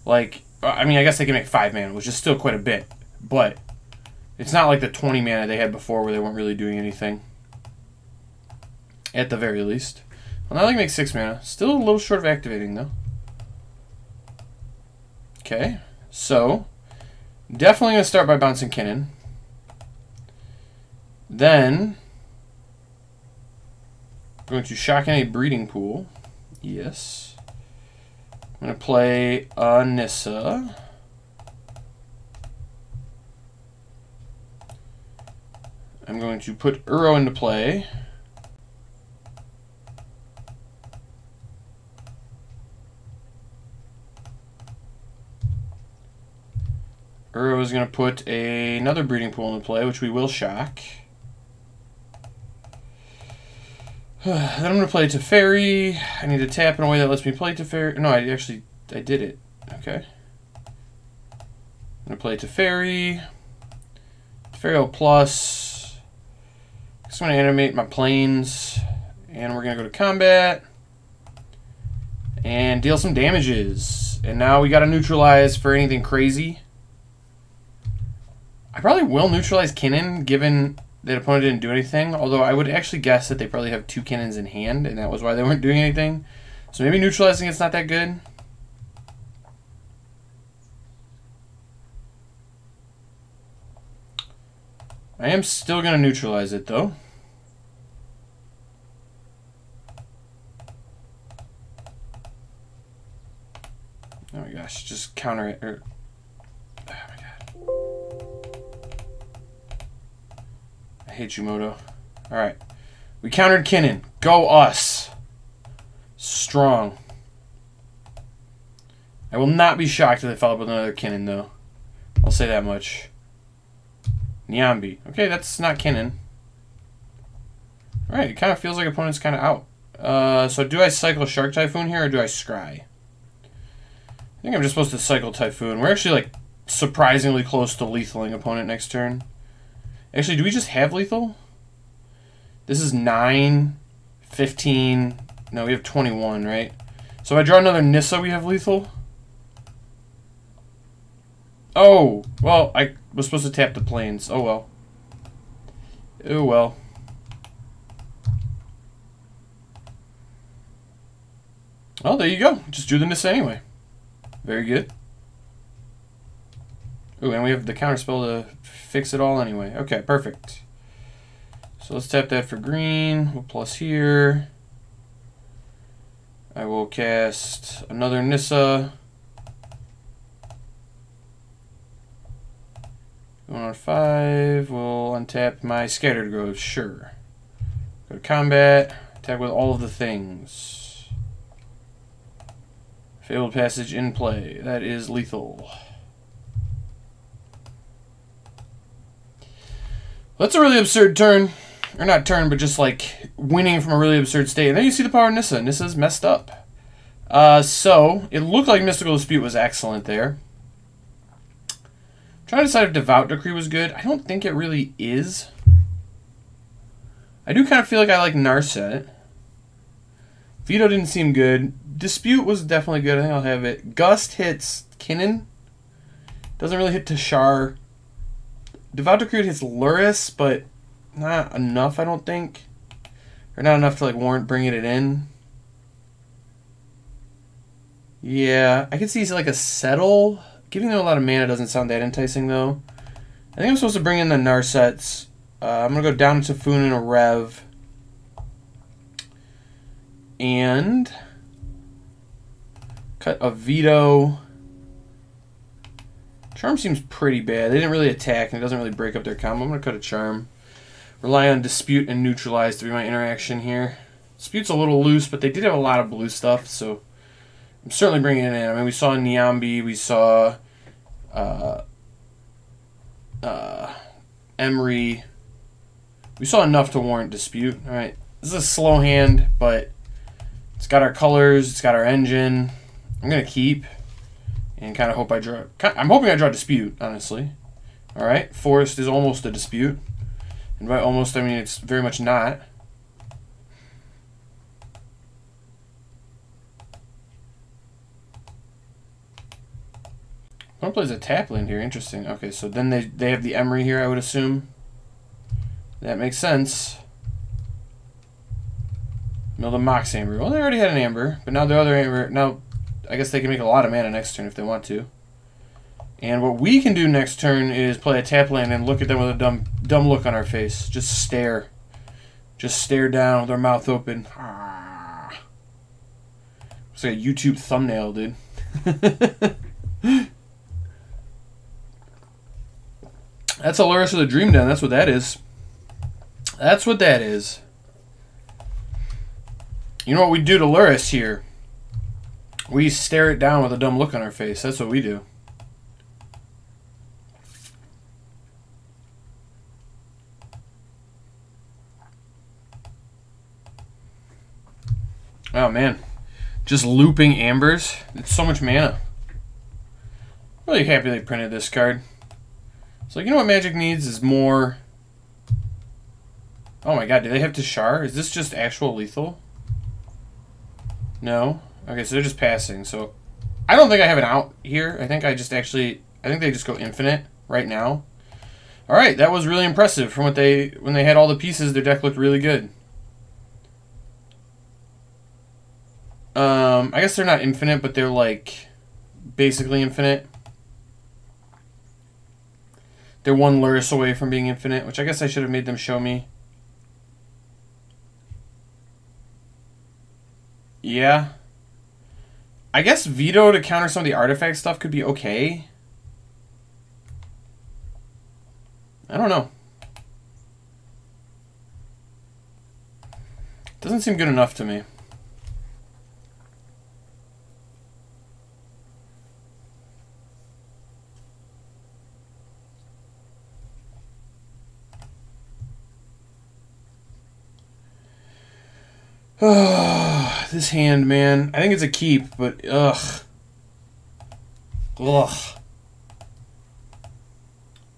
Like, I mean, I guess they can make 5 mana, which is still quite a bit. But it's not like the 20 mana they had before where they weren't really doing anything. At the very least. Well, now they can make 6 mana. Still a little short of activating, though. Okay, so definitely going to start by bouncing Kinnan. Then I'm going to shock in a breeding pool. Yes. I'm going to play a Nissa. I'm going to put Uro into play. Uro is going to put another breeding pool into play, which we will shock. Then I'm going to play Teferi. I need to tap in a way that lets me play Teferi. No, I did it. Okay. I'm going to play Teferi. Teferi plus. I'm going to animate my planes. And we're going to go to combat. And deal some damages. And now we got to neutralize for anything crazy. I probably will neutralize Kinnan, given that opponent didn't do anything. Although I would actually guess that they probably have 2 Kinnans in hand, and that was why they weren't doing anything. So maybe neutralizing it's not that good. I am still going to neutralize it, though. Oh my gosh, just counter it. Oh my god. I hate you, Moto. Alright. We countered Kinnan. Go us. Strong. I will not be shocked if they follow up with another Kinnan, though. I'll say that much. Nyambi. Okay, that's not Kinnan. Alright, it kind of feels like opponent's kind of out. So do I cycle Shark Typhoon here, or do I Scry? I think I'm just supposed to cycle Typhoon. We're actually, like, surprisingly close to lethaling opponent next turn. Actually, do we just have lethal? This is 9, 15. No, we have 21, right? So if I draw another Nissa, we have lethal? Oh, well, I was supposed to tap the planes. Oh, well. Oh, well. Oh, there you go. Just drew the Nissa anyway. Very good. Ooh, and we have the counterspell to fix it all anyway. Okay, perfect. So let's tap that for green. We'll plus here. I will cast another Nissa. Going on 5. We'll untap my Scattered Growth. Sure. Go to combat. Attack with all of the things. Fabled Passage in play. That is lethal. That's a really absurd turn. Or not turn, but just like winning from a really absurd state. And then you see the power of Nissa. Nissa's messed up. So, it looked like Mystical Dispute was excellent there. I'm trying to decide if Devout Decree was good. I don't think it really is. I do kind of feel like I like Narset. Veto didn't seem good. Dispute was definitely good. I think I'll have it. Gust hits Kinnan. Doesn't really hit Tashar. Devout Decree hits Luris, but not enough, I don't think. Or not enough to like warrant bringing it in. Yeah, I could see like a Settle. Giving them a lot of mana doesn't sound that enticing, though. I think I'm supposed to bring in the Narsets. I'm going to go down to Typhoon and a Rev. And cut a Veto. Charm seems pretty bad. They didn't really attack, and it doesn't really break up their combo. I'm going to cut a Charm. Rely on Dispute and Neutralize to be my interaction here. Dispute's a little loose, but they did have a lot of blue stuff, so I'm certainly bringing it in. I mean, we saw Nyambi, we saw Emery. We saw enough to warrant Dispute. All right, this is a slow hand, but it's got our colors, it's got our engine. I'm gonna keep and kind of hope I draw. I'm hoping I draw Dispute, honestly. All right, Forest is almost a Dispute, and by almost I mean it's very much not. One plays a tap land here. Interesting. Okay, so then they have the Emery here, I would assume. That makes sense. Mill the Mox Amber. Well, they already had an Amber, but now the other Amber. Now, I guess they can make a lot of mana next turn if they want to. And what we can do next turn is play a tap land and look at them with a dumb look on our face. Just stare. Just stare down with our mouth open. It's like a YouTube thumbnail, dude. That's a Lurrus with a Dream Den. That's what that is. That's what that is. You know what we do to Lurrus here? We stare it down with a dumb look on our face. That's what we do. Oh, man. Just looping Ambers. It's so much mana. Really happy they printed this card. So, you know what Magic needs is more... Oh my god, do they have Teshar? Is this just actual lethal? No? Okay, so they're just passing. So, I don't think I have an out here. I think I just actually... I think they just go infinite right now. Alright, that was really impressive. From what they... When they had all the pieces, their deck looked really good. I guess they're not infinite, but they're like basically infinite. They're one Lurrus away from being infinite, which I guess I should have made them show me. Yeah. I guess Veto to counter some of the artifact stuff could be okay. I don't know. Doesn't seem good enough to me. This hand, man. I think it's a keep, but ugh. Ugh.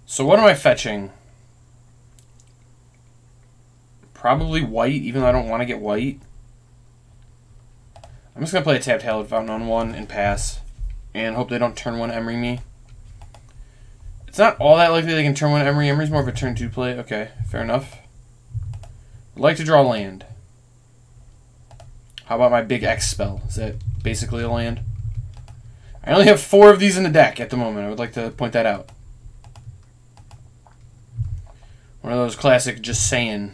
So what am I fetching? Probably white, even though I don't want to get white. I'm just going to play a tapped Hallowed Fountain on one and pass. And hope they don't turn one Emery me. It's not all that likely they can turn one Emery. Emery's more of a turn 2 play. Okay, fair enough. I'd like to draw land. How about my big X spell? Is that basically a land? I only have 4 of these in the deck at the moment. I would like to point that out. One of those classic just saying.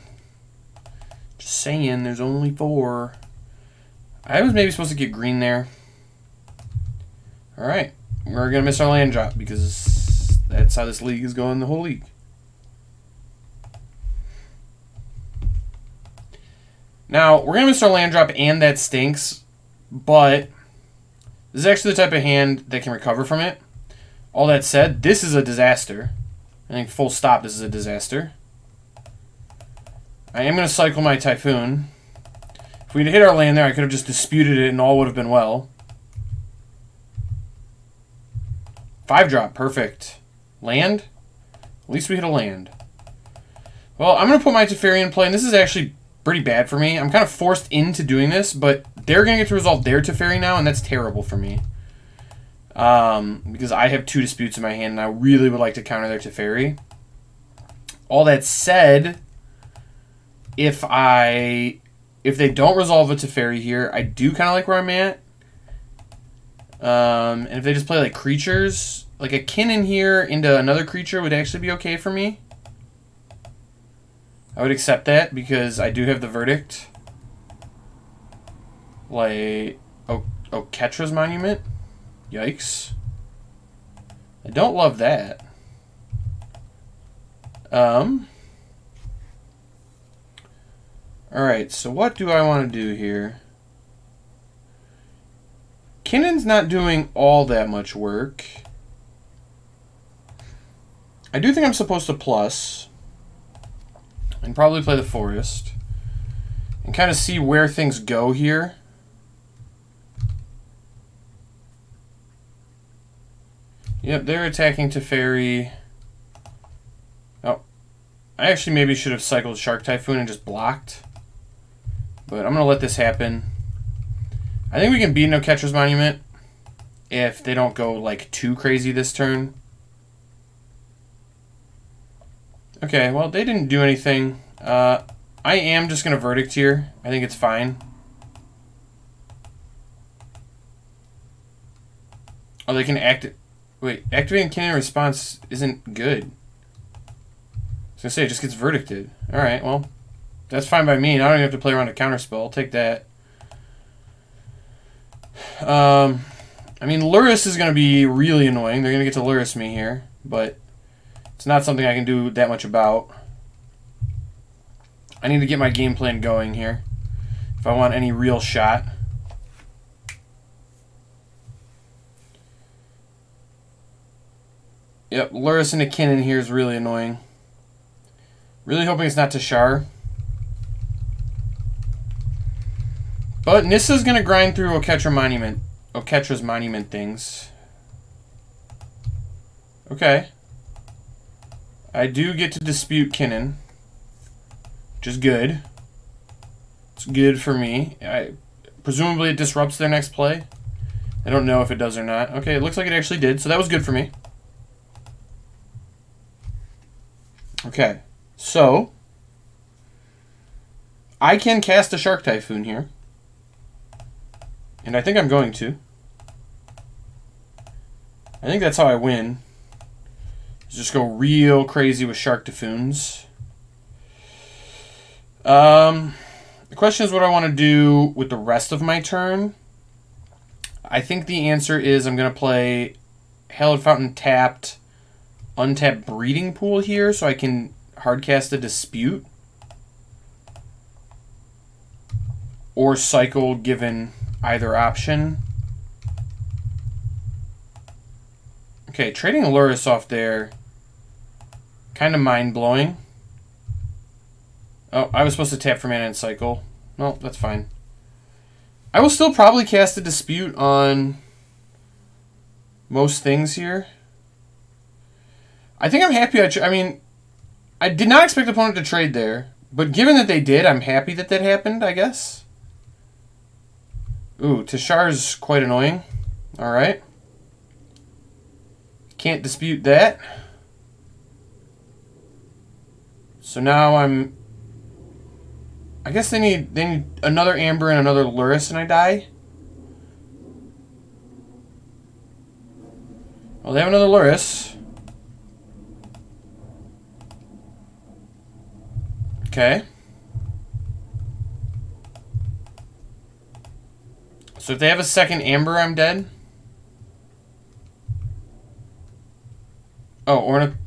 Just saying there's only 4. I was maybe supposed to get green there. Alright. We're going to miss our land drop because that's how this league is going, the whole league. Now, we're going to miss our land drop, and that stinks, but this is actually the type of hand that can recover from it. All that said, this is a disaster. I think full stop, this is a disaster. I am going to cycle my Typhoon. If we'd hit our land there, I could have just disputed it and all would have been well. 5-drop, perfect. Land? At least we hit a land. Well, I'm going to put my Teferi in play, and this is actually pretty bad for me. I'm kind of forced into doing this, but they're going to get to resolve their Teferi now, and that's terrible for me. Because I have 2 disputes in my hand, and I really would like to counter their Teferi. All that said, if they don't resolve a Teferi here, I do kind of like where I'm at. And if they just play like creatures, like a kin in here into another creature would actually be okay for me. I would accept that because I do have the verdict. Like, Ketra's Monument? Yikes. I don't love that. Alright, so what do I want to do here? Kinnon's not doing all that much work. I do think I'm supposed to plus. And probably play the Forest. And kind of see where things go here. Yep, they're attacking Teferi. Oh. I actually maybe should have cycled Shark Typhoon and just blocked. But I'm going to let this happen. I think we can beat No Catcher's Monument if they don't go like too crazy this turn. Okay, well, they didn't do anything. I am just going to verdict here. I think it's fine. Oh, they can act... Wait, activating Kinnan response isn't good. I was gonna say, it just gets verdicted. Alright, well, that's fine by me. Now I don't even have to play around a counterspell. I'll take that. I mean, Luris is going to be really annoying. They're going to get to Luris me here, but it's not something I can do that much about. I need to get my game plan going here if I want any real shot. Yep, Luris into Kinnan here is really annoying. Really hoping it's not Tashar. But Nissa's going to grind through Oketra's Monument things. Okay. I do get to dispute Kinnan, which is good. It's good for me. Presumably it disrupts their next play. I don't know if it does or not. Okay, it looks like it actually did, so that was good for me. Okay, so I can cast a Shark Typhoon here. And I think I'm going to. I think that's how I win. Just go real crazy with Shark Typhoons. The question is what I want to do with the rest of my turn. I think the answer is I'm going to play Hallowed Fountain tapped, untapped Breeding Pool here so I can hardcast a Dispute. Or cycle given either option. Okay, trading Luris off there, kind of mind-blowing. Oh, I was supposed to tap for mana and cycle. No, that's fine. I will still probably cast a Dispute on most things here. I think I'm happy. I mean, I did not expect the opponent to trade there, but given that they did, I'm happy that that happened, I guess. Ooh, Tashar's quite annoying. Alright. Can't dispute that. So now I guess they need another Amber and another Luris and I die. Well, they have another Luris. Okay. So if they have a second Amber, I'm dead. Oh,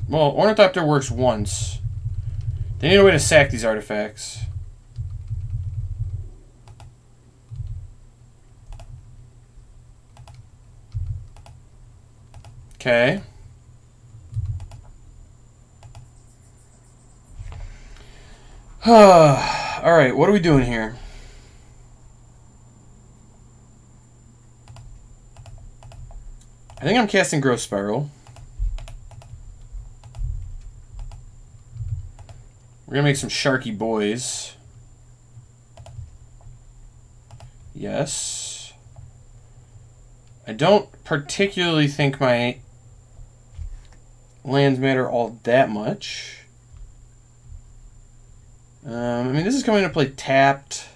Ornithopter works once. They need a way to sack these artifacts. Okay. Alright, what are we doing here? I think I'm casting Growth Spiral. We're going to make some Sharky boys. Yes. I don't particularly think my lands matter all that much. I mean, this is coming into play tapped.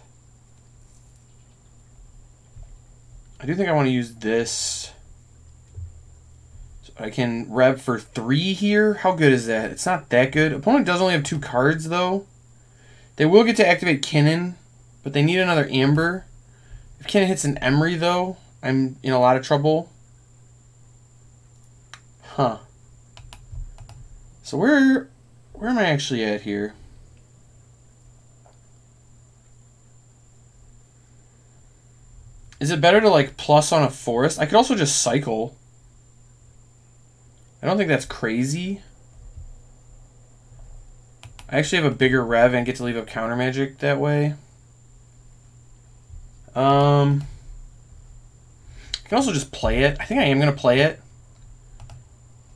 I do think I want to use this. So I can rev for 3 here. How good is that? It's not that good. Opponent does only have 2 cards, though. They will get to activate Kinnan, but they need another Amber. If Kinnan hits an Emery, though, I'm in a lot of trouble. Huh. So where am I actually at here? Is it better to, like, plus on a forest? I could also just cycle. I don't think that's crazy. I actually have a bigger rev and get to leave up counter magic that way. I can also just play it. I think I am going to play it.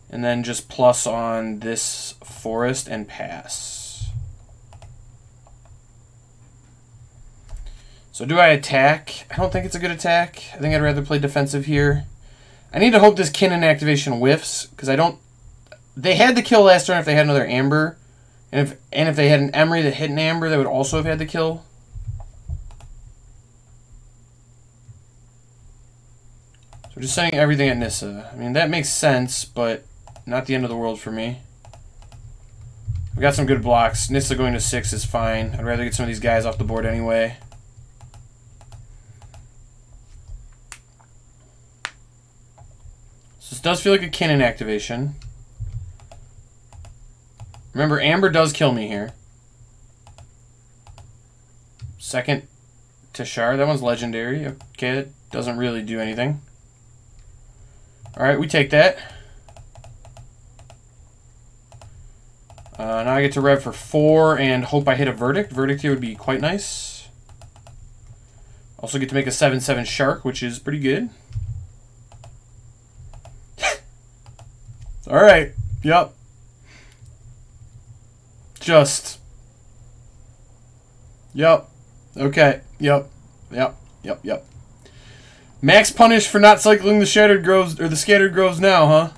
And then just plus on this forest and pass. So do I attack? I don't think it's a good attack. I think I'd rather play defensive here. I need to hope this Kinnan activation whiffs, because I don't... They had the kill last turn if they had another Amber. And if they had an Emery that hit an Amber, they would also have had the kill. So we're just sending everything at Nissa. I mean, that makes sense, but not the end of the world for me. We got some good blocks. Nissa going to 6 is fine. I'd rather get some of these guys off the board anyway. So this does feel like a Kinnan activation. Remember, Amber does kill me here. Second Teshar. That one's legendary. Okay, that doesn't really do anything. Alright, we take that. Now I get to rev for 4 and hope I hit a verdict. Verdict here would be quite nice. Also get to make a 7/7 shark, which is pretty good. Alright. Yep. Just. Yep. Okay. Yep. Yep. Yep. Yep. Max punish for not cycling the Shattered Groves, or the Scattered Groves now, huh?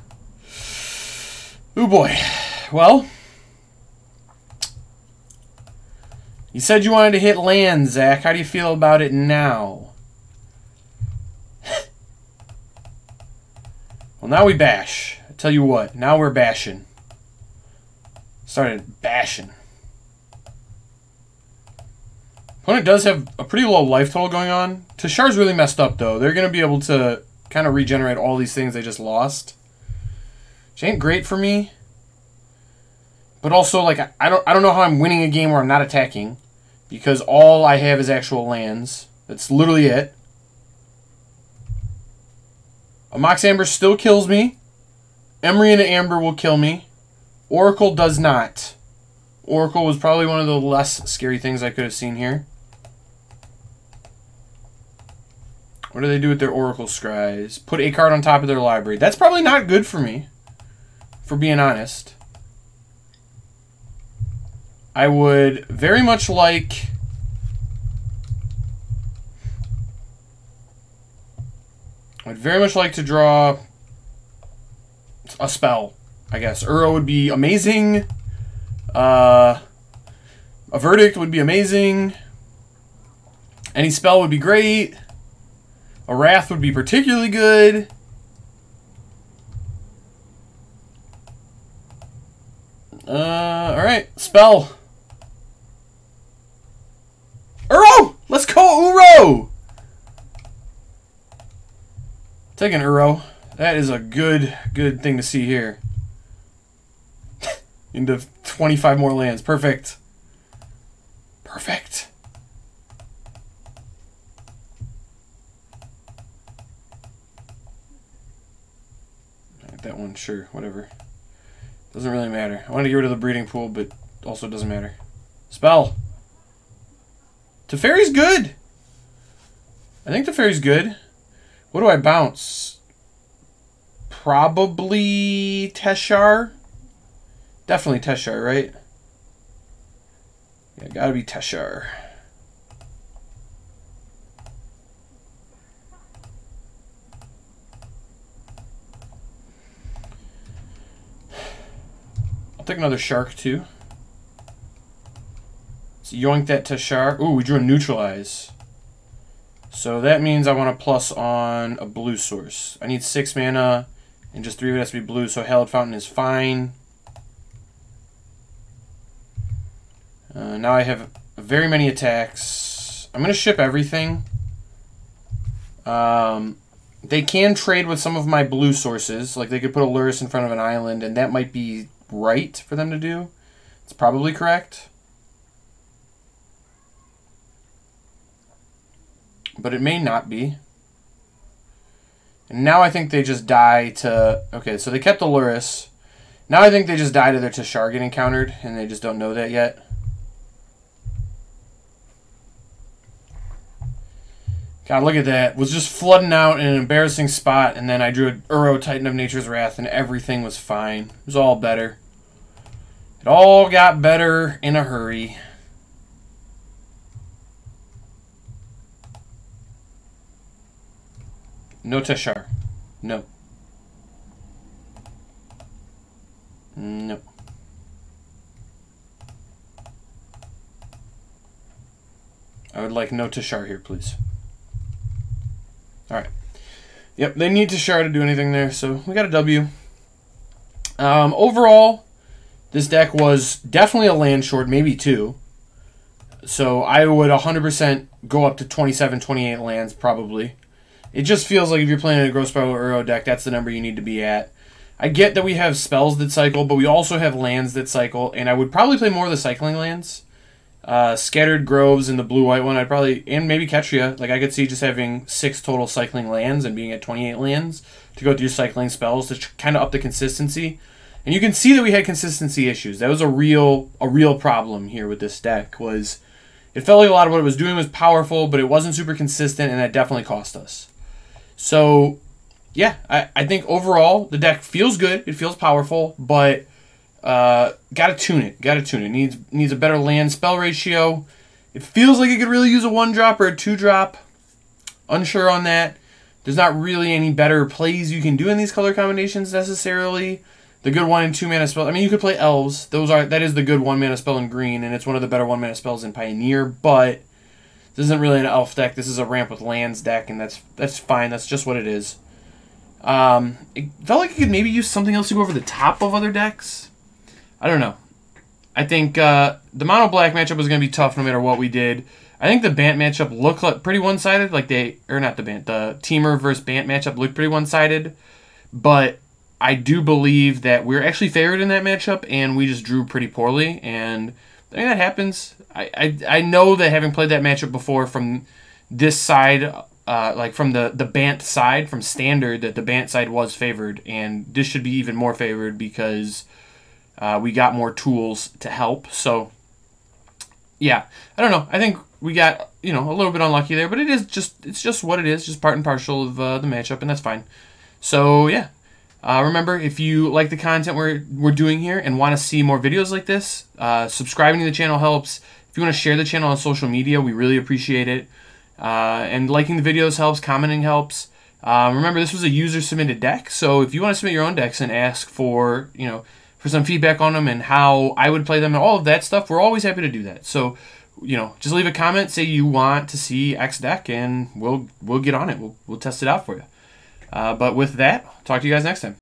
Ooh boy. Well. You said you wanted to hit land, Zach. How do you feel about it now? Well, now we bash. I tell you what. Now we're bashing. Started bashing. Opponent does have a pretty low life total going on. Teshar's really messed up, though. They're going to be able to kind of regenerate all these things they just lost. Which ain't great for me. But also, like, I don't know how I'm winning a game where I'm not attacking. Because all I have is actual lands. That's literally it. A Mox Amber still kills me. Emery and Amber will kill me. Oracle does not. Oracle was probably one of the less scary things I could have seen here. What do they do with their Oracle Scries? Put a card on top of their library. That's probably not good for me, for being honest. I would very much like... I'd very much like to draw a spell, I guess. Uro would be amazing. A verdict would be amazing. Any spell would be great. A wrath would be particularly good. Alright. Spell. Uro! Let's go, Uro! Taking Uro. That is a good thing to see here. Into 25 more lands. Perfect. Perfect. That one, sure, whatever. Doesn't really matter. I want to get rid of the breeding pool, but also doesn't matter. Spell. Teferi's good. I think Teferi's good. What do I bounce? Probably Teshar. Definitely Teshar, right? Yeah, gotta be Teshar. I'll take another shark too. So yoink that Teshar. Ooh, we drew a neutralize. So that means I want a plus on a blue source. I need 6 mana, and just 3 of it has to be blue, so Hallowed Fountain is fine. Now I have very many attacks. I'm going to ship everything. They can trade with some of my blue sources. Like, they could put a Lurrus in front of an island, and that might be right for them to do. It's probably correct. But it may not be. And now I think they just die to... Okay, so they kept the Lurrus. Now I think they just die to their Teshar getting countered, and they just don't know that yet. God, look at that. Was just flooding out in an embarrassing spot, and then I drew an Uro Titan of Nature's Wrath, and everything was fine. It was all better. It all got better in a hurry. No Teshar. No. No. I would like no Teshar here, please. Alright. Yep, they need to Shard to do anything there, so we got a W. Overall, this deck was definitely a land short, maybe 2. So I would 100% go up to 27, 28 lands, probably. It just feels like if you're playing a Growth Spiral Uro deck, that's the number you need to be at. I get that we have spells that cycle, but we also have lands that cycle, and I would probably play more of the cycling lands. Scattered Groves and the blue-white one, I'd probably, and maybe Ketria. Like, I could see just having 6 total cycling lands and being at 28 lands to go through cycling spells to kind of up the consistency. And you can see that we had consistency issues. That was a real problem here with this deck. Was it felt like a lot of what it was doing was powerful, but it wasn't super consistent, and that definitely cost us. So, yeah, I think overall the deck feels good. It feels powerful, but gotta tune it. Needs a better land spell ratio. It feels like it could really use a 1-drop or a 2-drop. Unsure on that. There's not really any better plays you can do in these color combinations necessarily. The good 1 and 2 mana spell. I mean, you could play Elves. That is the good 1 mana spell in green, and it's one of the better 1 mana spells in Pioneer. But this isn't really an Elf deck. This is a ramp with lands deck, and that's fine. That's just what it is. It felt like it could maybe use something else to go over the top of other decks. I don't know. I think the mono black matchup was going to be tough no matter what we did. I think the Bant matchup looked like pretty one-sided. The Teamer versus Bant matchup looked pretty one-sided, but I do believe that we're actually favored in that matchup, and we just drew pretty poorly, and I think that happens. I know that having played that matchup before from this side, like from the Bant side, from Standard, that the Bant side was favored, and this should be even more favored because we got more tools to help. So, yeah, I don't know. I think we got a little bit unlucky there, but it's just what it is, just part and parcel of the matchup, and that's fine. So yeah. Remember, if you like the content we're doing here and want to see more videos like this, subscribing to the channel helps. If you want to share the channel on social media, we really appreciate it. And liking the videos helps, commenting helps. Remember, this was a user-submitted deck, so if you want to submit your own decks and ask for, for some feedback on them and how I would play them and all of that stuff, we're always happy to do that. So, just leave a comment, say you want to see X deck, and we'll get on it. We'll test it out for you. But with that, talk to you guys next time.